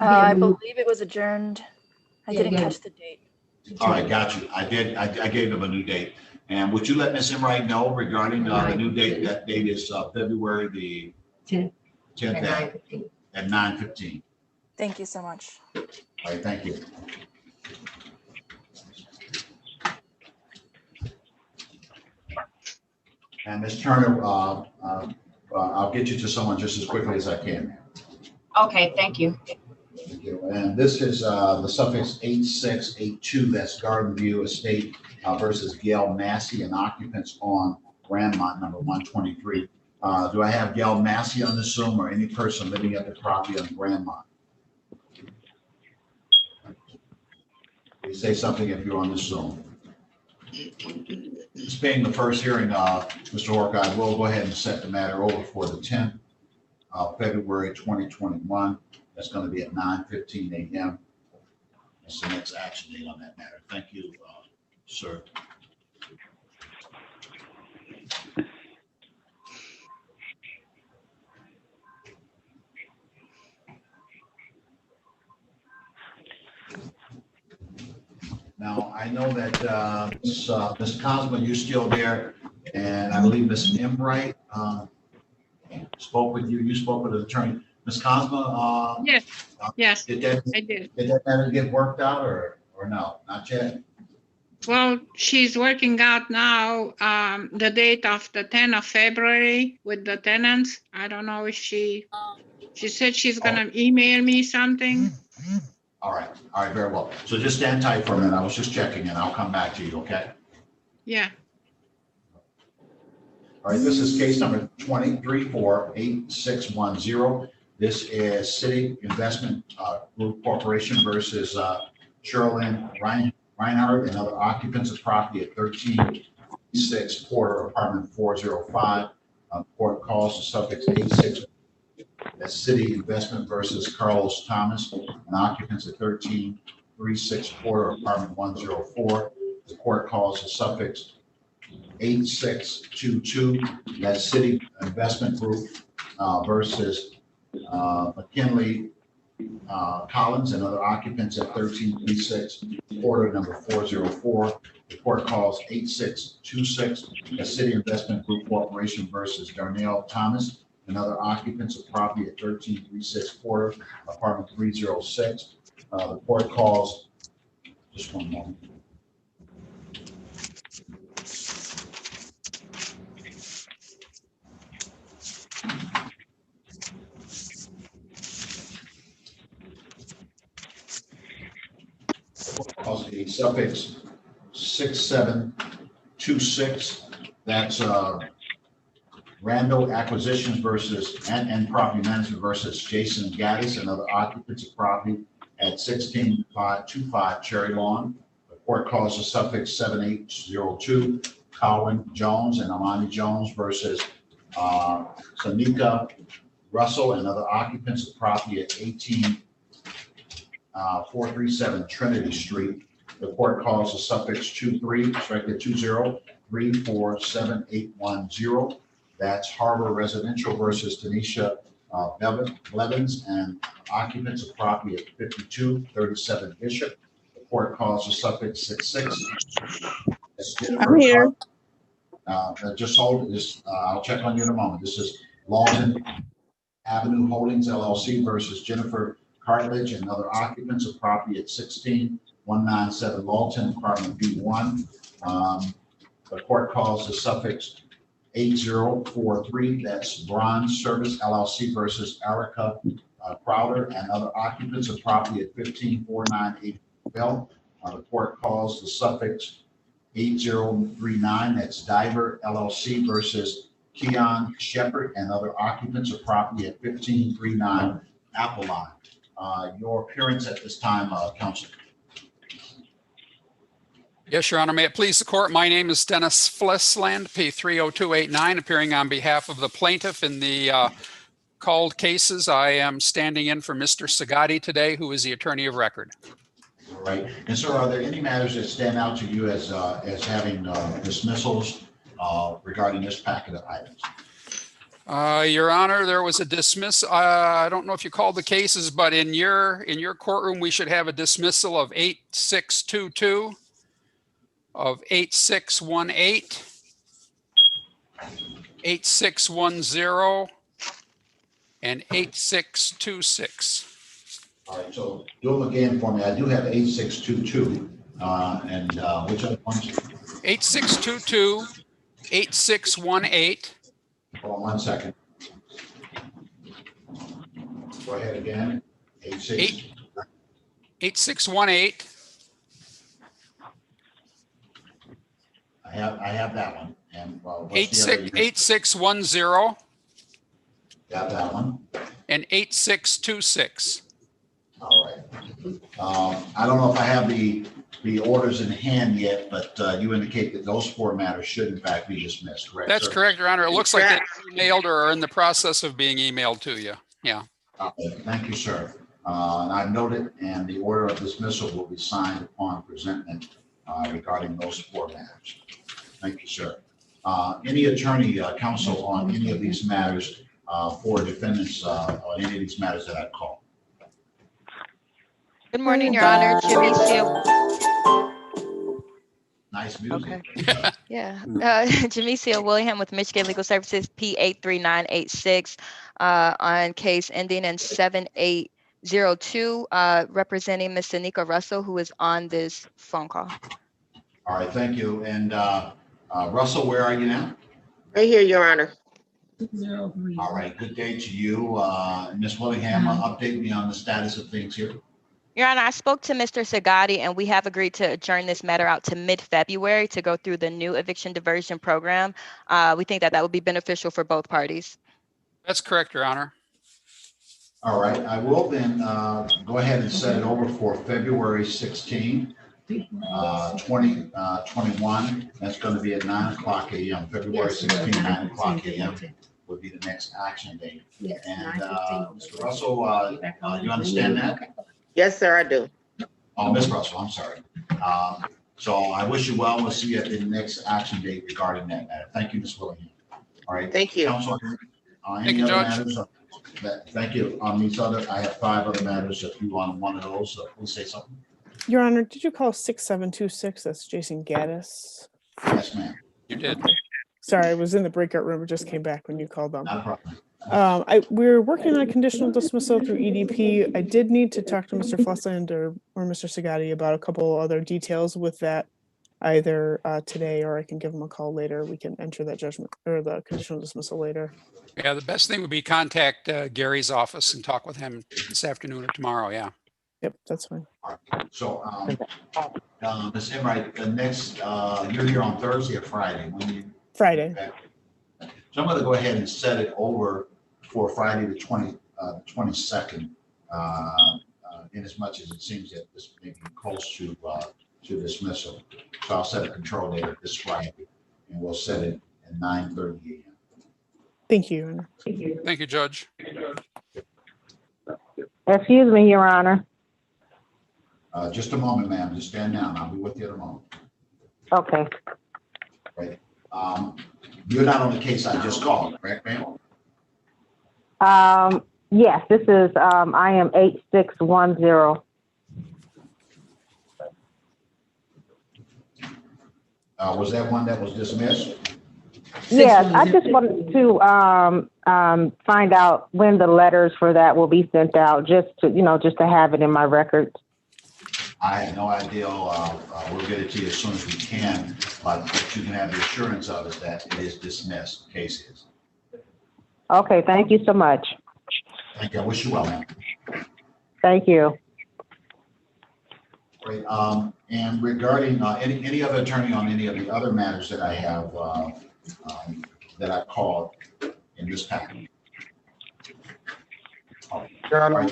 I believe it was adjourned. I didn't catch the date. All right, got you. I did. I gave them a new date. And would you let Ms. Enright know regarding the new date? That date is February the 10th at 9:15. Thank you so much. All right, thank you. And Ms. Turner, I'll get you to someone just as quickly as I can. Okay, thank you. Thank you. And this is the suffix 8682. That's Garden View Estate versus Gail Massey, and occupants on Grandmont number 123. Do I have Gail Massey on the Zoom, or any person living at the property on Grandmont? Please say something if you're on the Zoom. This being the first hearing, Mr. Hork, I will go ahead and set the matter over for the 10th of February 2021. That's going to be at 9:15 a.m. That's the next action date on that matter. Thank you, sir. Now, I know that Ms. Cosma, you're still there, and I believe Ms. Enright spoke with you. You spoke with the attorney. Ms. Cosma, Yes, yes, did that I did. matter get worked out or no? Not yet. Well, she's working out now the date of the 10th of February with the tenants. I don't know if she said she's gonna email me something. All right, very well. So just stand tight for a minute. I was just checking and I'll come back to you, okay? Yeah. All right, this is case number 2348610. This is City Investment Group Corporation versus Sherilyn Reinhardt and other occupants of property at 1306 Porter, apartment 405. Court calls the subjects 86. That's City Investment versus Carlos Thomas and occupants at 1336 Porter, apartment 104. The court calls the suffix 8622. That's City Investment Group versus McKinley Collins and other occupants at 1336 Porter, number 404. The court calls 8626. That's City Investment Group Corporation versus Darnell Thomas and other occupants of property at 1336 Porter, apartment 306. The court calls, just one moment. Calls the suffix 6726. That's Randall Acquisitions versus and Property Management versus Jason Gaddis and other occupants of property at 16525 Cherry Lawn. The court calls the suffix 7802. Colin Jones and Amani Jones versus Sanika Russell and other occupants of property at 18437 Trinity Street. The court calls the suffix 23, strike the 203478110. That's Harbor Residential versus Tanisha Blevins and occupants of property at 5237 Bishop. The court calls the suffix 66. I'm here. Just hold this. I'll check on you in a moment. This is Lawton Avenue Holdings LLC versus Jennifer Cartledge and other occupants of property at 16197 Lawton, apartment B1. The court calls the suffix 8043. That's Bronze Service LLC versus Erica Crowder and other occupants of property at 15498 Bell. The court calls the suffix 8039. That's Diver LLC versus Keon Shepherd and other occupants of property at 1539 Apple Line. Your appearance at this time, Council. Yes, Your Honor. May it please the court. My name is Dennis Flesland, P30289, appearing on behalf of the plaintiff in the called cases. I am standing in for Mr. Sagatti today, who is the attorney of record. All right. And sir, are there any matters that stand out to you as having dismissals regarding this packet of items? Your Honor, there was a dismiss. I don't know if you called the cases, but in your courtroom, we should have a dismissal of 8622, of 8618, 8610, and 8626. All right, so do them again for me. I do have 8622, and which other ones? 8622, 8618. Hold on 1 second. Go ahead again. 8618. I have that one. And what's 8610. Got that one. And 8626. All right. I don't know if I have the orders in hand yet, but you indicate that those four matters should in fact be dismissed, correct? That's sir? correct, Your Honor. It looks like they emailed or are in the process of being emailed to you. Yeah. Thank you, sir. And I've noted, and the order of dismissal will be signed upon presentment regarding those four matters. Thank you, sir. Any attorney counsel on any of these matters for defendants on any of these matters that I call? Good morning, Your Honor. Jimmy Steele. Nice music. Okay. Yeah. Jamesia William with Michigan Legal Services, P83986, on case ending in 7802, representing Ms. Tanika Russell, who is on this phone call. All right, thank you. And Russell, where are you now? Right here, Your Honor. All right, good day to you. Ms. Willingham, update me on the status of things here. Your Honor, I spoke to Mr. Sagati, and we have agreed to adjourn this matter out to mid-February to go through the new eviction diversion program. We think that that would be beneficial for both parties. That's correct, Your Honor. All right, I will then go ahead and set it over for February 16, 2021. That's going to be at 9 o'clock a.m. February 16, 9 o'clock a.m. would be the next action date. And Mr. Russell, you understand that? Yes, sir, I do. Oh, Ms. Russell, I'm sorry. So I wish you well. We'll see you at the next action date regarding that matter. Thank you, Ms. Willingham. All right. Thank you. Counsel, Thank you, Judge. Thank you. On these other, I have 5 other matters. If you want one of those, please say something. Your Honor, did you call 6726? That's Jason Gaddis. Yes, ma'am. You did. Sorry, I was in the breakout room. It just came back when you called them. Not a problem. We're working on a conditional dismissal through EDP. I did need to talk to Mr. Flessland or Mr. Sagati about a couple other details with that, either today or I can give them a call later. We can enter that judgment or the conditional dismissal later. Yeah, the best thing would be contact Gary's office and talk with him this afternoon or tomorrow. Yeah. Yep, that's fine. So, Ms. Enright, the next, you're here on Thursday or Friday? When you Friday. So I'm going to go ahead and set it over for Friday the 22nd, in as much as it seems that this may be close to dismissal. So I'll set a control date this Friday, and we'll set it at 9:30 a.m. Thank you, Your Honor. Thank you, Judge. Excuse me, Your Honor. Just a moment, ma'am. Just stand down. I'll be with you in a moment. Okay. Right. You're not on the case I just called, correct, ma'am? Yes, this is, I am 8610. Was that one that was dismissed? Yes, I just wanted to find out when the letters for that will be sent out, just to have it in my records. I have no idea. We'll get it to you as soon as we can, but what you can have the assurance of is that it is dismissed. Case is. Okay, thank you so much. Thank you. I wish you well, ma'am. Thank you. Great. And regarding any other attorney on any of the other matters that I have that I called in this package. Your Honor,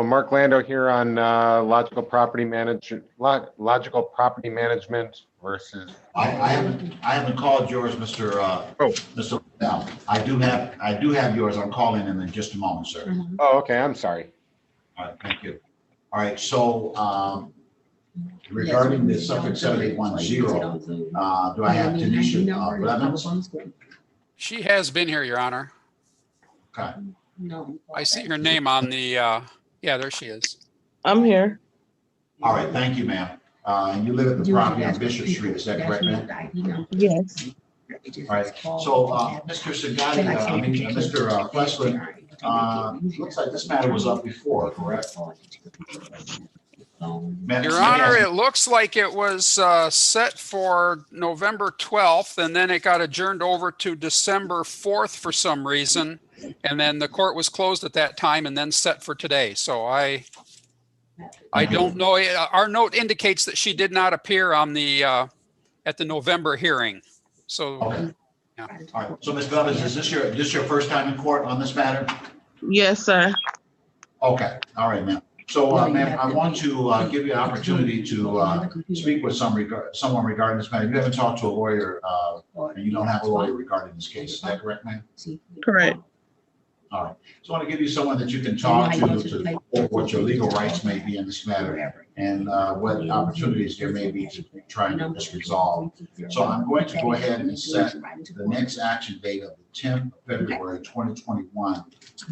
Mark Lando here on logical property management versus. I haven't called yours, Mr. Mr. Now, I do have yours. I'm calling in just a moment, sir. Mm-hmm. Oh, okay. I'm sorry. All right, thank you. All right, so regarding the Suffolk 7810, do I have Tanisha Blevins? She has been here, Your Honor. Okay. I see her name on the, yeah, there she is. I'm here. All right, thank you, ma'am. You live at the property on Bishop Street, is that correct, ma'am? Yes. All right, so Mr. Sagati, Mr. Flessland, looks like this matter was up before, correct? Your Honor, it looks like it was set for November 12th, and then it got adjourned over to December 4th for some reason. And then the court was closed at that time and then set for today. So I don't know. Our note indicates that she did not appear on the at the November hearing. So, okay. Yeah. All right. So, Ms. Blevins, is this your first time in court on this matter? Yes, sir. Okay. All right, ma'am. So, ma'am, I want to give you an opportunity to speak with someone regarding this matter. You haven't talked to a lawyer, and you don't have a lawyer regarding this case. Is that correct, ma'am? Correct. All right. So I want to give you someone that you can talk to what your legal rights may be in this matter and what opportunities there may be to try and get this resolved. So I'm going to go ahead and set the next action date of the 10th of February 2021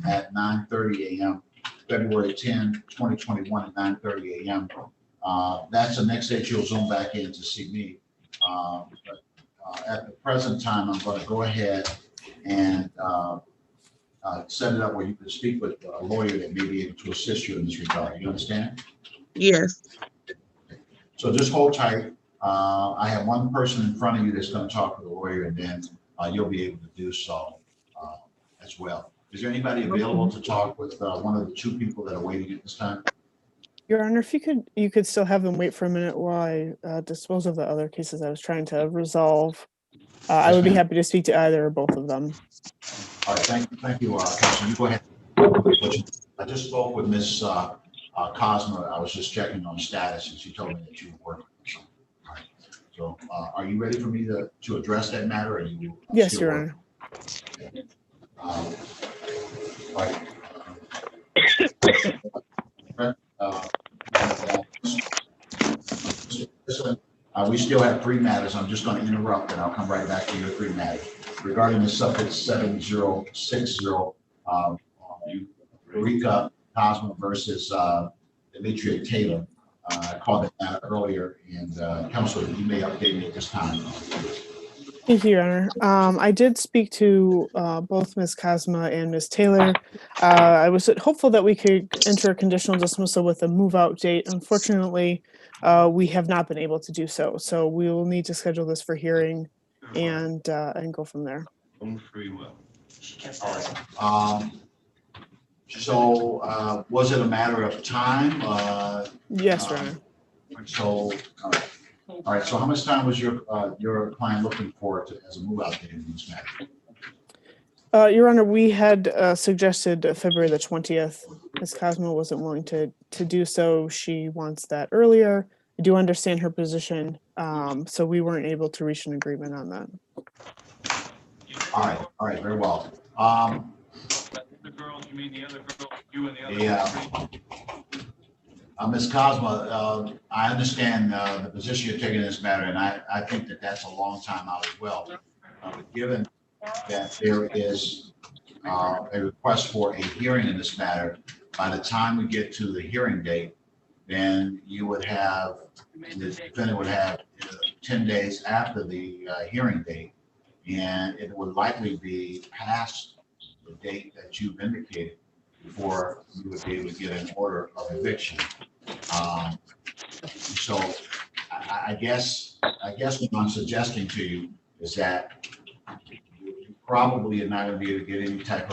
at 9:30 a.m. February 10, 2021 at 9:30 a.m. that's the next date you'll zoom back in to see me. But at the present time, I'm going to go ahead and set it up where you can speak with a lawyer that may be able to assist you in this regard. You understand? Yes. So just hold tight. I have one person in front of you that's going to talk to the lawyer, and then you'll be able to do so as well. Is there anybody available to talk with one of the two people that are waiting at this time? Your Honor, if you could still have them wait for a minute while I dispose of the other cases I was trying to resolve. I would be happy to speak to either or both of them. All right, thank you, Councilman. You go ahead. I just spoke with Ms. Cosma. I was just checking on status, and she told me that you were working. All right. So, are you ready for me to address that matter? Or are you? Yes, Your Honor. All right. We still have three matters. I'm just going to interrupt, and I'll come right back to your three matters. Regarding the subject 7060, Rika Cosmo versus Demetria Taylor. I called it out earlier, and Council, you may update me at this time. Thank you, Your Honor. I did speak to both Ms. Cosma and Ms. Taylor. I was hopeful that we could enter a conditional dismissal with a move-out date. Unfortunately, we have not been able to do so. So we will need to schedule this for hearing and go from there. So was it a matter of time? Yes, Your Honor. So, all right. So how much time was your client looking for as a move-out date in this matter? Your Honor, we had suggested February the 20th. Ms. Cosmo wasn't willing to do so. She wants that earlier. I do understand her position, so we weren't able to reach an agreement on that. All right, very well. The girls, you mean the other girls, you and the other? Yeah. Ms. Cosma, I understand the position you're taking in this matter, and I think that that's a long time out as well. But given that there is a request for a hearing in this matter, by the time we get to the hearing date, then you would have, the defendant would have 10 days after the hearing date, and it would likely be past the date that you've indicated before you would be able to get an order of eviction. So I guess what I'm suggesting to you is that you probably are not going to be able to get any type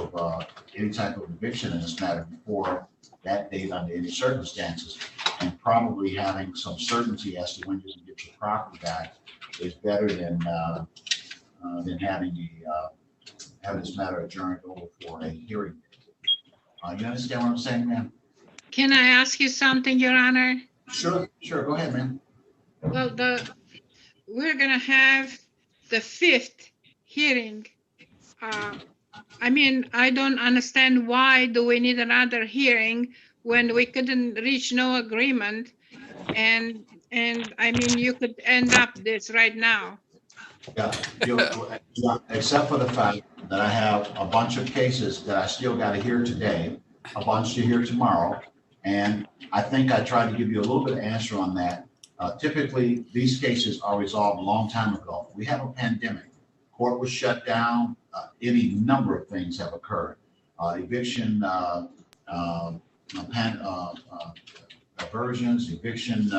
of eviction in this matter before that date under any circumstances, and probably having some certainty as to when you can get your property back is better than having this matter adjourned over for a hearing. You understand what I'm saying, ma'am? Can I ask you something, Your Honor? Sure. Go ahead, ma'am. Well, we're gonna have the 5th hearing. I mean, I don't understand why do we need another hearing when we couldn't reach no agreement, and I mean, you could end up this right now. Yeah, except for the fact that I have a bunch of cases that I still got to hear today, a bunch to hear tomorrow, and I think I tried to give you a little bit of answer on that. Typically, these cases are resolved a long time ago. We have a pandemic. Court was shut down. Any number of things have occurred. Eviction, aversions, eviction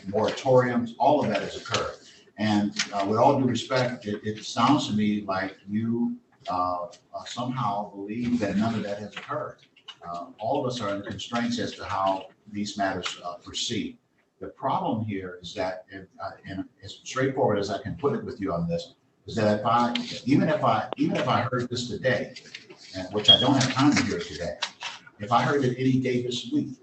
moratoriums, all of that has occurred. And with all due respect, it sounds to me like you somehow believe that none of that has occurred. All of us are under constraints as to how these matters proceed. The problem here is that, and as straightforward as I can put it with you on this, is that even if I heard this today, and which I don't have time to hear today, if I heard it any day this week,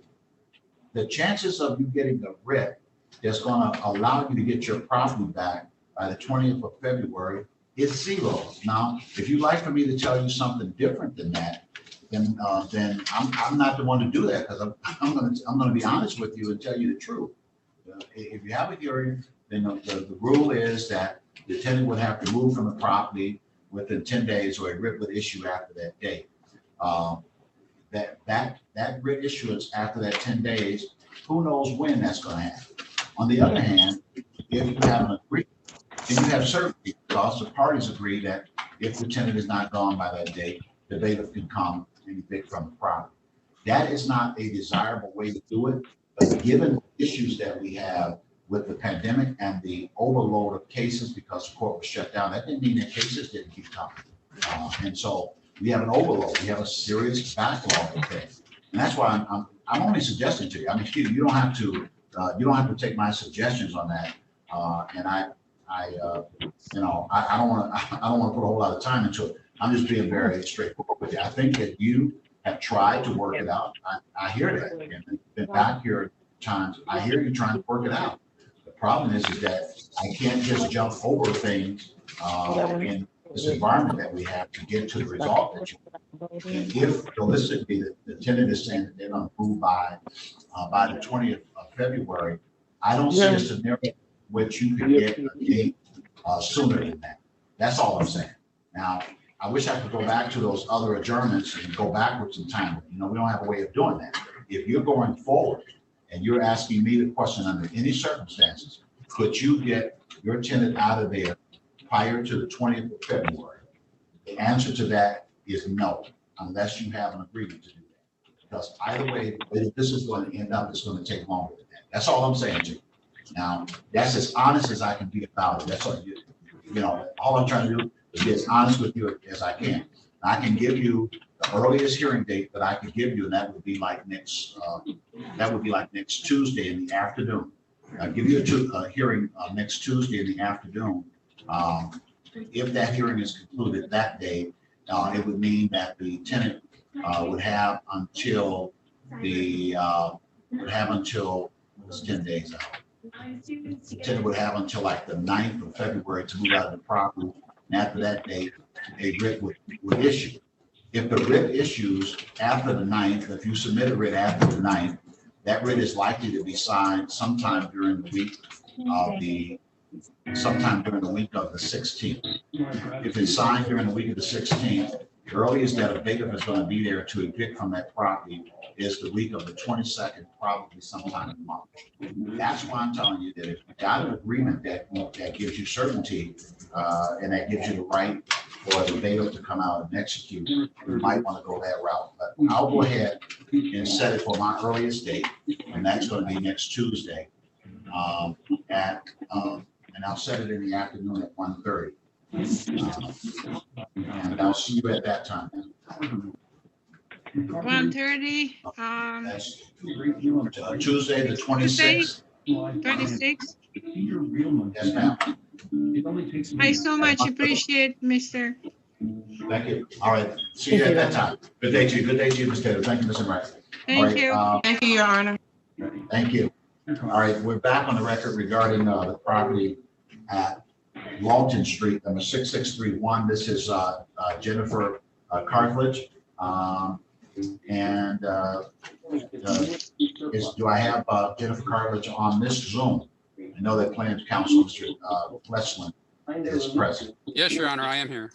the chances of you getting the writ that's going to allow you to get your property back by the 20th of February is zero. Now, if you'd like for me to tell you something different than that, then I'm not the one to do that, because I'm going to be honest with you and tell you the truth. If you have a hearing, then the rule is that the tenant would have to move from the property within 10 days, or a writ would issue after that date. That writ issuance after that 10 days Who knows when that's going to happen? On the other hand, if you have an agreement, then you have certainty because the parties agree that if the tenant is not gone by that date, the bailiff can come and evict from the property. That is not a desirable way to do it, but given issues that we have with the pandemic and the overload of cases because the court was shut down, that didn't mean that cases didn't keep coming. And so we have an overload. We have a serious backlog of things. And that's why I'm only suggesting to you. I mean, Steve, you don't have to take my suggestions on that. And I don't want to put a whole lot of time into it. I'm just being very straightforward with you. I think that you have tried to work it out. I hear that. And been back here times. I hear you trying to work it out. The problem is that I can't just jump over things in this environment that we have to get to the result that you want. And if realistically the tenant is saying that they're going to move by the 20th of February, I don't see a scenario in which you could get a date sooner than that. That's all I'm saying. Now, I wish I could go back to those other adjournments and go backwards in time. You know, we don't have a way of doing that. If you're going forward and you're asking me the question under any circumstances, could you get your tenant out of there prior to the 20th of February? The answer to that is no, unless you have an agreement to do that. Because either way, if this is going to end up, it's going to take longer than that. That's all I'm saying to you. Now, that's as honest as I can be about it. That's all all I'm trying to do is be as honest with you as I can. I can give you the earliest hearing date that I could give you, and that would be like next Tuesday in the afternoon. I'll give you a hearing next Tuesday in the afternoon. If that hearing is concluded that day, it would mean that the tenant would have until it's 10 days out. The tenant would have until like the 9th of February to move out of the property. And after that date, a writ would issue. If the writ issues after the 9th, if you submit a writ after the 9th, that writ is likely to be signed sometime during the week of the 16th. If it's signed during the week of the 16th, the earliest that a bailiff is going to be there to evict from that property is the week of the 22nd, probably sometime in March. That's why I'm telling you that if you got an agreement that gives you certainty and that gives you the right for the bailiff to come out and execute, you might want to go that route. But I'll go ahead and set it for my earliest date, and that's going to be next Tuesday. And I'll set it in the afternoon at 1:30. And I'll see you at that time. 1:30. Tuesday, the 26th. 26. Yes, ma'am. I so much appreciate, Mr. Thank you. All right. See you at that time. Good day to you. Good day to you, Ms. Taylor. Thank you, Mr. Wright. Thank you. Thank you, Your Honor. Thank you. All right. We're back on the record regarding the property at Lawton Street, number 6631. This is Jennifer Cartledge. Do I have Jennifer Cartledge on this Zoom? I know that Plans Counsel, Mr. Westland, is present. Yes, Your Honor, I am here.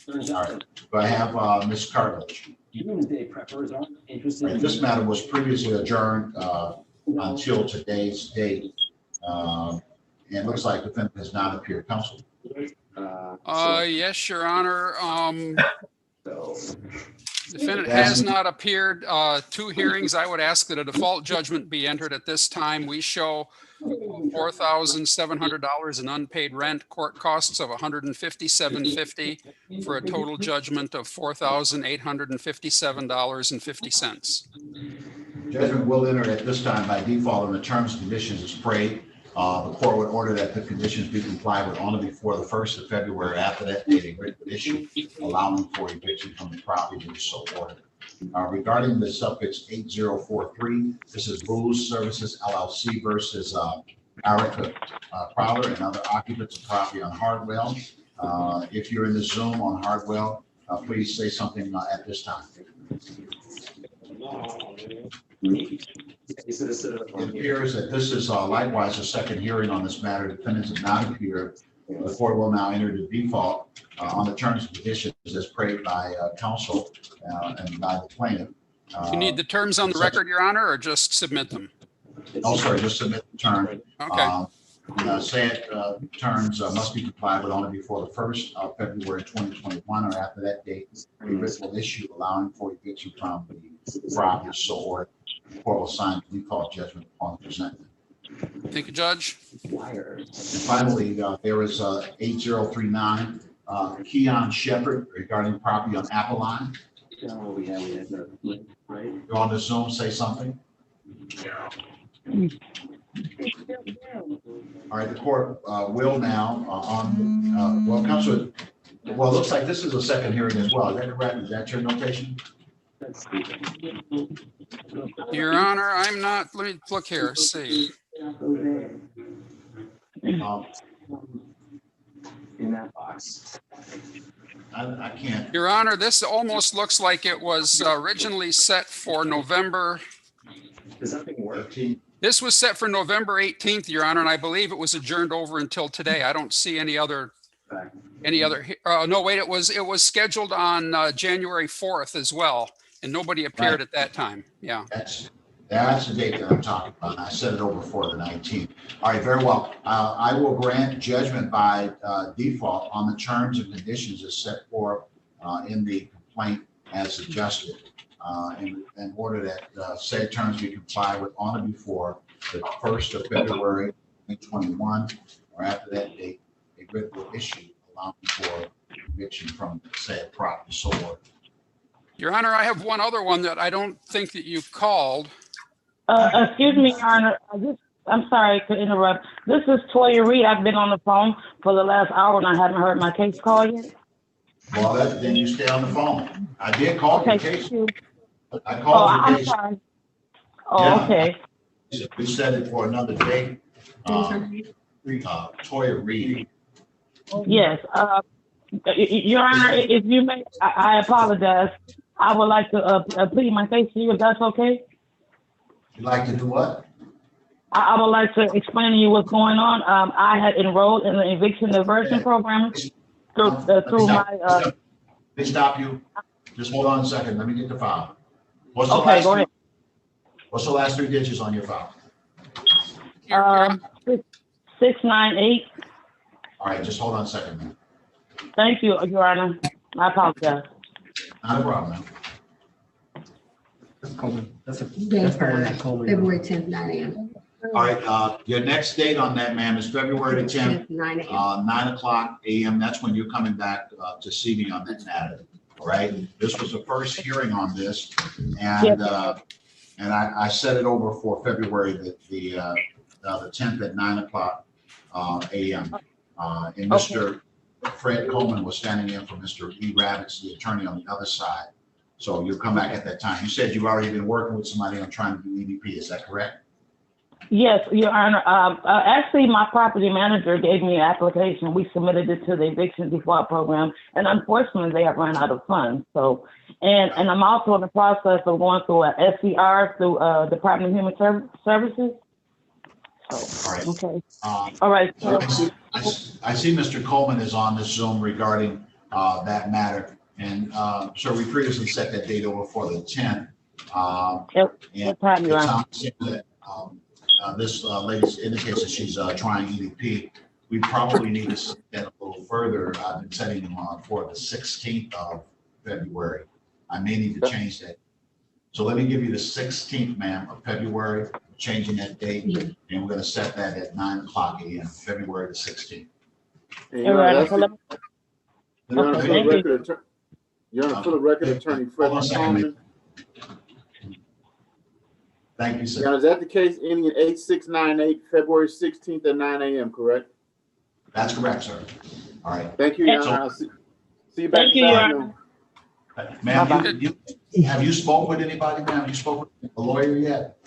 All right. Do I have Ms. Cartledge? Right. This matter was previously adjourned until today's date. And it looks like the defendant has not appeared. Counsel? Yes, Your Honor. Defendant has not appeared. 2 hearings. I would ask that a default judgment be entered at this time. We show $4,700 in unpaid rent, court costs of $157.50 for a total judgment of $4,857.50. Judgment will enter at this time by default on the terms and conditions as prayed. The court would order that the conditions be complied with only before the 1st of February. After that date, a writ would issue allowing for eviction from the property to be so ordered. Regarding the suffix 8043, this is Rules Services LLC versus Erica Prowler and other occupants of property on Hardwell. If you're in the Zoom on Hardwell, please say something at this time. It appears that this is likewise a second hearing on this matter. Defendants have not appeared. The court will now enter the default on the terms and conditions as prayed by counsel and by the plaintiff. You need the terms on the record, Your Honor, or just submit them? No, sir, just submit the term. Okay. Said terms must be complied with only before the 1st of February 2021 or after that date. A writ will issue allowing for eviction from the property so ordered. The court will sign the default judgment upon presentment. Thank you, Judge. And finally, there is 8039 Keon Shepherd regarding property on Apple You're on the Zoom, say something. All right, the court will now well, Councilor, well, it looks like this is a second hearing as well. Is that correct? Is that your notation? Your Honor, I'm not, let me look here, see. In that box. I can't. Your Honor, this almost looks like it was originally set for November. Does that thing work? This was set for November 18th, Your Honor, and I believe it was adjourned over until today. I don't see any other, no, wait, it was scheduled on January 4th as well, and nobody appeared at that time. Yeah. That's the date that I'm talking about. I set it over for the 19th. All right, very well. I will grant judgment by default on the terms and conditions as set forth in the complaint as adjusted. In order that said terms be complied with on or before the 1st of February 2021 or after that date, a writ will issue allowing for eviction from said property so ordered. Your Honor, I have one other one that I don't think that you called. Excuse me, Your Honor. I'm sorry to interrupt. This is Toya Reed. I've been on the phone for the last hour and I haven't heard my case call yet. Well, then you stay on the phone. I did call your case. I called your case. Sorry. Oh, okay. We set it for another date. Toya Reed. Yes. Your Honor, if you may, I apologize. I would like to plead my case to you, if that's okay. You'd like to do what? I would like to explain to you what's going on. I had enrolled in the eviction diversion program through my. Let me stop you. Just hold on a second. Let me get the file. What's the Okay, go ahead. What's the last 3 digits on your file? 698. All right, just hold on a second, man. Thank you, Your Honor. I apologize. Not a problem, man. That's Coleman. That's the one that Coleman. February 10th, 9 a.m. All right, your next date on that, ma'am, is February the 10th, 9 a.m. 9 o'clock a.m. That's when you're coming back to see me on that matter. All right, this was the first hearing on this, and I set it over for February the 10th at 9 o'clock a.m. And Mr. Fred Coleman was standing in for Mr. E. Rabbits, the attorney on the other side. So you'll come back at that time. You said you've already been working with somebody on trying to do EDP. Is that correct? Yes, Your Honor. Actually, my property manager gave me an application. We submitted it to the eviction default program, and unfortunately, they have run out of funds. So, and I'm also in the process of going through a SCR through Department of Human Services. So, all right. Okay. All right. So, I see Mr. Coleman is on this Zoom regarding that matter. And so we previously set that date over for the 10th. This lady indicates that she's trying EDP. We probably need to set that a little further. I've been setting them on for the 16th of February. I may need to change that. So let me give you the 16th, ma'am, of February, changing that date. And we're going to set that at 9 o'clock a.m., February the 16th. You're on for the record, Attorney Fred Coleman. Thank you, sir. Now, is that the case ending in 8698, February 16th at 9 a.m., correct? That's correct, sir. All right. Thank you, Your Honor. I'll see you back this afternoon. Ma'am, have you spoke with anybody, ma'am? Have you spoke with a lawyer yet?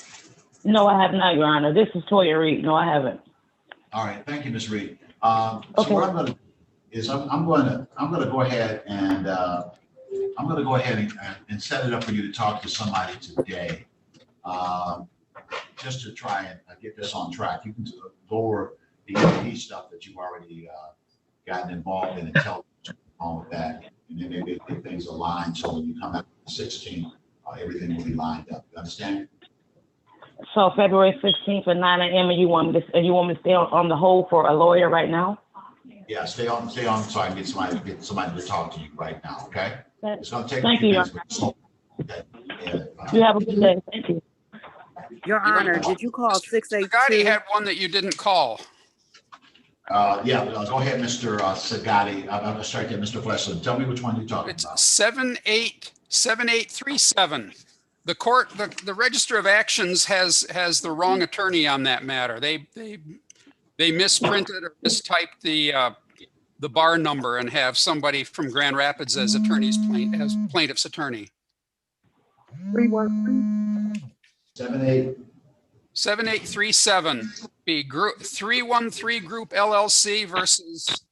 No, I have not, Your Honor. This is Toya Reed. No, I haven't. All right. Thank you, Ms. Reed. So what I'm going to do is I'm going to go ahead and and set it up for you to talk to somebody today, just to try and get this on track. You can go over the EDP stuff that you've already gotten involved in and tell what's wrong with that, and then maybe get things aligned so when you come out on the 16th, everything will be lined up. You understand? So February 16th at 9 a.m. and you want me to stay on the hold for a lawyer right now? Yeah, stay on, so I can get somebody to talk to you right now, okay? It's gonna take a Thank few you, minutes. But it's okay. Yeah, You have a good day. Thank you. Your Honor, did you call Gotti 682? had one that you didn't call. Yeah, go ahead, Mr. Sagatti. I'm sorry, Mr. Fleshman. Tell me which one you're talking It's about. 7837. The court, the Register of Actions has the wrong attorney on that matter. They misprinted or mistyped the bar number and have somebody from Grand Rapids as plaintiff's attorney. 313? 7837 be group 313 Group LLC versus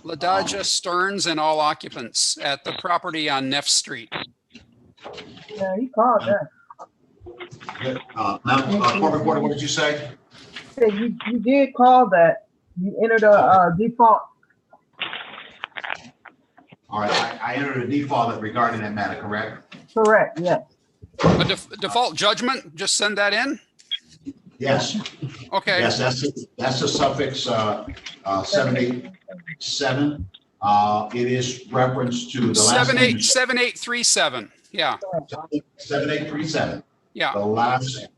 Ladaja Stearns and all occupants at the property on Neff Street. Yeah, he called that. Court reporter, what did you say? Said you did call that. You entered a default. All right, I entered a default regarding that matter, correct? Correct, yes. A default judgment, just send that in? Yes. Okay. Yes, that's the suffix 787. It is reference to the last name. 7837. Yeah. 7837. Yeah. The last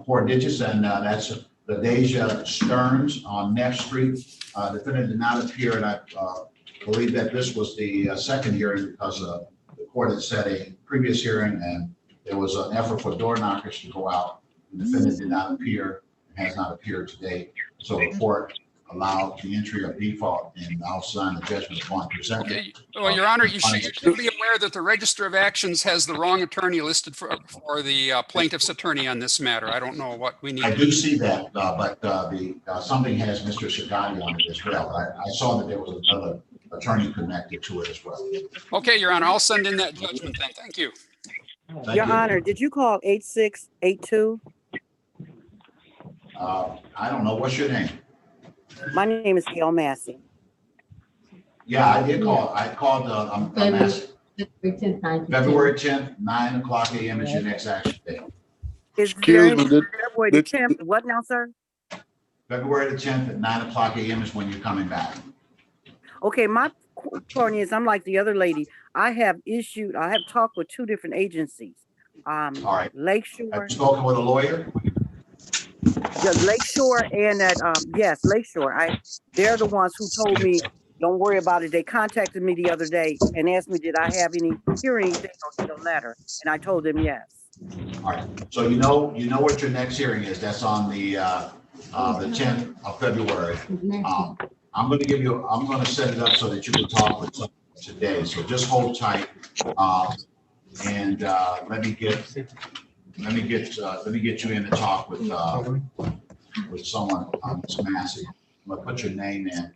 4 digits, and that's Ladaja Stearns on Neff Street. Defendant did not appear, and I believe that this was the second hearing because the court had set a previous hearing, and there was an effort for door knockers to go out. The defendant did not appear and has not appeared today. So the court allowed the entry of default, and I'll sign the judgment upon present. Okay. Well, Your Honor, you should be aware that the Register of Actions has the wrong attorney listed for the plaintiff's attorney on this matter. I don't know what we need. I do see that, but something has Mr. Sagatti on it as well. I saw that there was another attorney connected to it as well. Okay, Your Honor, I'll send in that judgment then. Thank you. Thank Your you. Honor, did you call 8682? I don't know. What's your name? My name is Gail Massey. Yeah, I did call. I called. I'm asking. February 10th, 9 o'clock a.m. is your next action date. Is there any February the 10th? What now, sir? February the 10th at 9 o'clock a.m. is when you're coming back. Okay, my point is, I'm like the other lady. I have talked with 2 different agencies. All right. Lakeshore. Have you spoken with a lawyer? The Lakeshore and that, yes, Lakeshore. They're the ones who told me, don't worry about it. They contacted me the other day and asked me, did I have any hearing date or get a letter? And I told them yes. All right. So you know what your next hearing is. That's on the 10th of February. I'm going to set it up so that you can talk with someone today. So just hold tight, and let me get you in to talk with someone, Ms. Massey. I'm gonna put your name in.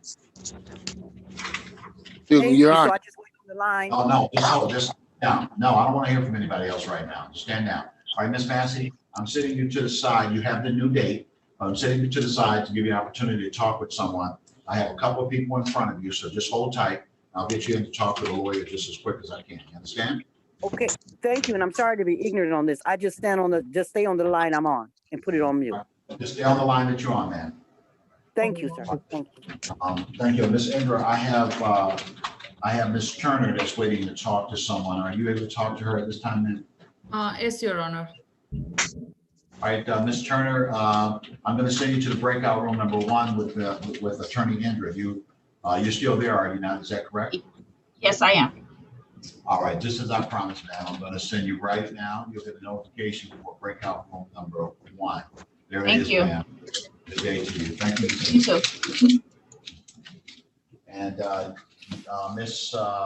Your Honor. So I just wait on the line. Oh no, just down. No, I don't want to hear from anybody else right now. Stand down. All right, Ms. Massey, I'm sitting you to the side. You have the new date. I'm sitting you to the side to give you an opportunity to talk with someone. I have a couple of people in front of you, so just hold tight. I'll get you in to talk with a lawyer just as quick as I can. You understand? Okay, thank you. And I'm sorry to be ignorant on this. I just stay on the line I'm on and put it on mute. Just stay on the line that you're on, man. Thank you, sir. Thank you. Thank you, Ms. Indra. I have Ms. Turner that's waiting to talk to someone. Are you able to talk to her at this time, then? Yes, Your Honor. All right, Ms. Turner, I'm going to send you to the breakout room number 1 with Attorney Indra. You're still there, are you not? Is that correct? Yes, I am. All right, just as I promised, ma'am, I'm going to send you right now. You'll get a notification for breakout room number 1. There it is, ma'am. Good day to you. Thank you. You too. And Miss. Your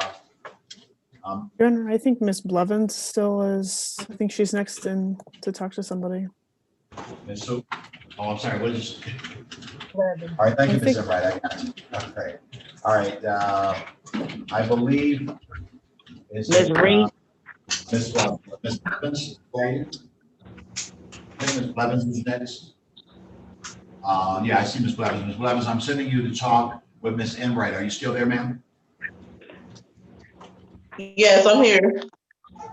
Honor, I think Miss Blevins still is. I think she's next in to talk to somebody. Miss Sue? Oh, I'm sorry. What is? All right, thank you, Miss Wright. I got you. Okay. All right. I believe. Ms. Reed. Miss Blevins. Miss Blevins is next. Yeah, I see Miss Blevins. Miss Blevins, I'm sending you to talk with Miss Enright. Are you still there, ma'am? Yes, I'm here.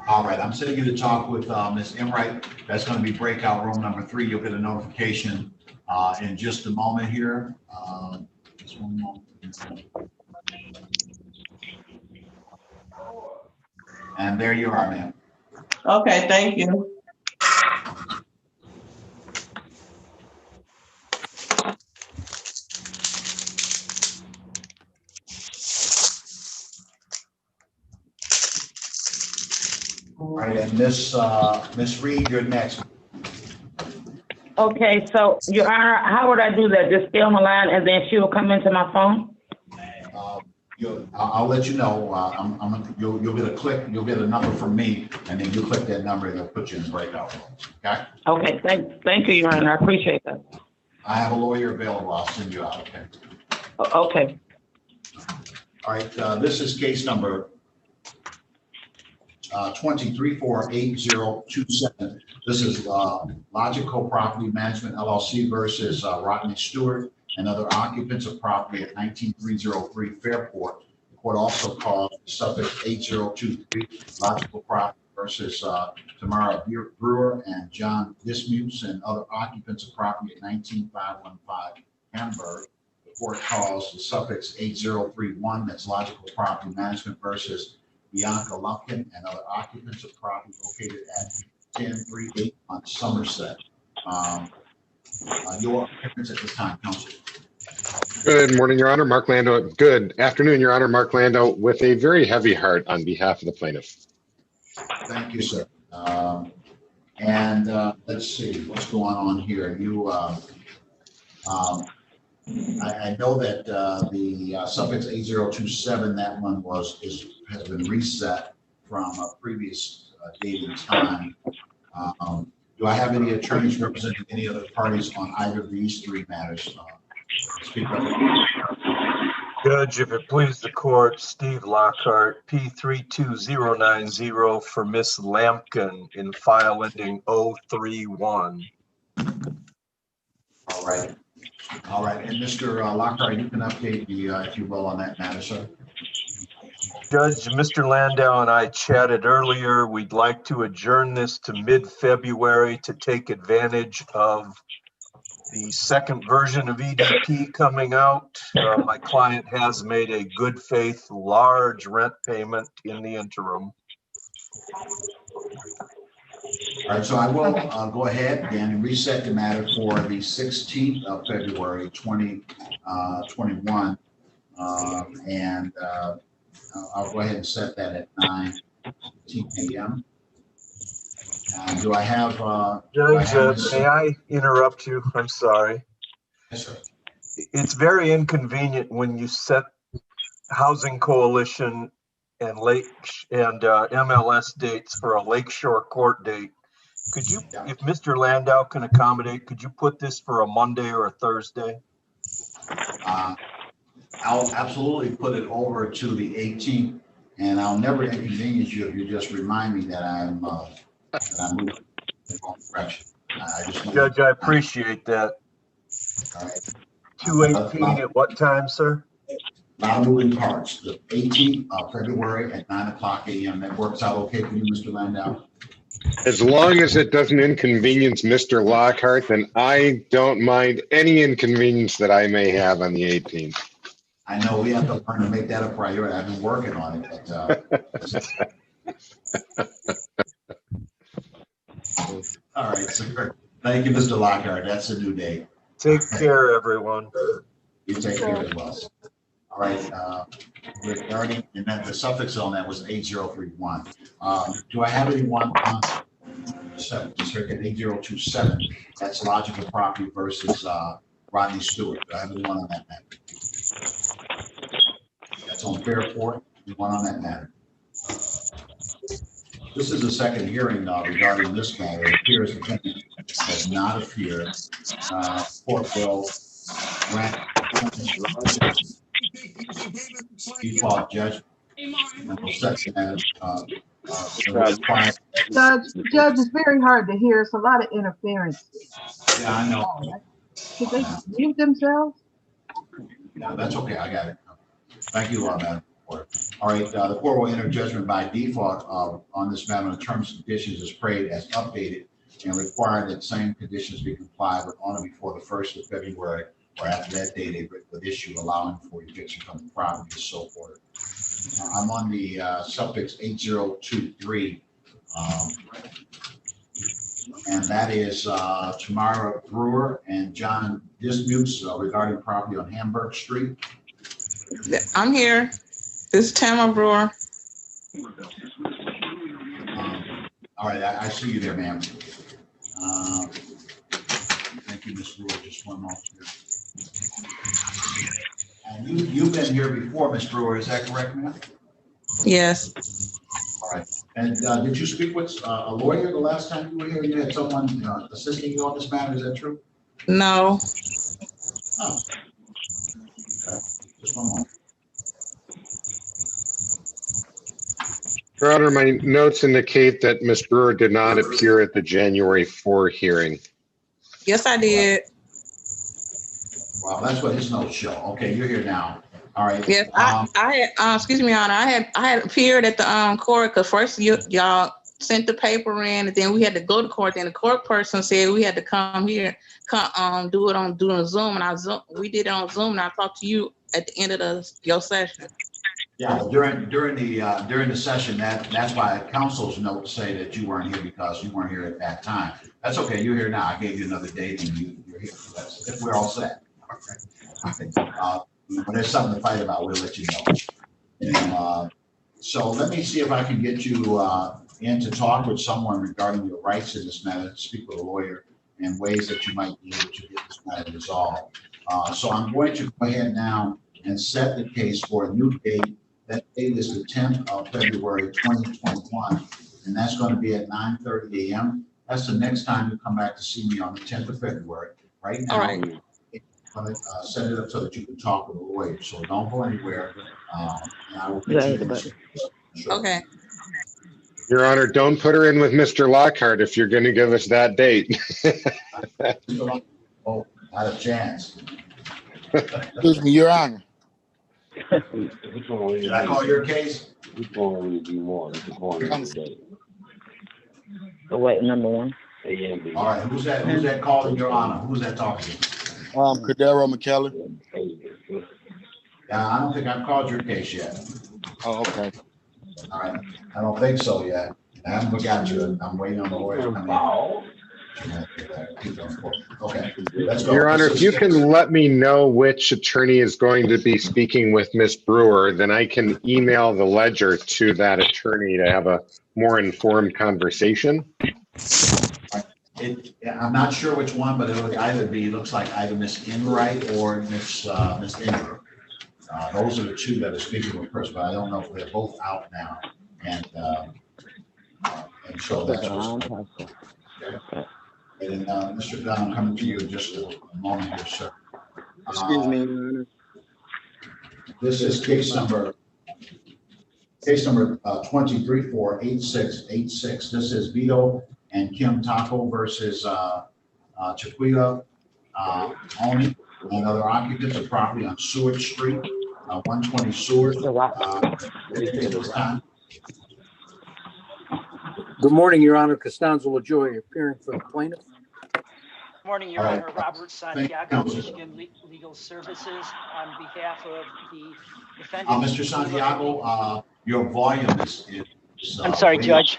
All right, I'm sitting here to talk with Ms. Emright. That's going to be breakout room number 3. You'll get a notification in just a moment here. Just one moment. And there you are, ma'am. Okay, thank you. All right, and Miss Reed, you're next. Okay, so Your Honor, how would I do that? Just stay on the line and then she will come into my phone? I'll let you know. You'll get a click. You'll get a number from me, and then you click that number, and they'll put you in the breakout room. Okay. Okay, thank you, Your Honor. I appreciate that. I have a lawyer available. I'll send you out. Okay. Okay. All right. This is case number 23-48027. This is Logical Property Management LLC versus Rodney Stewart and other occupants of property at 19303 Fairport. The court also called suffix 8023 Logical Property versus Tamara Brewer and John Dismuse and other occupants of property at 19515 Hamburg. The court calls the suffix 8031, that's Logical Property Management versus Bianca Lumpkin and other occupants of property located at 1038 Somerset. Your appearance at this time, counsel. Good morning, Your Honor. Mark Lando. Good afternoon, Your Honor. Mark Lando with a very heavy heart on behalf of the plaintiff. Thank you, sir. Let's see what's going on here. I know that the suffix 8027, that one has been reset from a previous date and time. Do I have any attorneys representing any other parties on either of these 3 matters? Speak up. Judge, if it please the court, Steve Lockhart, P32090 for Miss Lampkin in file ending 031. All right. All right. And Mr. Lockhart, you can update me, if you will, on that matter, sir. Judge, Mr. Landau and I chatted earlier. We'd like to adjourn this to mid-February to take advantage of the second version of EDP coming out. My client has made a good faith large rent payment in the interim. All right, so I will go ahead and reset the matter for the 16th of February, 2021. I'll go ahead and set that at 9:15 a.m. Do I have? Judge, may I interrupt you? I'm sorry. Yes, sir. It's very inconvenient when you set Housing Coalition and MLS dates for a Lakeshore court date. Could you, if Mr. Landau can accommodate, could you put this for a Monday or a Thursday? I'll absolutely put it over to the 18th, and I'll never inconvenience you if you just remind me that I'm moving in the wrong direction. Judge, I appreciate that. All right. 218 at what time, sir? A lot of moving parts. The 18th of February at 9:00 a.m. That works out okay for you, Mr. Landau? As long as it doesn't inconvenience Mr. Lockhart, then I don't mind any inconvenience that I may have on the 18th. I know we have to learn to make that a priority. I've been working on it, but all right, sir. Thank you, Mr. Lockhart. That's a new day. Take care, everyone. You take care as well. All right, regarding, and then the suffix on that was 8031. Do I have anyone on circuit 8027? That's Logical Property versus Rodney Stewart. Do I have anyone on that matter? That's on Fairport. Anyone on that matter? This is the second hearing regarding this matter. It appears the defendant has not appeared. Court will grant default judgment and will set the matter. Judge, it's very hard to hear. It's a lot of interference. Yeah, I know. Should they mute themselves? No, that's okay. I got it. Thank you, madam. All right, the court will enter judgment by default on this matter on terms and conditions as prayed as updated and require that same conditions be complied with on or before the 1st of February or after that date, a writ with issue allowing for eviction from the property is so ordered. I'm on the suffix 8023, and that is Tamara Brewer and John Dismukes regarding property on Hamburg Street. I'm here. This is Tamara Brewer. All right, I see you there, ma'am. Thank you, Ms. Brewer. Just one moment here. And you've been here before, Ms. Brewer, is that correct, ma'am? Yes. All right. And did you speak with a lawyer the last time you were here? You had someone assisting you on this matter, is that true? No. Oh. Okay. Just one moment. Your Honor, my notes indicate that Ms. Brewer did not appear at the January 4 hearing. Yes, I did. Well, that's what his notes show. Okay, you're here now. All right. Yes, I had, excuse me, Your Honor, I had appeared at the court because first y'all sent the paper in, and then we had to go to court. Then the court person said we had to come here, do it on Zoom, and we did it on Zoom, and I talked to you at the end of your session. Yeah, during the session, that's why counsel's notes say that you weren't here because you weren't here at that time. That's okay. You're here now. I gave you another date, and you're here. If we're all set. Okay. When there's something to fight about, we'll let you know. And, so let me see if I can get you in to talk with someone regarding your rights in this matter, speak with a lawyer, and ways that you might be able to get this matter resolved. So I'm going to go ahead now and set the case for a new date. That date is the 10th of February, 2021, and that's going to be at 9:30 a.m. That's the next time you come back to see me on the 10th of February. Right now, I'm going to set it up so that you can talk with a lawyer. So don't go anywhere. And I will get you Okay. Your Honor, don't put her in with Mr. Lockhart if you're going to give us that date. Oh, not a chance. Excuse me, Your Honor. Did I call your case? Oh, wait, number one. All right, who's that calling your honor? Who's that talking? Cordero McKellar. Yeah, I don't think I've called your case yet. Oh, okay. All right, I don't think so yet. I haven't forgot you. I'm waiting on the lawyer to come in. Okay, let's go. Your Honor, if you can let me know which attorney is going to be speaking with Ms. Brewer, then I can email the ledger to that attorney to have a more informed conversation. I'm not sure which one, but it would either be, looks like either Miss Enright or Miss Ingram. Those are the two that are speaking with first, but I don't know if they're both out now. And so that's what's okay. And Mr. Dunn, I'm coming to you in just a moment here, sir. Excuse me, Your Honor. This is case number 23-48686. This is Vito and Kim Taco versus Chiquita Oni and other occupants of property on Seward Street, 120 Seward. Good morning, Your Honor. Costanzo LaJoy appearing for the plaintiff. Morning, Your Honor. Robert Santiago, Michigan Legal Services, on behalf of the defendant. Mr. Santiago, your volume is I'm sorry, Judge.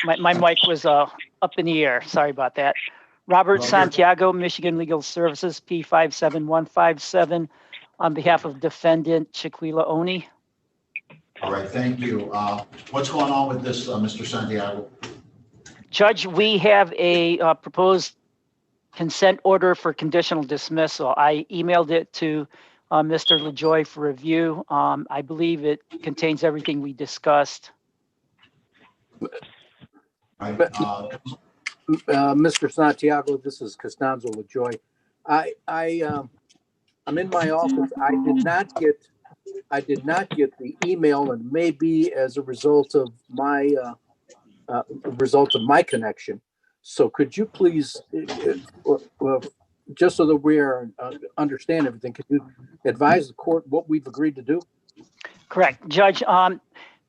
My mic was up in the air. Sorry about that. Robert Santiago, Michigan Legal Services, P57157, on behalf of defendant Chiquila Oni. All right, thank you. What's going on with this, Mr. Santiago? Judge, we have a proposed consent order for conditional dismissal. I emailed it to Mr. LaJoy for review. I believe it contains everything we discussed. Mr. Santiago, this is Costanzo LaJoy. I'm in my office. I did not get the email, and maybe as a result of my connection. So could you please, just so that we understand everything, could you advise the court what we've agreed to do? Correct, Judge.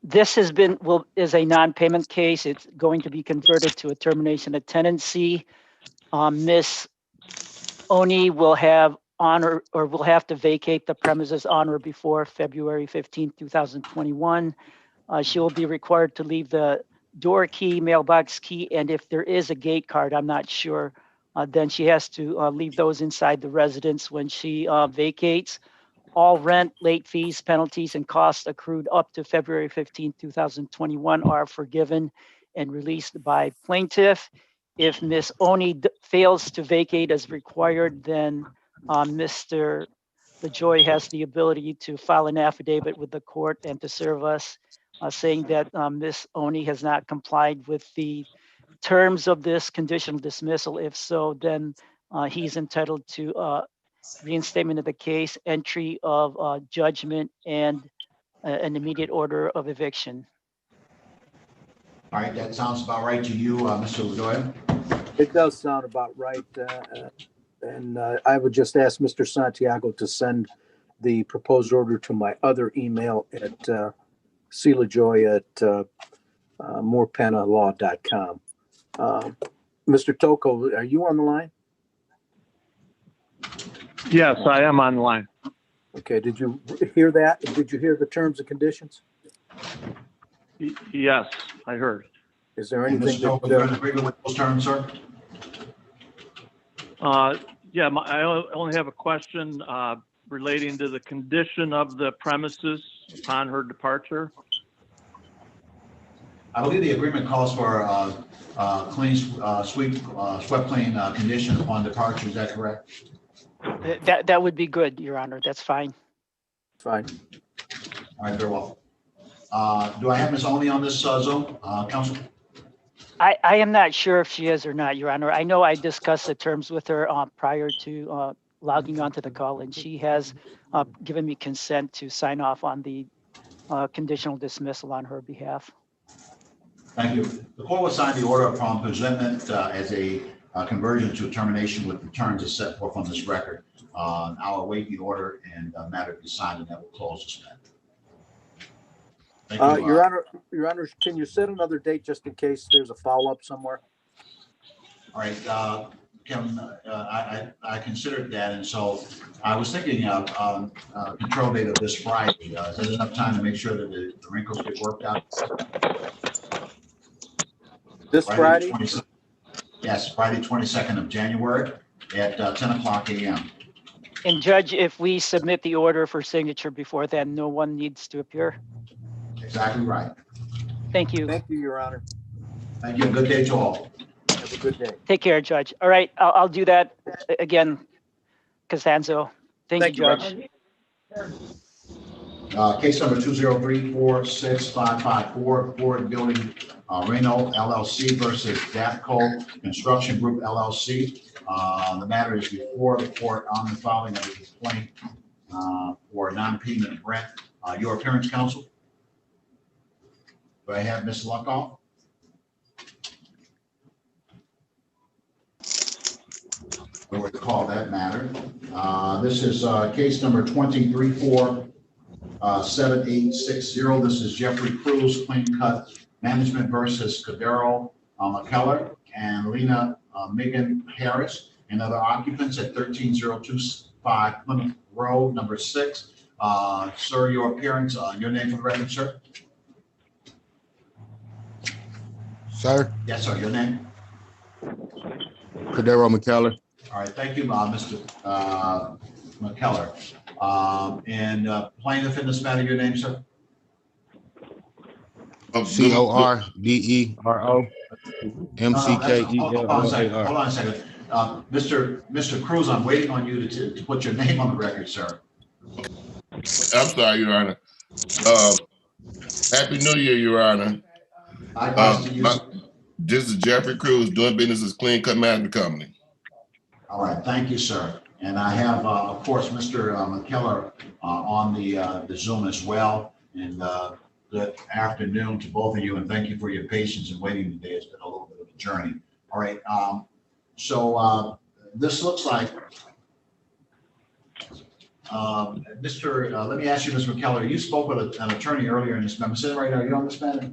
This is a non-payment case. It's going to be converted to a termination of tenancy. Miss Oni will have will have to vacate the premises on or before February 15, 2021. She will be required to leave the door key, mailbox key, and if there is a gate card, I'm not sure, then she has to leave those inside the residence when she vacates. All rent, late fees, penalties, and costs accrued up to February 15, 2021 are forgiven and released by plaintiff. If Ms. Oni fails to vacate as required, then Mr. LaJoy has the ability to file an affidavit with the court and to serve us saying that Ms. Oni has not complied with the terms of this conditional dismissal. If so, then he's entitled to reinstatement of the case, entry of judgment, and an immediate order of eviction. All right, that sounds about right to you, Mr. LaJoy? It does sound about right. And I would just ask Mr. Santiago to send the proposed order to my other email at clajjoy@morepenalaw.com. Mr. Toko, are you on the line? Yes, I am on the line. Okay, did you hear that? Did you hear the terms and conditions? Yes, I heard. Is there And anything Mr. Toko, you're in agreement with those terms, sir? Yeah, I only have a question relating to the condition of the premises upon her departure. I believe the agreement calls for clean, swept clean condition upon departure. Is that correct? That would be good, Your Honor. That's fine. Fine. All right, very well. Do I have Ms. Oni on this Zoom, counsel? I am not sure if she is or not, Your Honor. I know I discussed the terms with her prior to logging onto the call, and she has given me consent to sign off on the conditional dismissal on her behalf. Thank you. The court will sign the order upon presentment as a conversion to a termination with the terms as set forth on this record. I'll await the order and matter to be signed, and that will close this matter. Thank you, Your Honor, can you set another date just in case there's a follow-up somewhere? All right, Kevin, I considered that, and so I was thinking of control date of this Friday. Is there enough time to make sure that the wrinkles get worked out? This Friday? Yes, Friday, 22nd of January at 10 o'clock a.m. And Judge, if we submit the order for signature before then, no one needs to appear? Exactly right. Thank you. Thank you, Your Honor. Thank you. Good day to all. Have a good day. Take care, Judge. All right, I'll do that again, Costanzo. Thank you, Judge. Case number 203-46554, Ford Building Reno LLC versus Dapco Construction Group LLC. The matter is before the court on the filing of a complaint for non-payment of rent. Your appearance, counsel? Do I have Ms. Luckoff? We would call that matter. This is case number 2347860. This is Jeffrey Cruz, Clean Cut Management versus Cadero McKellar and Lena Megan Harris and other occupants at 13025 Plymouth Road, number 6. Sir, your appearance, your name for the record, sir? Sir? Yes, sir, your name? Cadero McKellar. All right, thank you, Mr. McKellar. And plaintiff in this matter, your name, sir? CORDERO MCKELLAR. Hold on a second. Mr. Cruz, I'm waiting on you to put your name on the record, sir. I'm sorry, Your Honor. Happy New Year, Your Honor. This is Jeffrey Cruz, doing business as Clean Cut Management Company. All right, thank you, sir. And I have, of course, Mr. McKellar on the Zoom as well. And good afternoon to both of you, and thank you for your patience in waiting today. It's been a little bit of a journey. All right, so this looks like Let me ask you, Ms. McKellar, you spoke with an attorney earlier in this matter. Is that right? Are you on this matter?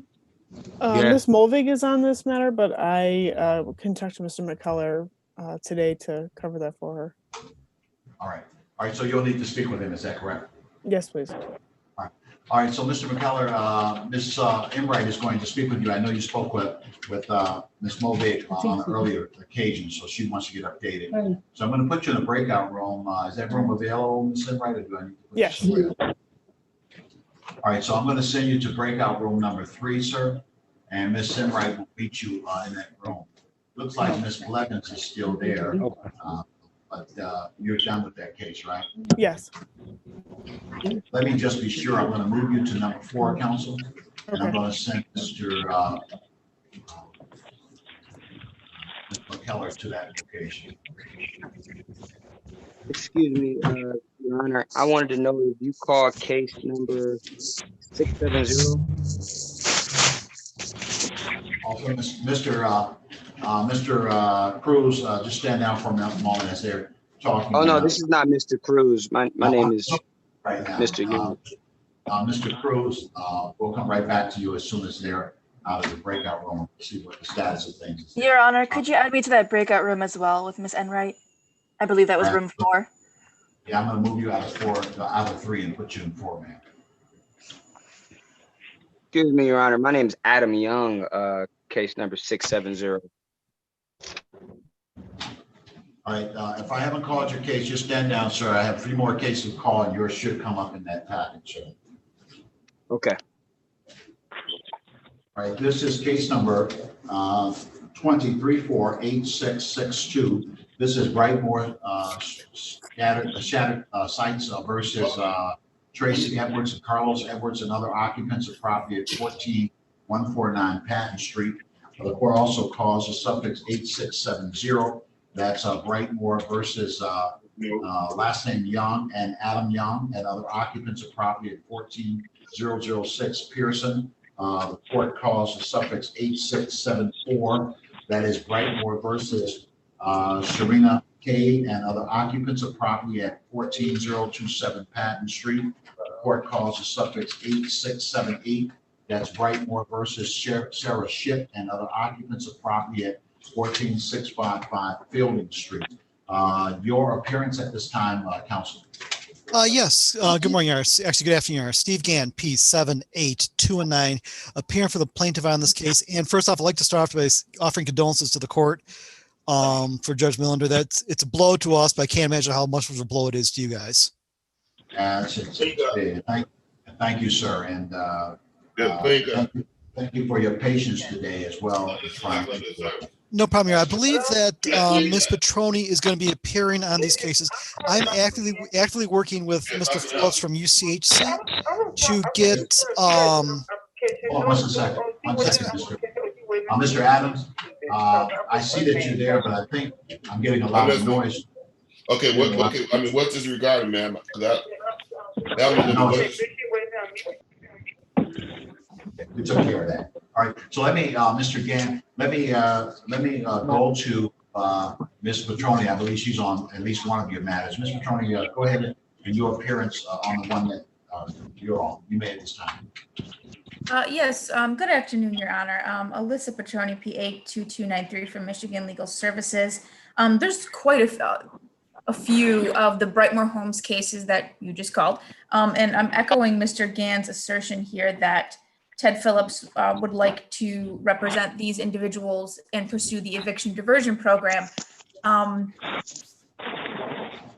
Ms. Molvig is on this matter, but I can talk to Mr. McCullough today to cover that for her. All right. All right. So you'll need to speak with him. Is that correct? Yes, please. All right. So Mr. McKellar, Ms. Enright is going to speak with you. I know you spoke with Ms. Molvig on an earlier occasion, so she wants to get updated. So I'm going to put you in the breakout room. Is that room available, Ms. Enright, or do I need to put you Yes. somewhere else? All right, so I'm going to send you to breakout room number 3, sir, and Ms. Enright will meet you in that room. Looks like Ms. Blevins is still there, but you're done with that case, right? Yes. Let me just be sure. I'm going to move you to number 4, counsel, and I'm going to send Mr. McKellar to that location. Excuse me, Your Honor. I wanted to know if you called case number 670. Also, Mr. Cruz, just stand down for a moment as they're talking. Oh, no, this is not Mr. Cruz. My name is right now. Mr. Young. Mr. Cruz, we'll come right back to you as soon as they're out of the breakout room to see what the status of things is. Your Honor, could you add me to that breakout room as well with Ms. Enright? I believe that was room 4. Yeah, I'm going to move you out of 3 and put you in 4, man. Excuse me, Your Honor. My name is Adam Young, case number 670. All right, if I haven't called your case, just stand down, sir. I have 3 more cases to call, and yours should come up in that package, sir. Okay. All right, this is case number 2348662. This is Brightmore Shattered Sites versus Tracy Edwards and Carlos Edwards and other occupants of property at 14149 Patton Street. The court also calls the suffix 8670. That's Brightmore versus last name Young and Adam Young and other occupants of property at 14006 Pearson. The court calls the suffix 8674. That is Brightmore versus Serena K and other occupants of property at 14027 Patton Street. The court calls the suffix 8678. That's Brightmore versus Sarah Ship and other occupants of property at 14655 Fielding Street. Your appearance at this time, counsel. Yes. Good morning, Your Honor. Actually, good afternoon, Your Honor. Steve Gann, P78219, appearing for the plaintiff on this case. And first off, I'd like to start off by offering condolences to the court for Judge Millender. It's a blow to us, but I can't imagine how much of a blow it is to you guys. Thank you, sir. And thank you for your patience today as well. No problem here. I believe that Ms. Petroni is going to be appearing on these cases. I'm actively working with Mr. Phillips from UCHC to get. Hold on one second. Mr. Adams, I see that you're there, but I think I'm getting a lot of noise. Okay, okay. I mean, what's this regarding, ma'am? We took care of that. All right. So let me, Mr. Gann, let me go to Ms. Petroni. I believe she's on at least one of your matters. Ms. Petroni, go ahead and your appearance on the one that you're on. You made this time. Yes. Good afternoon, Your Honor. Alyssa Petroni, P82293 from Michigan Legal Services. There's quite a few of the Brightmore Homes cases that you just called. And I'm echoing Mr. Gann's assertion here that Ted Phillips would like to represent these individuals and pursue the eviction diversion program. I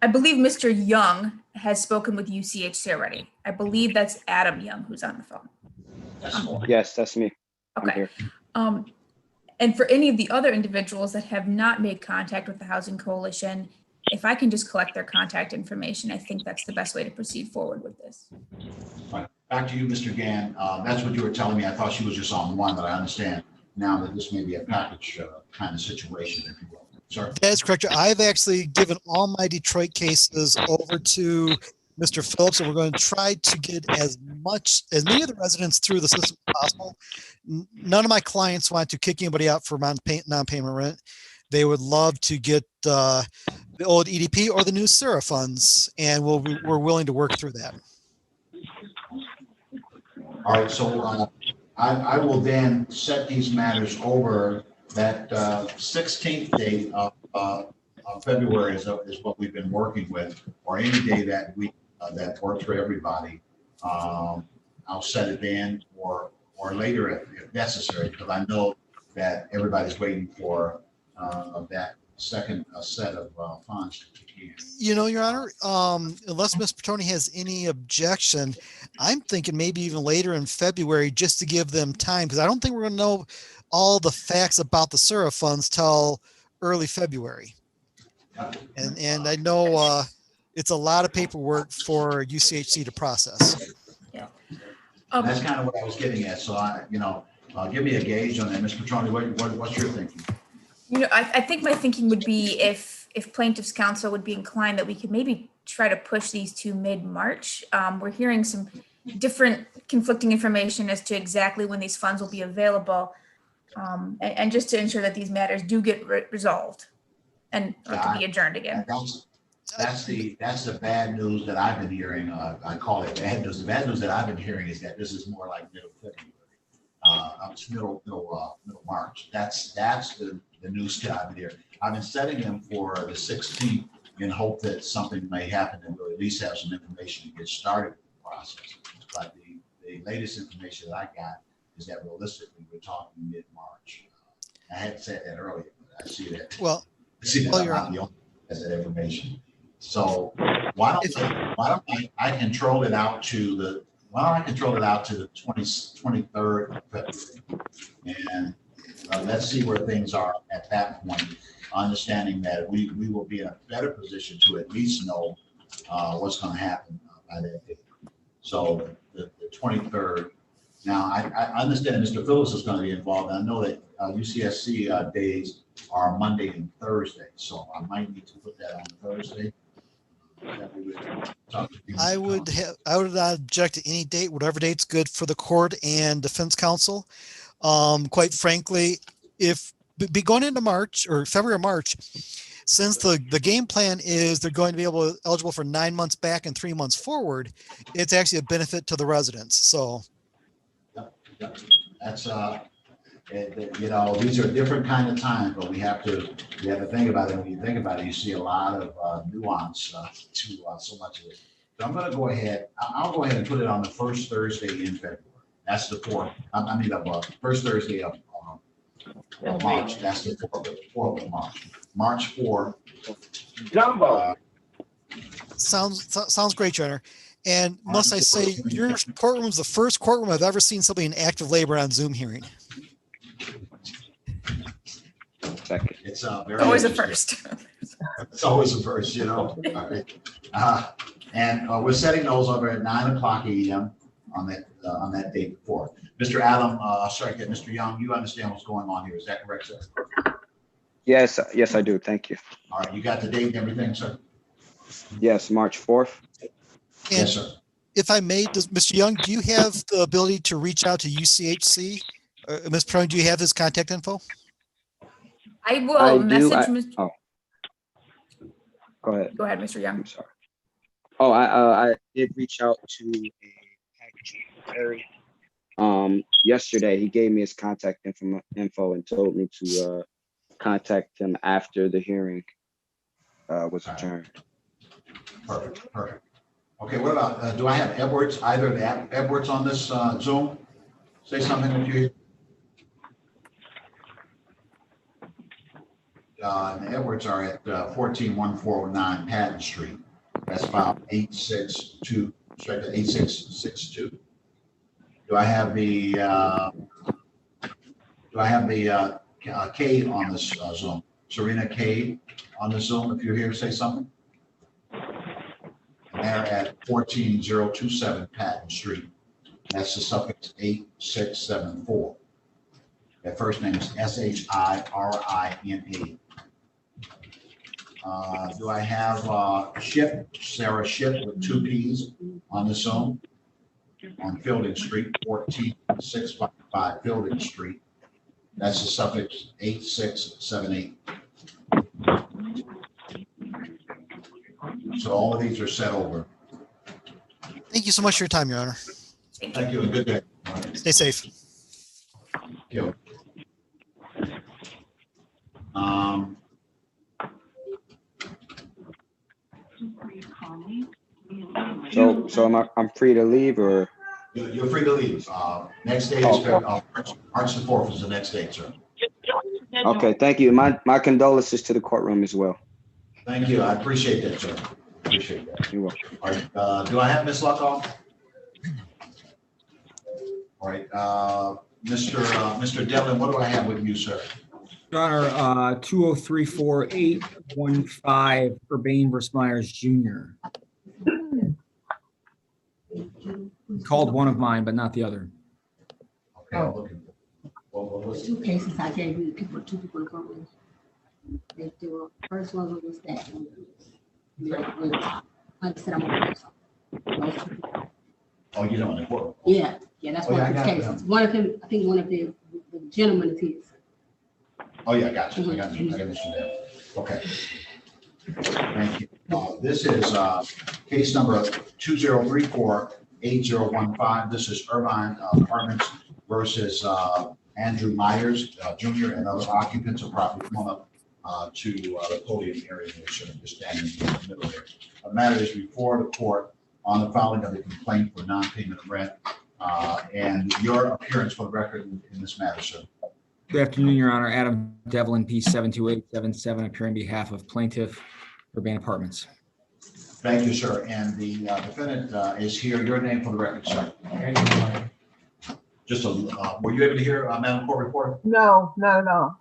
believe Mr. Young has spoken with UCHC already. I believe that's Adam Young who's on the phone. Yes, that's me. Okay. And for any of the other individuals that have not made contact with the Housing Coalition, if I can just collect their contact information, I think that's the best way to proceed forward with this. Right. Back to you, Mr. Gann. That's what you were telling me. I thought she was just on one, but I understand now that this may be a package kind of situation, if you will. Sir? That's correct. I've actually given all my Detroit cases over to Mr. Phillips, and we're going to try to get as many of the residents through the system as possible. None of my clients want to kick anybody out for non-payment rent. they would love to get the old EDP or the new SIRA funds, and we're willing to work through that. All right, so I will then set these matters over that 16th date of February is what we've been working with, or any day that week that works for everybody. I'll set it in or later if necessary, because I know that everybody's waiting for that second set of funds to kick in. You know, Your Honor, unless Ms. Petroni has any objection, I'm thinking maybe even later in February, just to give them time, because I don't think we're going to know all the facts about the SIRA funds till early February. And I know it's a lot of paperwork for UCHC to process. Yeah. That's kind of what I was getting at. So give me a gauge on that, Ms. Petroni. What's your thinking? You know, I think my thinking would be if plaintiff's counsel would be inclined that we could maybe try to push these to mid-March. We're hearing some different conflicting information as to exactly when these funds will be available. And just to ensure that these matters do get resolved and to be adjourned again. That's the bad news that I've been hearing. I call it bad news. The bad news that I've been hearing is that this is more like middle February. It's middle March. That's the news that I've been hearing. I've been setting them for the 16th in hope that something may happen and we'll at least have some information to get started with the process. But the latest information that I got is that realistically we're talking mid-March. I had said that earlier, but I see that. Well, I'm not the only as that information. So why don't I control it out to the 23rd of February, and let's see where things are at that point, understanding that we will be in a better position to at least know what's going to happen by that date. So the 23rd. Now, I understand Mr. Phillips is going to be involved. I know that UCSC days are Monday and Thursday, so I might need to put that on Thursday. I would not object to any date, whatever date's good for the court and defense counsel. Quite frankly, if be going into March or February or March, since the game plan is they're going to be eligible for 9 months back and 3 months forward, it's actually a benefit to the residents. So that's these are different kind of times, but we have to think about it. When you think about it, you see a lot of nuance to so much of it. So I'm going to go ahead. I'll go ahead and put it on the first Thursday in February. That's the fourth. First Thursday of March. That's the 4th of March. March 4th. Jumbo. Sounds great, Your Honor. And must I say, your courtroom is the first courtroom I've ever seen somebody in active labor on Zoom hearing. It's very always a first. It's always a first, and we're setting those over at 9:00 a.m. on that date before. Mr. Adam, Mr. Young, you understand what's going on here? Is that correct, sir? Yes, I do. Thank you. All right, you got the date and everything, sir? Yes, March 4th. And yes, sir. If I may, Mr. Young, do you have the ability to reach out to UCHC? Ms. Prone, do you have his contact info? I will message Mr. Oh. Go ahead. Go ahead, Mr. Young. I'm sorry. Oh, I did reach out to a package yesterday. He gave me his contact info and told me to contact him after the hearing was adjourned. Perfect. Okay, what about, do I have Edwards, either of Edwards on this Zoom? Say something with you. The Edwards are at 141409 Patton Street. That's file 8662. Do I have the Cade on this Zoom? Serena Cade on the Zoom, if you're here to say something. And they're at 14027 Patton Street. That's the suffix 8674. Their first name is Shirina. Do I have Sarah Ship with 2 P's on the Zoom on Fielding Street, 14655 Fielding Street. That's the suffix 8678. So all of these are set over. Thank you so much for your time, Your Honor. Thank you and good day. Stay safe. Thank you. So I'm free to leave, or? You're free to leave. Next date is March the 4th is the next date, sir. Okay, thank you. My condolences to the courtroom as well. Thank you. I appreciate that, sir. Appreciate that. You're welcome. All right. Do I have Ms. Luckoff? All right. Mr. Devlin, what do I have with you, sir? Your Honor, 2034815 Urbane versus Myers Jr. Called one of mine, but not the other. Okay, I'm looking. What was Two cases I gave you, two people to go with. They were, first one was that. Like I said, I'm gonna those two people. Oh, you don't know. Yeah, that's one of the cases. One of them, I think one of the gentlemen is his. Oh, yeah, I got you. I got you. Okay. Thank you. This is case number 2034-8015. This is Irvine Apartments versus Andrew Myers Jr. and other occupants of property. Come on up to the podium area, which are standing in the middle there. The matter is before the court on the filing of a complaint for non-payment of rent and your appearance for the record in this matter, sir. Good afternoon, Your Honor. Adam Devlin, P 72877, appearing on behalf of plaintiff Urbane Apartments. Thank you, sir. And the defendant is here. Your name for the record, sir. Just were you able to hear Madam Court Reporter? No, not at all.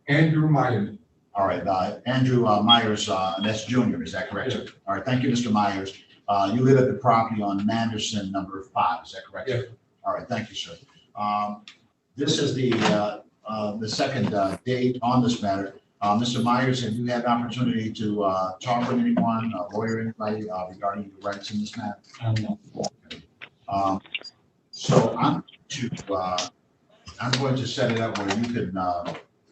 Andrew Myers. All right, Andrew Myers, and that's Junior, is that correct, sir? All right, thank you, Mr. Myers. You live at the property on Manderson number 5, is that correct? Yes. All right, thank you, sir. This is the second date on this matter. Mr. Myers, have you had an opportunity to talk with anyone, a lawyer, anybody regarding your rights in this matter? So I'm going to set it up where you can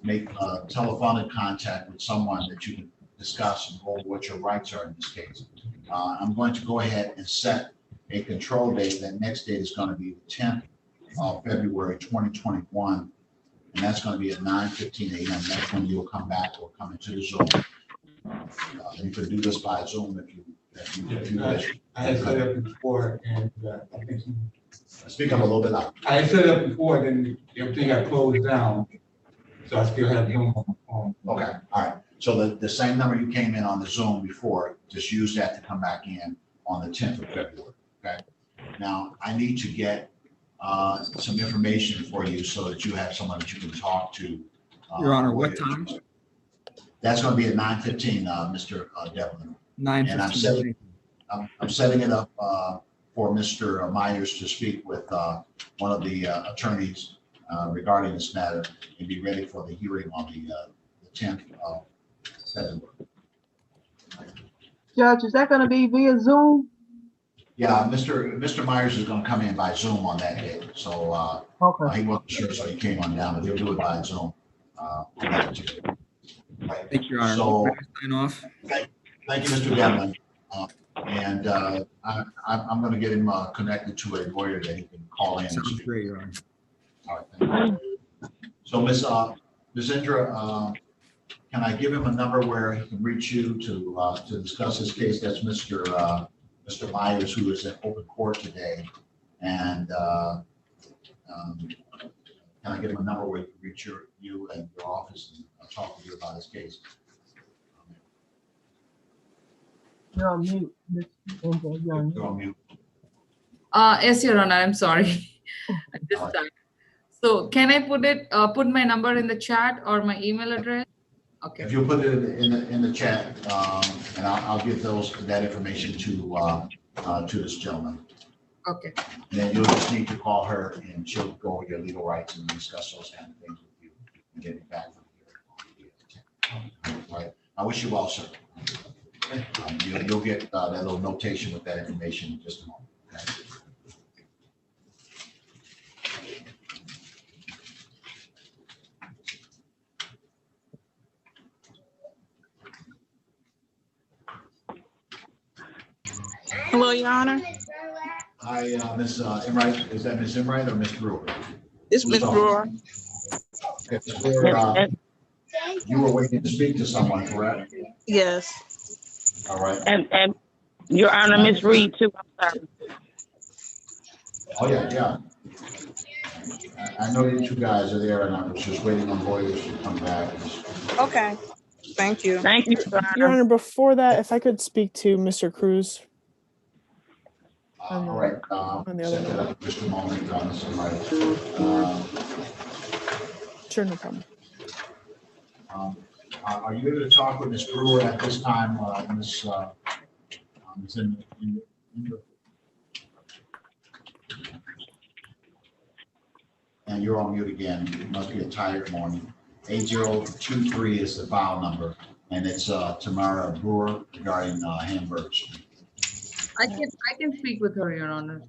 make telephonic contact with someone that you can discuss and go over what your rights are in this case. I'm going to go ahead and set a control date. That next date is going to be the 10th of February 2021, and that's going to be at 9:15 a.m. That's when you'll come back or come into the Zoom. You can do this by Zoom if you wish. I had set up before, and I think speak up a little bit louder. I had set up before, then everything got closed down, so I still have Zoom on my phone. Okay, all right. So the same number you came in on the Zoom before, just use that to come back in on the 10th of February. Okay. Now I need to get some information for you so that you have someone that you can talk to. Your Honor, what time? That's going to be at 9:15, Mr. Devlin. 9:15. And I'm setting it up for Mr. Myers to speak with one of the attorneys regarding this matter and be ready for the hearing on the 10th of February. Judge, is that going to be via Zoom? Yeah, Mr. Myers is going to come in by Zoom on that day. So he wasn't sure, so he came on down, but he'll do it by Zoom. Thank you, Your Honor. So, sign off. Thank you, Mr. Devlin. And I'm going to get him connected to a lawyer that he can call in. Sounds great, Your Honor. All right, thank you. So, Ms. Indra, can I give him a number where he can reach you to discuss his case? That's Mr. Myers, who is in open court today. And can I give him a number where he can reach you and your office and talk with you about his case? You're on mute. You're on mute. Yes, Your Honor, I'm sorry. At this time. So can I put my number in the chat or my email address? Okay. If you put it in the chat, and I'll give that information to this gentleman. Okay. And then you'll just need to call her, and she'll go over your legal rights and discuss those kind of things with you and get it back from here. All right. I wish you well, sir. You'll get that little notation with that information in just a moment. Okay? Hello, Your Honor. Hi, Ms. Enright. Is that Ms. Enright or Ms. Brewer? It's Ms. Brewer. Okay, Ms. Brewer, you were waiting to speak to someone, correct? Yes. All right. And Your Honor, Miss Reed too. I'm sorry. Oh, yeah, yeah. I know you two guys are there, and I was just waiting on lawyers to come back. Okay. Thank you. Thank you, Your Honor, before that, if I could speak to Mr. Cruz. All right. On the other Set that note. up just a moment, Ms. Enright. Sure, no problem. Are you able to talk with Ms. Brewer at this time, Ms. And you're on mute again. It must be a tired morning. 8023 is the file number, and it's Tamara Brewer regarding hamburgers. I can speak with her, Your Honor.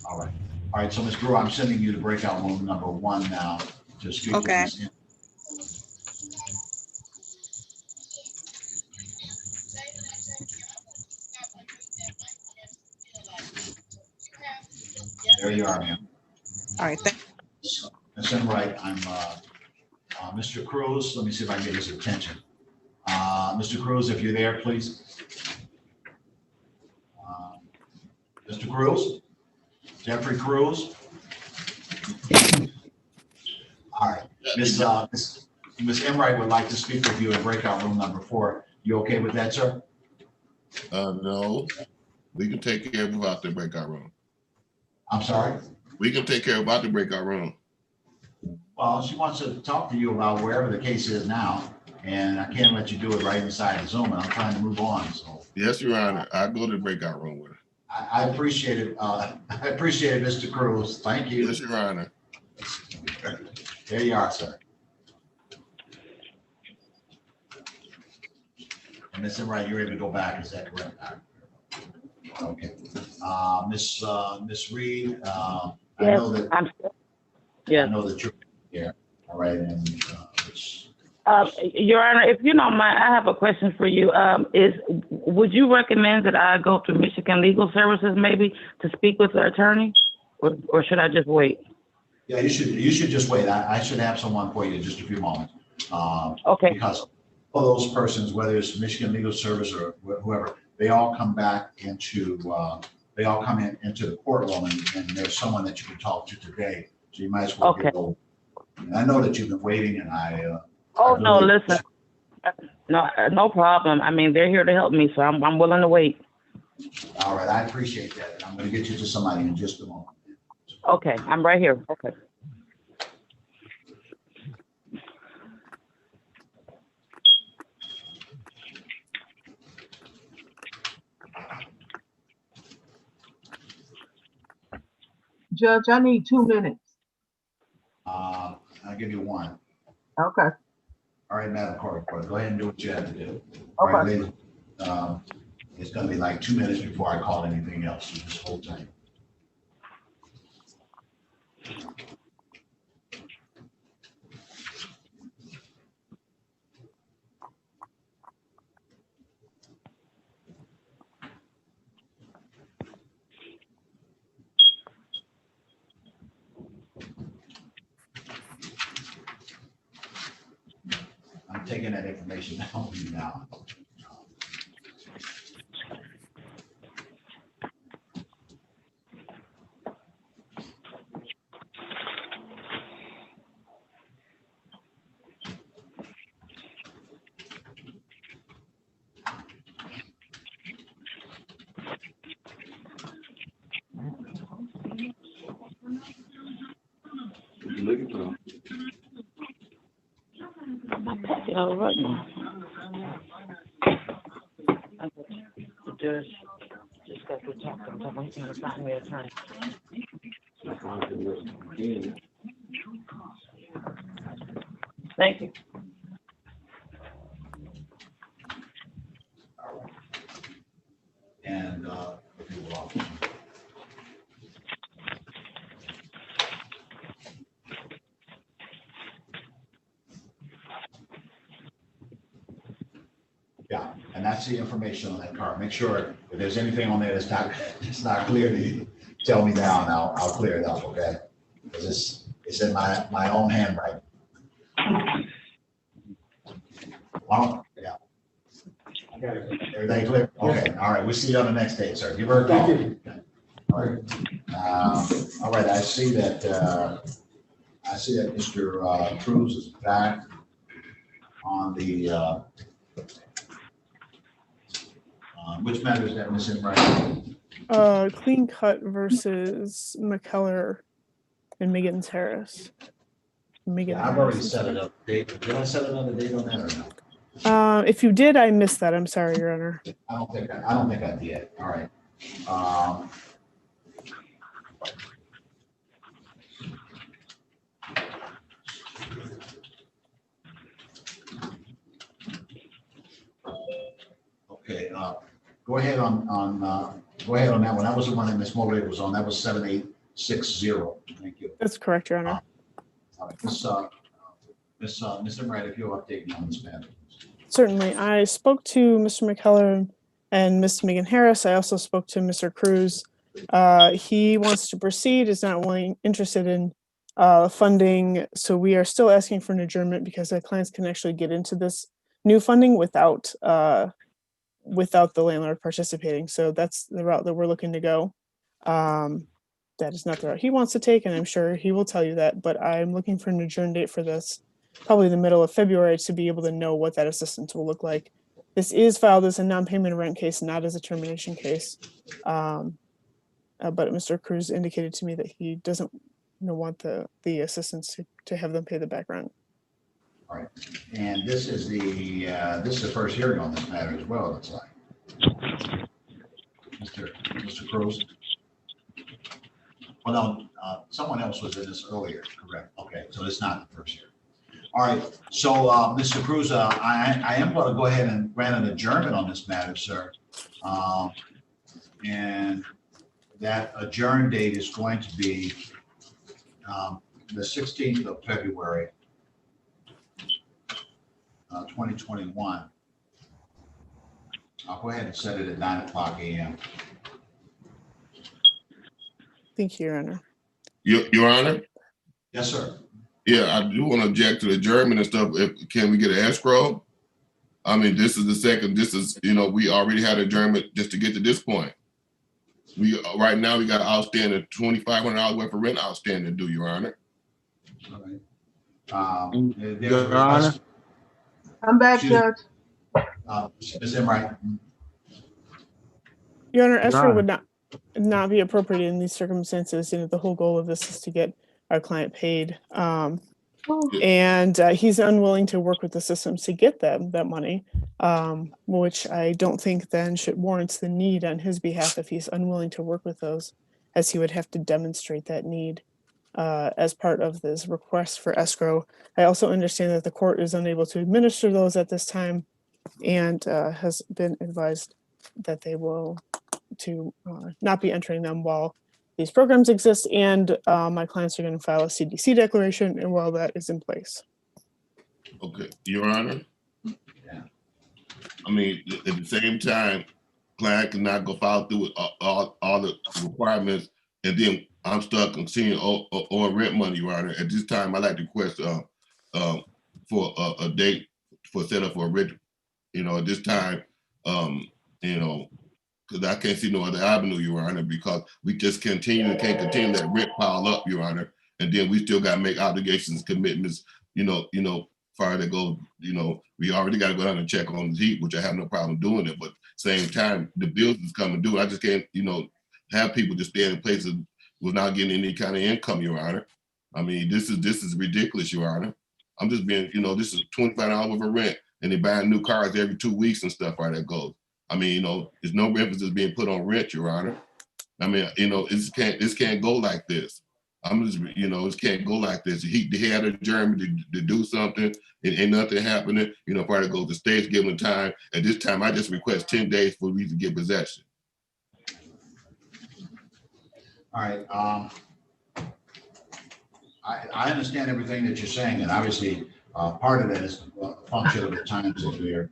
All right. All right. So, Ms. Brewer, I'm sending you to breakout room number 1 now to speak with Ms. There you are, ma'am. All right. Ms. Enright, I'm Mr. Cruz. Let me see if I can get his attention. Mr. Cruz, if you're there, please. Mr. Cruz? Jeffrey Cruz? All right. Ms. Enright would like to speak with you in breakout room number 4. You okay with that, sir? No, we can take care of about the breakout room. I'm sorry? We can take care of about the breakout room. Well, she wants to talk to you about wherever the case is now, and I can't let you do it right inside the Zoom, and I'm trying to move on, so. Yes, Your Honor. I'll go to the breakout room with her. I appreciate it. I appreciate it, Mr. Cruz. Thank you. Yes, Your Honor. There you are, sir. And Ms. Enright, you're able to go back, is that correct? Okay. Miss Reed, I know that. Yes. I know that you're here. All right, and Your Honor, if you don't mind, I have a question for you. Would you recommend that I go to Michigan Legal Services maybe to speak with the attorney, or should I just wait? yeah, you should just wait. I should have someone for you in just a few moments. Okay. Because all those persons, whether it's Michigan Legal Service or whoever, they all come back into they all come into the courtroom, and there's someone that you can talk to today. So you might as well get over. I know that you've been waiting, and no, listen, no problem. I mean, they're here to help me, so I'm willing to wait. All right, I appreciate that. I'm going to get you to somebody in just a moment. Okay, I'm right here. Okay. Judge, I need 2 minutes. I'll give you 1. Okay. All right, Madam Court, go ahead and do what you have to do. Okay. All right, ladies, it's going to be like 2 minutes before I call anything else. So just hold tight. I'm taking that information down for you now. My packet all right now. The judge just got to talking to me and find me a attorney. Thank you. And yeah. And that's the information on that card. Make sure if there's anything on there that's not clear to you, tell me now and I'll clear it up, okay? Because it's in my own handwriting. Well, yeah. Everything clear? Okay, all right, we'll see you on the next day, sir. Give her a call. All right. All right, I see that Mr. Cruz is back on the, which matter is that missing right? Clean Cut versus McKellar and Megan's Harris. Megan Yeah, I've already Harris, set it up. Date. Did I set another date on that or no? If you did, I missed that. I'm sorry, Your Honor. I don't think I did. All right. Okay. Go ahead on that one. That was the one that Ms. Mulray was on. That was 7860. Thank you. That's correct, Your Honor. All right. Ms. Enright, if you'll update me on this matter. Certainly. I spoke to Mr. McKellar and Ms. Megan Harris. I also spoke to Mr. Cruz. He wants to proceed, is not interested in funding. So we are still asking for an adjournment because our clients can actually get into this new funding without the landlord participating. So that's the route that we're looking to go. That is not the route he wants to take, and I'm sure he will tell you that, but I'm looking for an adjourn date for this, probably the middle of February, to be able to know what that assistance will look like. This is filed as a non-payment of rent case, not as a termination case. But Mr. Cruz indicated to me that he doesn't want the assistance to have them pay the back rent. All right. And this is the first hearing on this matter as well, it looks like. Mr. Cruz? Well, no, someone else was in this earlier, correct? Okay, so it's not the first hearing. All right, so Mr. Cruz, I am going to go ahead and grant an adjournment on this matter, sir. And that adjourn date is going to be the 16th of February, 2021. I'll go ahead and set it at 9:00 a.m. Thank you, Your Honor. Your Honor? Yes, sir. Yeah, I do want to object to the adjournment and stuff. Can we get an escrow? I mean, this is the second, we already had adjournment just to get to this point. Right now we got outstanding $2,500 worth of rent outstanding due, Your Honor. All right. Your Honor? I'm back, Judge. Ms. Enright. Your Honor, escrow would not be appropriate in these circumstances. The whole goal of this is to get our client paid. And he's unwilling to work with the systems to get that money, which I don't think then should warrants the need on his behalf if he's unwilling to work with those, as he would have to demonstrate that need as part of this request for escrow. I also understand that the court is unable to administer those at this time and has been advised that they will not be entering them while these programs exist, and my clients are going to file a CDC declaration, and while that is in place. Okay, Your Honor. Yeah. I mean, at the same time, client cannot go follow through with all the requirements, and then I'm stuck continuing on rent money, Your Honor. At this time, I'd like to request for a date for set up for a rent. At this time, because I can't see no other avenue, Your Honor, because we just can't continue that rent pile up, Your Honor, and then we still got to make obligations, commitments, far to go, we already got to go down and check on the heat, which I have no problem doing it, but same time, the bills is coming due. I just can't, have people just stay in places without getting any kind of income, Your Honor. I mean, this is ridiculous, Your Honor. I'm just being, this is $25 worth of rent, and they buying new cars every 2 weeks and stuff like that goes. I mean, there's no emphasis being put on rent, Your Honor. I mean, this can't go like this. I'm just, it can't go like this. He had a German to do something, and ain't nothing happening. Part of goes the state's giving time. At this time, I just request 10 days for me to get possession. All right. I understand everything that you're saying, and obviously part of that is a function of the times that we're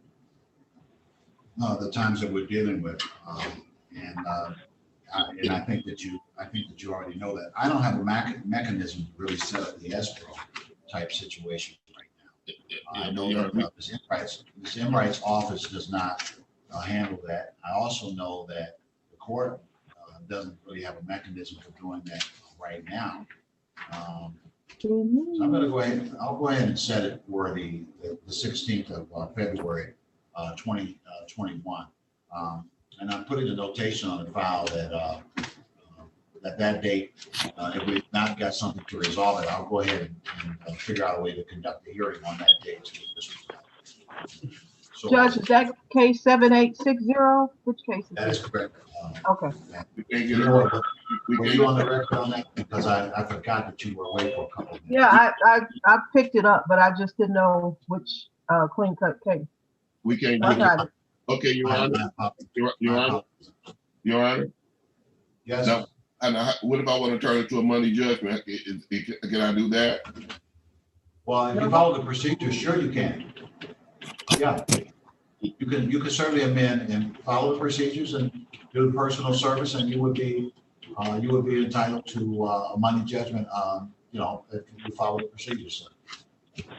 the times that we're dealing with. And I think that you already know that. I don't have a mechanism to really set up the escrow type situation right now. I know that Ms. Enright's office does not handle that. I also know that the court doesn't really have a mechanism for doing that right now. So I'm going to go ahead. I'll go ahead and set it for the 16th of February, 2021. And I'm putting a notation on the file that that date, if we've not got something to resolve it, I'll go ahead and figure out a way to conduct the hearing on that date. So, Judge, is that case 7860? Which case is that is correct. Okay. Were you on the record on that? Because I forgot that you were away for a couple of minutes. Yeah, I picked it up, but I just didn't know which clean cut case. We can't do it. Okay, Your Honor. Your Honor. Yes. Now, and what if I want to turn it to a money judgment? Can I do that? Well, if you follow the procedure, sure you can. Yeah, you can certainly amend and follow the procedures and do the personal service, and you would be entitled to a money judgment. If you follow the procedures.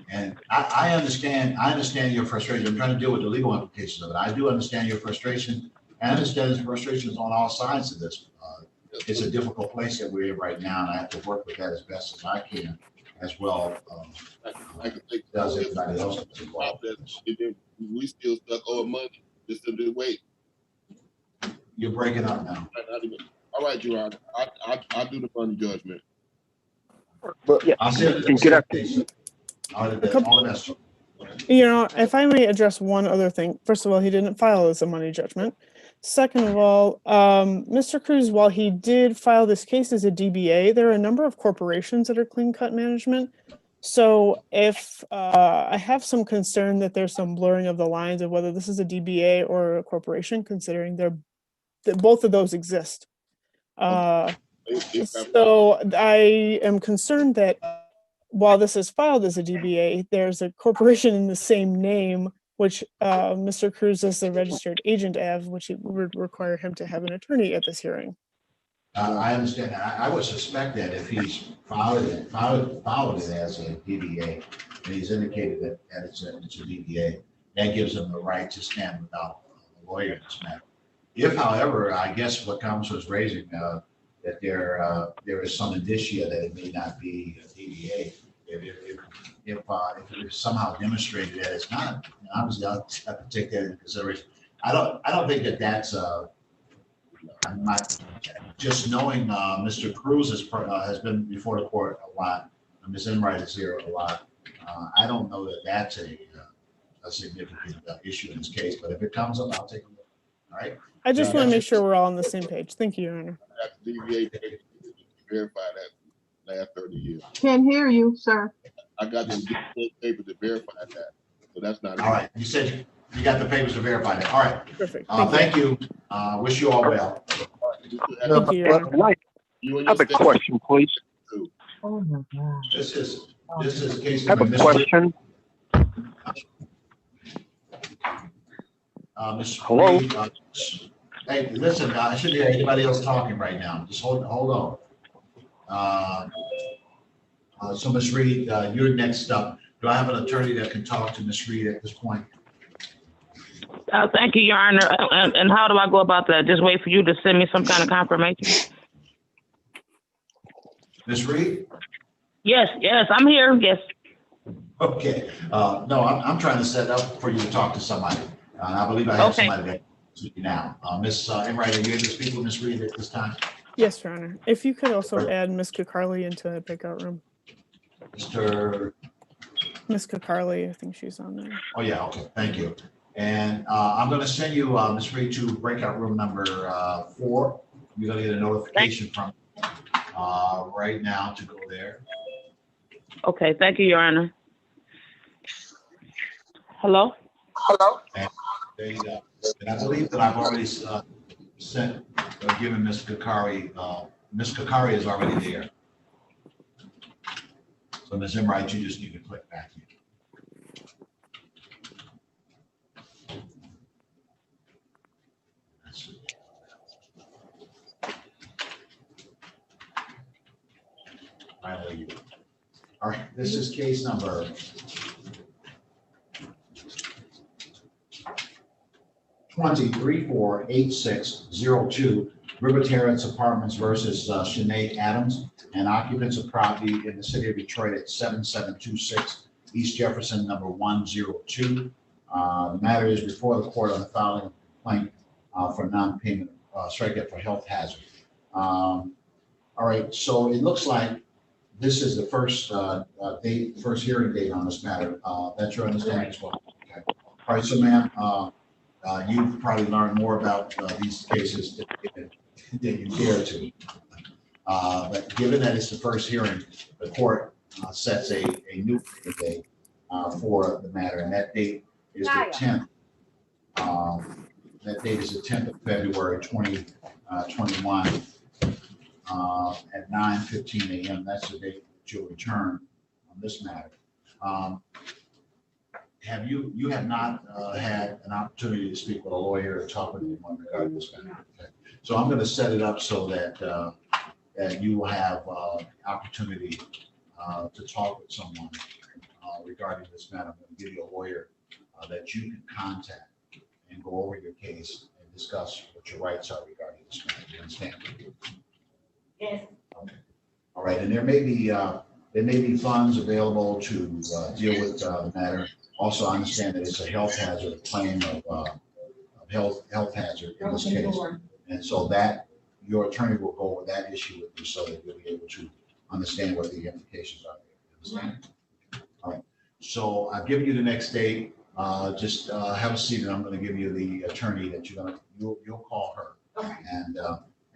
And I understand your frustration. I'm trying to deal with the legal implications of it. I do understand your frustration. I understand his frustrations on all sides of this. It's a difficult place that we're in right now, and I have to work with that as best as I can, as well does everybody else involved. We still stuck owing money. Just to wait. You're breaking up now. All right, Your Honor. I'll do the money judgment. But yeah, I'll say it. If I may address one other thing. First of all, he didn't file as a money judgment. Second of all, Mr. Cruz, while he did file this case as a DBA, there are a number of corporations that are clean cut management. So if I have some concern that there's some blurring of the lines of whether this is a DBA or a corporation, considering that both of those exist. So I am concerned that while this is filed as a DBA, there's a corporation in the same name, which Mr. Cruz is the registered agent of, which would require him to have an attorney at this hearing. I understand that. I would suspect that if he's filed it as a DBA, and he's indicated that it's a DBA, that gives him the right to stand without a lawyer in this matter. If, however, I guess what Council is raising, that there is some indicia that it may not be a DBA, if it's somehow demonstrated that it's not, obviously I'll have to take that into consideration. I don't think that that's I'm not just knowing Mr. Cruz has been before the court a lot. Ms. Enright is here a lot. I don't know that that's a significant issue in this case, but if it comes up, I'll take a look. All right. I just want to make sure we're all on the same page. Thank you, Your Honor. DBA verify that last 30 years. Can't hear you, sir. I got them paper to verify that, so that's not. All right. You said you got the papers to verify that. All right. Perfect. Thank you. Wish you all well. Thank you, Your Honor. I have a question, please. Oh my God. This is case I have number a question. Hello. Hey, listen, I shouldn't hear anybody else talking right now. Just hold on. So Ms. Reed, you're next up. Do I have an attorney that can talk to Ms. Reed at this point? Thank you, Your Honor. And how do I go about that? Just wait for you to send me some kind of confirmation? Ms. Reed? Yes, I'm here. Yes. Okay. No, I'm trying to set up for you to talk to somebody. I believe I have somebody that can speak now. Ms. Enright, are you able to speak with Ms. Reed at this time? Yes, Your Honor. If you could also add Ms. Kakarli into the breakout room. Ms. Kakarli, I think she's on there. Oh, yeah. Okay. Thank you. And I'm going to send you, Ms. Reed, to breakout room number 4. You're going to get a notification from right now to go there. Okay. Thank you, Your Honor. Hello? And there you go. And I believe that I've already given Ms. Kakari. Ms. Kakari is already there. So Ms. Enright, you just need to click back in. Finally, you. All right, this is case number 23-48602, River Terrace Apartments versus Sinead Adams, and occupants of property in the city of Detroit at 7726 East Jefferson, number 102. The matter is before the court on the filing of complaint for non-payment, strike it for health hazard. All right, so it looks like this is the first first hearing date on this matter. That's your understanding as well. Okay. All right, so ma'am, you've probably learned more about these cases than you care to. But given that it's the first hearing, the court sets a new date for the matter, and that date is the 10th. That date is the 10th of February, 2021 at 9:15 a.m. That's the date that you'll return on this matter. Have you have not had an opportunity to speak with a lawyer or talk with anyone regarding this matter? Okay. So I'm going to set it up so that that you will have opportunity to talk with someone regarding this matter. I'm going to give you a lawyer that you can contact and go over your case and discuss what your rights are regarding this matter. Do you understand? Yes. Okay. All right, and there may be funds available to deal with the matter. Also, I understand that it's a health hazard, a claim of health hazard in this case, and so that your attorney will go over that issue with you so that you'll be able to understand what the implications are. You understand? All right. So I've given you the next date. Just have a seat, and I'm going to give you the attorney that you'll call her, Okay.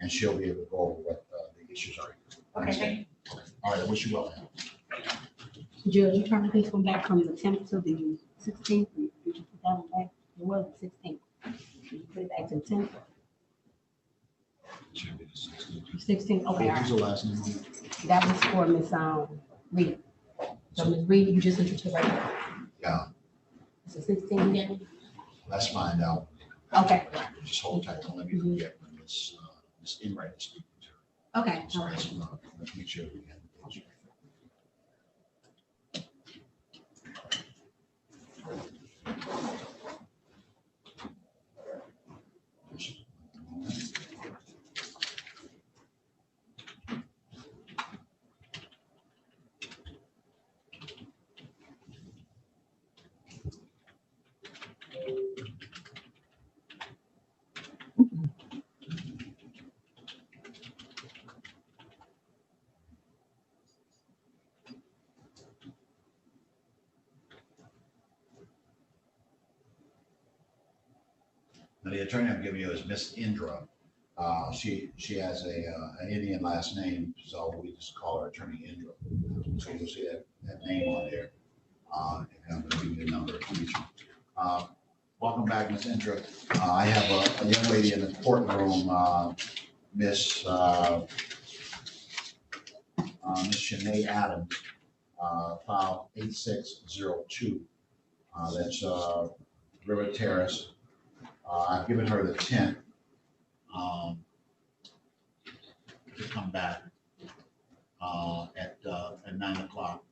And she'll be able to go over what the issues are. Okay, thank you. Okay. All right. I wish you well, man. Judge, you trying to take them back from the 10th to the 16th? Did you put that one back? It was the 16th. Did you put it back to the 10th? 16th, okay. All Who's the right. last name? That was for Miss Reed. So Miss Reed, you just introduced right now. Yeah, It's the 16th again? let's find out. Okay. Just hold tight. Don't let me forget when Miss Enright is speaking to her. Okay. So All right. let's make sure we get it. Now, the attorney I'm giving you is Miss Indra. She has an Indian last name, so we just call her Attorney Indra. So you'll see that name on there. And I'm going to give you the number to reach you. Welcome back, Miss Indra. I have a young lady in the courtroom, Miss Sinead Adams, file 8602. That's River Terrace. I've given her the 10th to come back at 9 o'clock,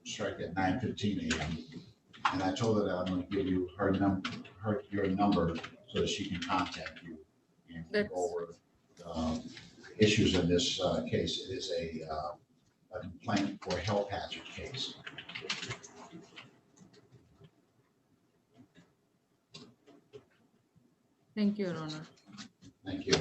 strike at 9:15 a.m. And I told her that I'm going to give you your number so that she can contact you and go over issues in this case. It is a complaint for a health hazard case. Thank you, Your Honor. Thank you.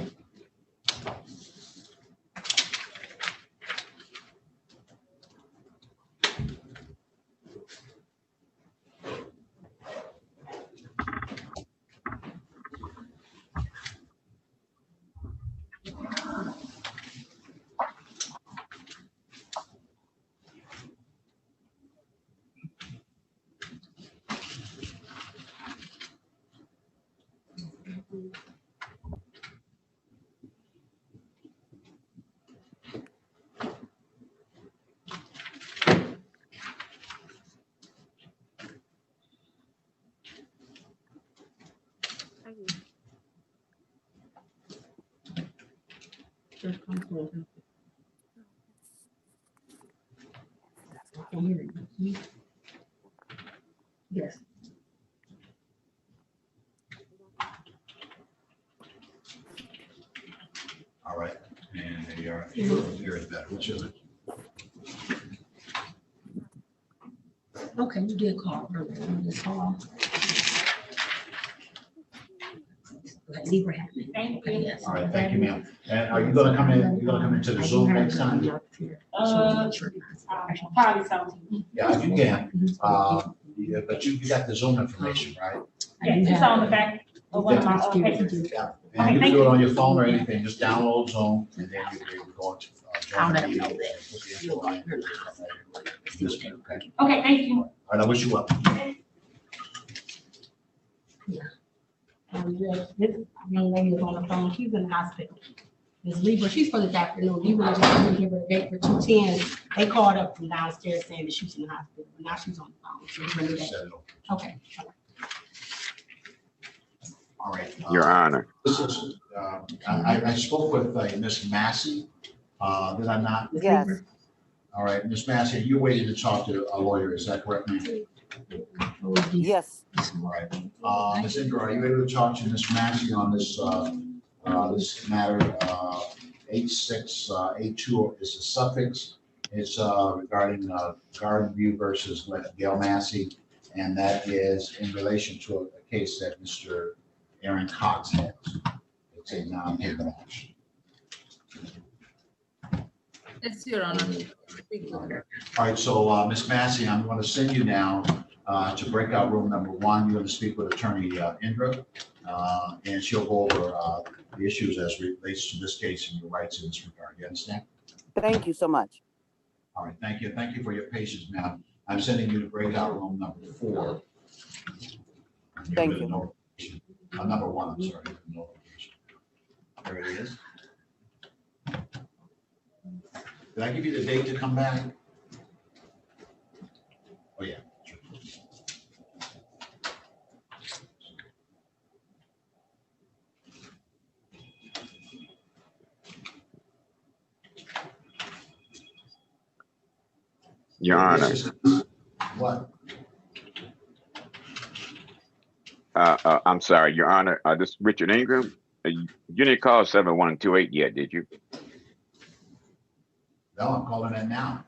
can hear you. Yes. All right, and there you are. Here is better. Which is it? Okay, you did call earlier. You just call. Leave her happy. Thank you. All right, thank you, ma'am. And are you gonna come in, you're gonna come into the Zoom next time? Probably so. Yeah, you can. Yeah, but you got the Zoom information, right? Yes, it's on the back of one of my pages. Yeah. And you can do it on your phone or anything, just download Zoom and then you'll be able to go into. I'll let them know that. Okay, thank you. All right, I wish you well. Yeah. This young lady is on the phone. She's in the hospital. Ms. Lieber, she's for this afternoon. Lieber just couldn't give her a date for 2:10. They called up from downstairs saying that she's in the hospital, but now she's on the phone. So we're gonna do that. Okay. All right. Your Honor. This is, I spoke with Ms. Massey. Did I not? Yes. All right, Ms. Massey, you're waiting to talk to a lawyer, is that correct, ma'am? Yes. All right. Ms. Indra, are you able to talk to Ms. Massey on this, this matter? 8682 is a suffix. It's regarding Garden View versus Gail Massey, and that is in relation to a case that Mr. Aaron Cox has. It's a non-payment action. Yes, Your Honor. All right, so Ms. Massey, I'm going to send you now to breakout room number 1. You're going to speak with Attorney Indra, and she'll go over the issues as relates to this case and your rights in this regard. You understand? Thank you so much. All right, thank you. Thank you for your patience, ma'am. I'm sending you to breakout room number 4. Thank you. Number 1, I'm sorry. There it is. Did I give you the date to come back? Oh, yeah. Your Honor. What? I'm sorry, Your Honor. This is Richard Ingram. You didn't call 7128 yet, did you? No, I'm calling it now.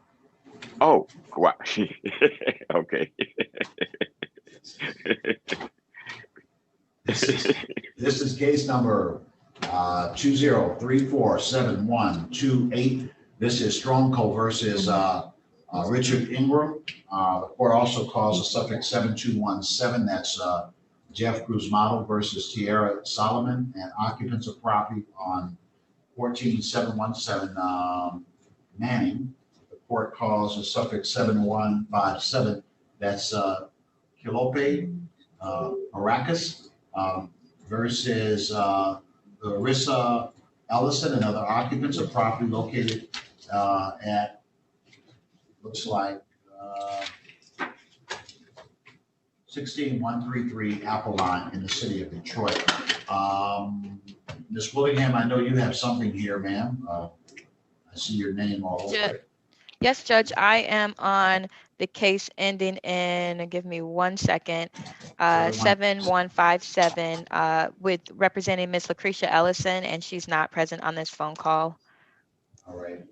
Oh, wow. Okay. This is case number 20347128. This is Strongco versus Richard Ingram. The court also calls a suffix 7217. That's Jeff Cruzmato versus Tierra Solomon, and occupants of property on 14717 Manning. The court calls a suffix 7157. That's Kilope Maracas versus Larissa Ellison and other occupants of property located at, looks like 16133 Apple Line in the city of Detroit. Ms. Willingham, I know you have something here, ma'am. I see your name all over it. Yes, Judge, I am on the case ending in, give me 1 second, 7157 with representing Ms. Lucretia Ellison, and she's not present on this phone call. All right.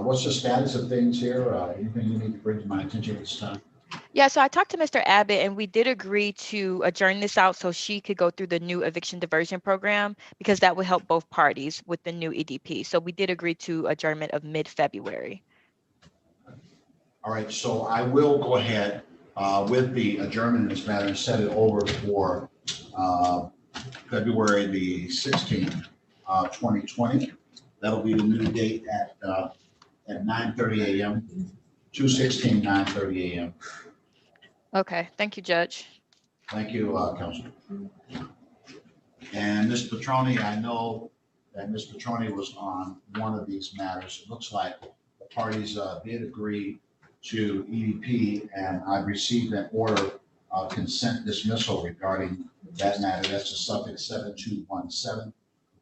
What's the status of things here? Anything you need to bring to my attention at this time? Yeah, so I talked to Mr. Abbott and we did agree to adjourn this out so she could go through the new eviction diversion program because that would help both parties with the new EDP. So we did agree to adjournment of mid-February. All right, so I will go ahead with the adjournment in this matter and set it over for February the 16th, 2020. That'll be the new date at 9:30 a.m. 2/16, 9:30 a.m. Okay, thank you, Judge. Thank you, Councilman. And Ms. Petroni, I know that Ms. Petroni was on one of these matters. It looks like the parties did agree to EDP, and I've received an order of consent dismissal regarding that matter. That's the suffix 7217. The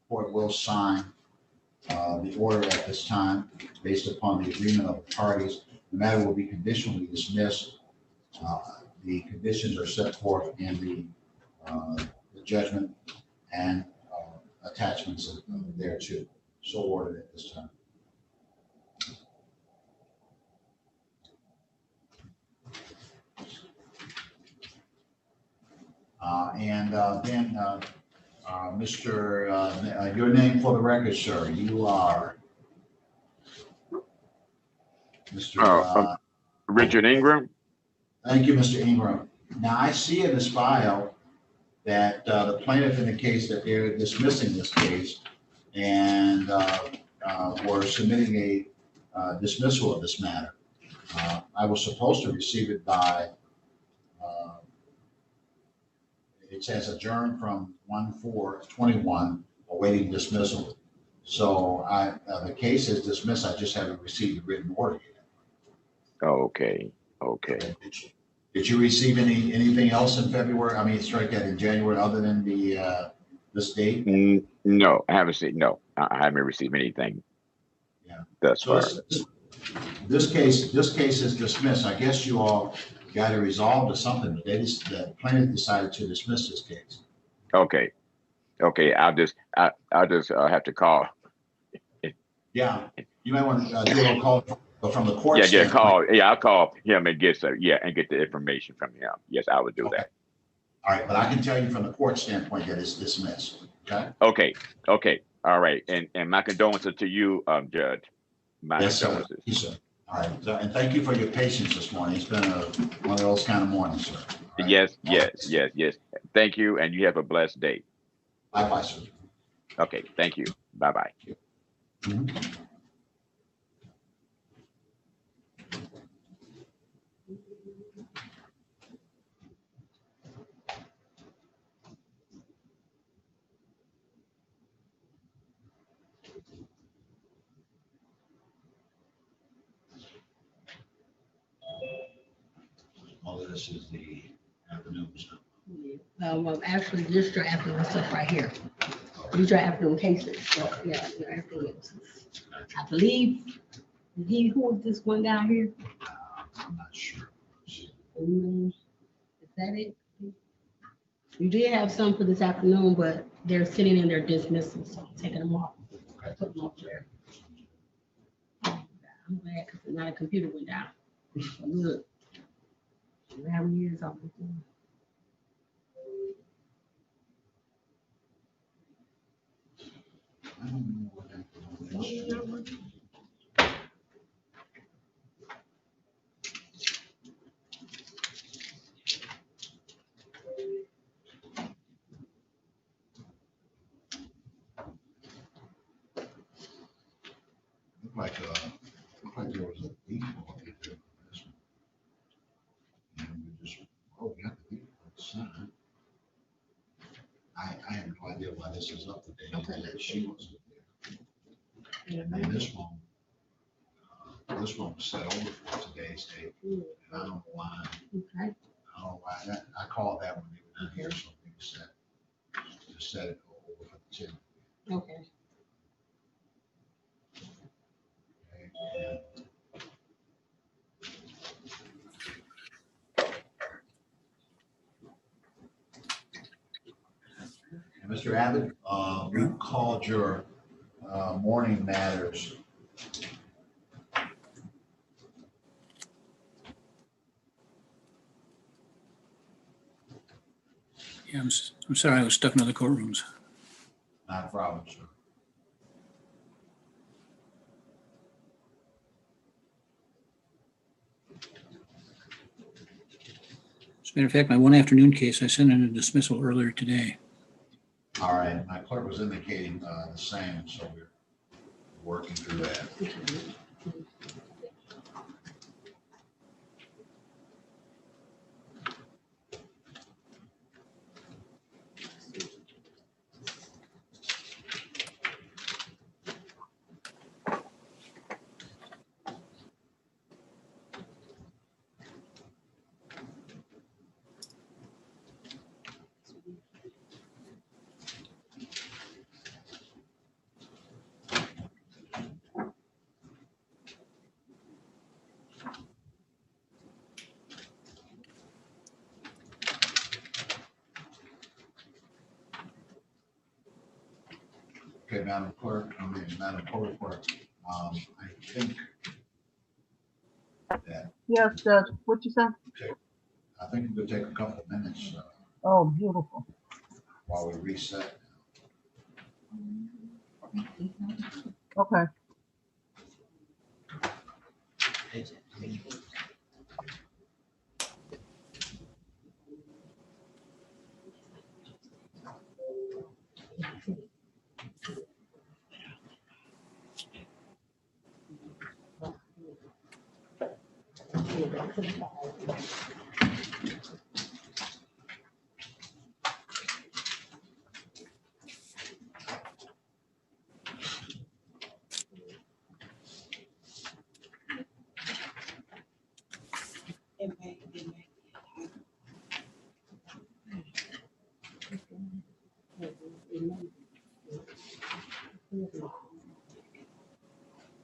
court will sign the order at this time based upon the agreement of the parties. the matter will be conditionally dismissed. The conditions are set forth in the judgment and attachments thereto. So ordered at this time. Mr. Your name for the record, sir. You are Mr. Richard Ingram. Thank you, Mr. Ingram. Now, I see in this file that the plaintiff indicates that they're dismissing this case and were submitting a dismissal of this matter. I was supposed to receive it by, it says adjourned from 1/4/21, awaiting dismissal. So the case is dismissed. I just haven't received a written order yet. Okay. Okay. Did you receive anything else in February? I mean, strike that in January, other than this date? No, I haven't seen. No, I haven't received anything. Yeah. Thus So far. this case is dismissed. I guess you all got it resolved or something, but the plaintiff decided to dismiss this case. Okay. I'll just have to call. Yeah, you might want to do a little call, but from the court. Yeah, call. Yeah, I'll call him and get the information from him. Yes, I would do that. All right, but I can tell you from the court standpoint that it's dismissed. Okay. Okay. All right. And my condolences to you, Judge. My condolences. Yes, sir. All right, and thank you for your patience this morning. It's been one of those kind of mornings, sir. Right. Yes. Thank you, and you have a blessed day. Bye-bye, sir. Okay. Thank you. Bye-bye. All of this is the afternoon stuff. Well, actually, this your afternoon stuff right here. These are afternoon cases. So, yeah, your afternoon cases. I believe, who was this one down here? I'm not sure. Is that it? You did have some for this afternoon, but they're sitting in their dismissal, so I'm taking them off. Put them up there. I'm glad because now the computer went down. Look. How many years off? I don't know what that is. Looked like there was a default in there for this one. And we just, we got the default signed. I have no idea why this is up to date. Okay. That she wasn't there. And this one was set over for today's date. And I don't know why. Okay. I don't know why that, I called that one even not here, so maybe just set it over for the 10. Okay. Okay. And Mr. Abbott, we called your morning matters. Yeah, I'm sorry, I was stuck in other courtrooms. Not a problem, sir. As a matter of fact, my one afternoon case, I sent in a dismissal earlier today. All right, my clerk was indicating the same, so we're working through that. Okay, Madam Clerk, Madam Court Clerk, I think that, Yes, Judge, what you say? I think we could take a couple of minutes Oh, beautiful. while we reset. Okay.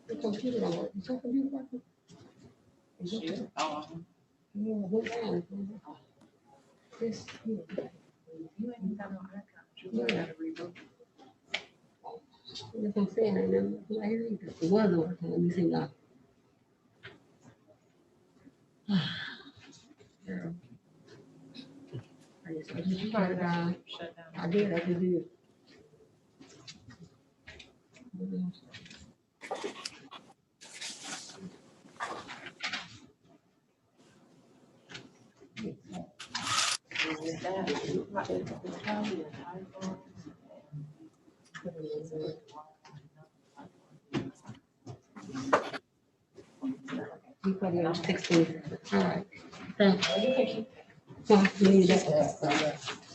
The computer don't work. Is your computer working? Is your computer? Yeah, what line? This here. You ain't got no icon. You gotta reboot. That's what I'm saying. I never, I hear you. It wasn't working. Let me see now. Girl. I just turn it on. I did. I just did. You probably on 16. All right. Thank you. Need that.